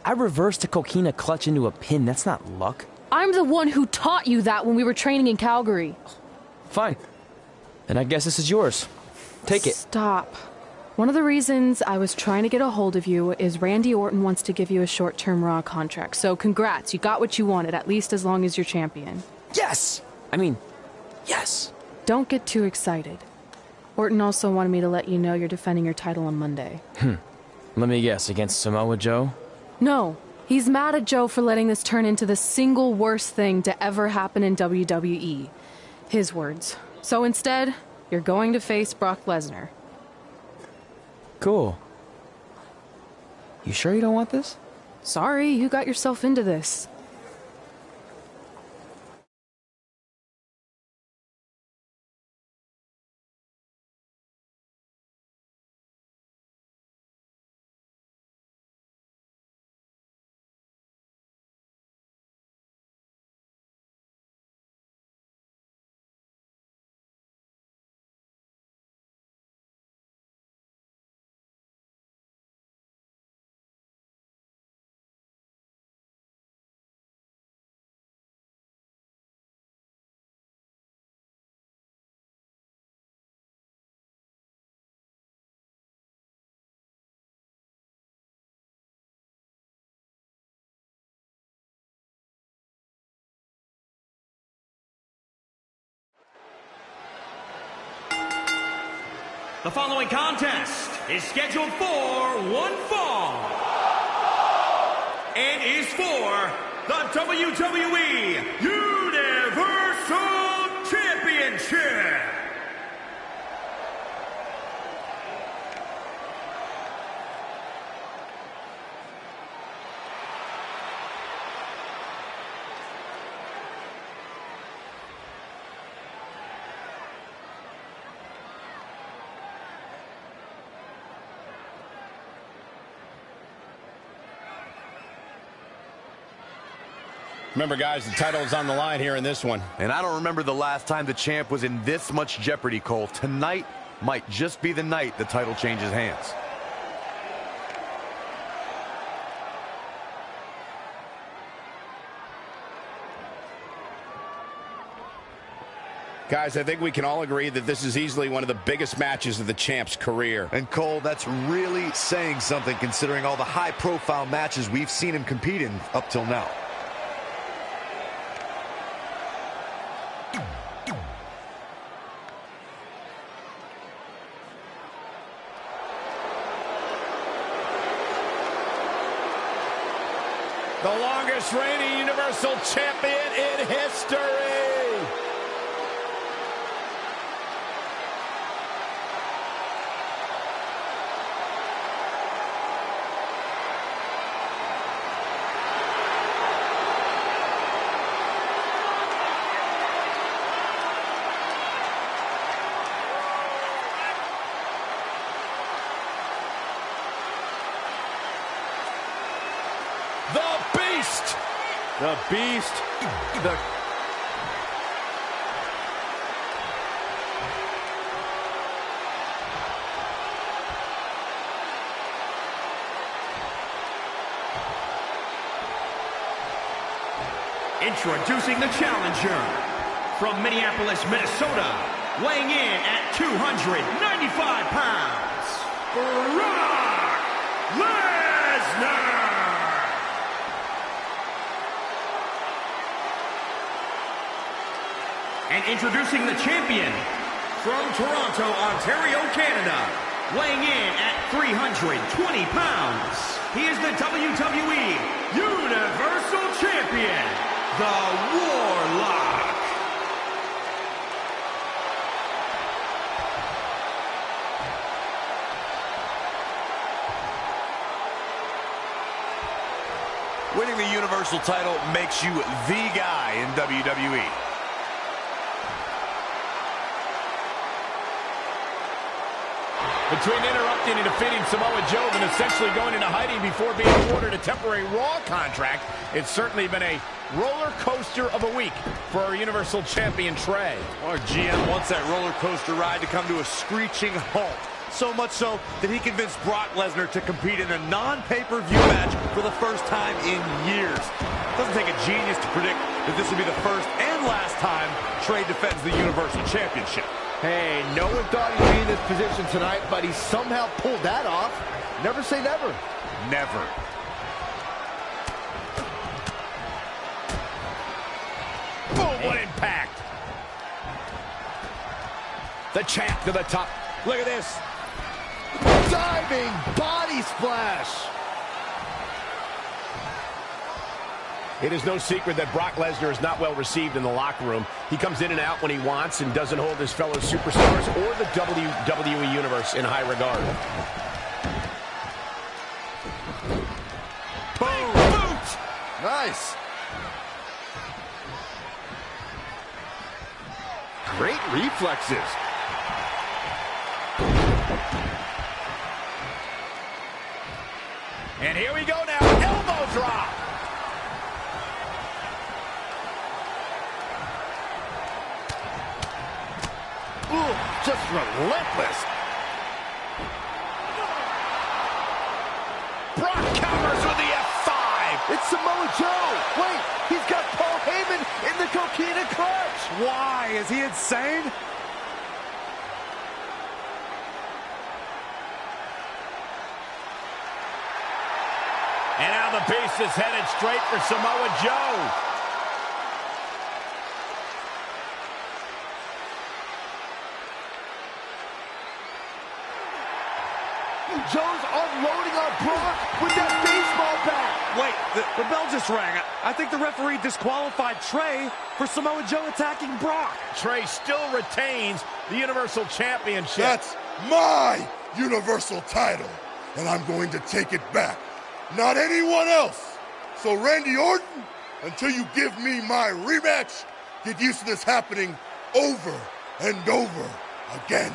I reversed a coquina clutch into a pin. That's not luck. I'm the one who taught you that when we were training in Calgary. Fine. Then I guess this is yours. Take it. Stop. One of the reasons I was trying to get a hold of you is Randy Orton wants to give you a short-term Raw contract. So congrats, you got what you wanted, at least as long as you're champion. Yes! I mean, yes. Don't get too excited. Orton also wanted me to let you know you're defending your title on Monday. Let me guess, against Samoa Joe? No. He's mad at Joe for letting this turn into the single worst thing to ever happen in WWE. His words. So instead, you're going to face Brock Lesnar. Cool. You sure you don't want this? Sorry, you got yourself into this. The following contest is scheduled for one fall and is for the WWE Universal Championship. Remember, guys, the title is on the line here in this one. And I don't remember the last time the champ was in this much jeopardy, Cole. Tonight might just be the night the title changes hands. Guys, I think we can all agree that this is easily one of the biggest matches of the champ's career. And Cole, that's really saying something considering all the high-profile matches we've seen him compete in up till now. The longest reigning Universal Champion in history. The Beast. Introducing the challenger from Minneapolis, Minnesota, weighing in at 295 pounds, Brock Lesnar. And introducing the champion from Toronto, Ontario, Canada, weighing in at 320 pounds. He is the WWE Universal Champion, the Warlock. Winning the Universal title makes you the guy in WWE. Between interrupting and defeating Samoa Joe and essentially going into hiding before being awarded a temporary Raw contract, it's certainly been a roller coaster of a week for our Universal Champion, Trey. Our GM wants that roller coaster ride to come to a screeching halt. So much so that he convinced Brock Lesnar to compete in a non-pay-per-view match for the first time in years. It doesn't take a genius to predict that this will be the first and last time Trey defends the Universal Championship. Hey, no one thought he'd be in this position tonight, but he somehow pulled that off. Never say never. Never. Boom, what impact. The champ to the top. Look at this. Diving body splash. It is no secret that Brock Lesnar is not well received in the locker room. He comes in and out when he wants and doesn't hold his fellow superstars or the WWE Universe in high regard. Boom! Boot! Nice. Great reflexes. And here we go now. Elbow drop. Ooh, just relentless. Brock counters with the F5. It's Samoa Joe. Wait, he's got Paul Heyman in the Coquina clutch. Why? Is he insane? And now the beast is headed straight for Samoa Joe. Joe's unloading on Brock with that baseball bat. Wait, the bell just rang. I think the referee disqualified Trey for Samoa Joe attacking Brock. Trey still retains the Universal Championship. That's my Universal title, and I'm going to take it back. Not anyone else. So Randy Orton, until you give me my rematch, get used to this happening over and over again.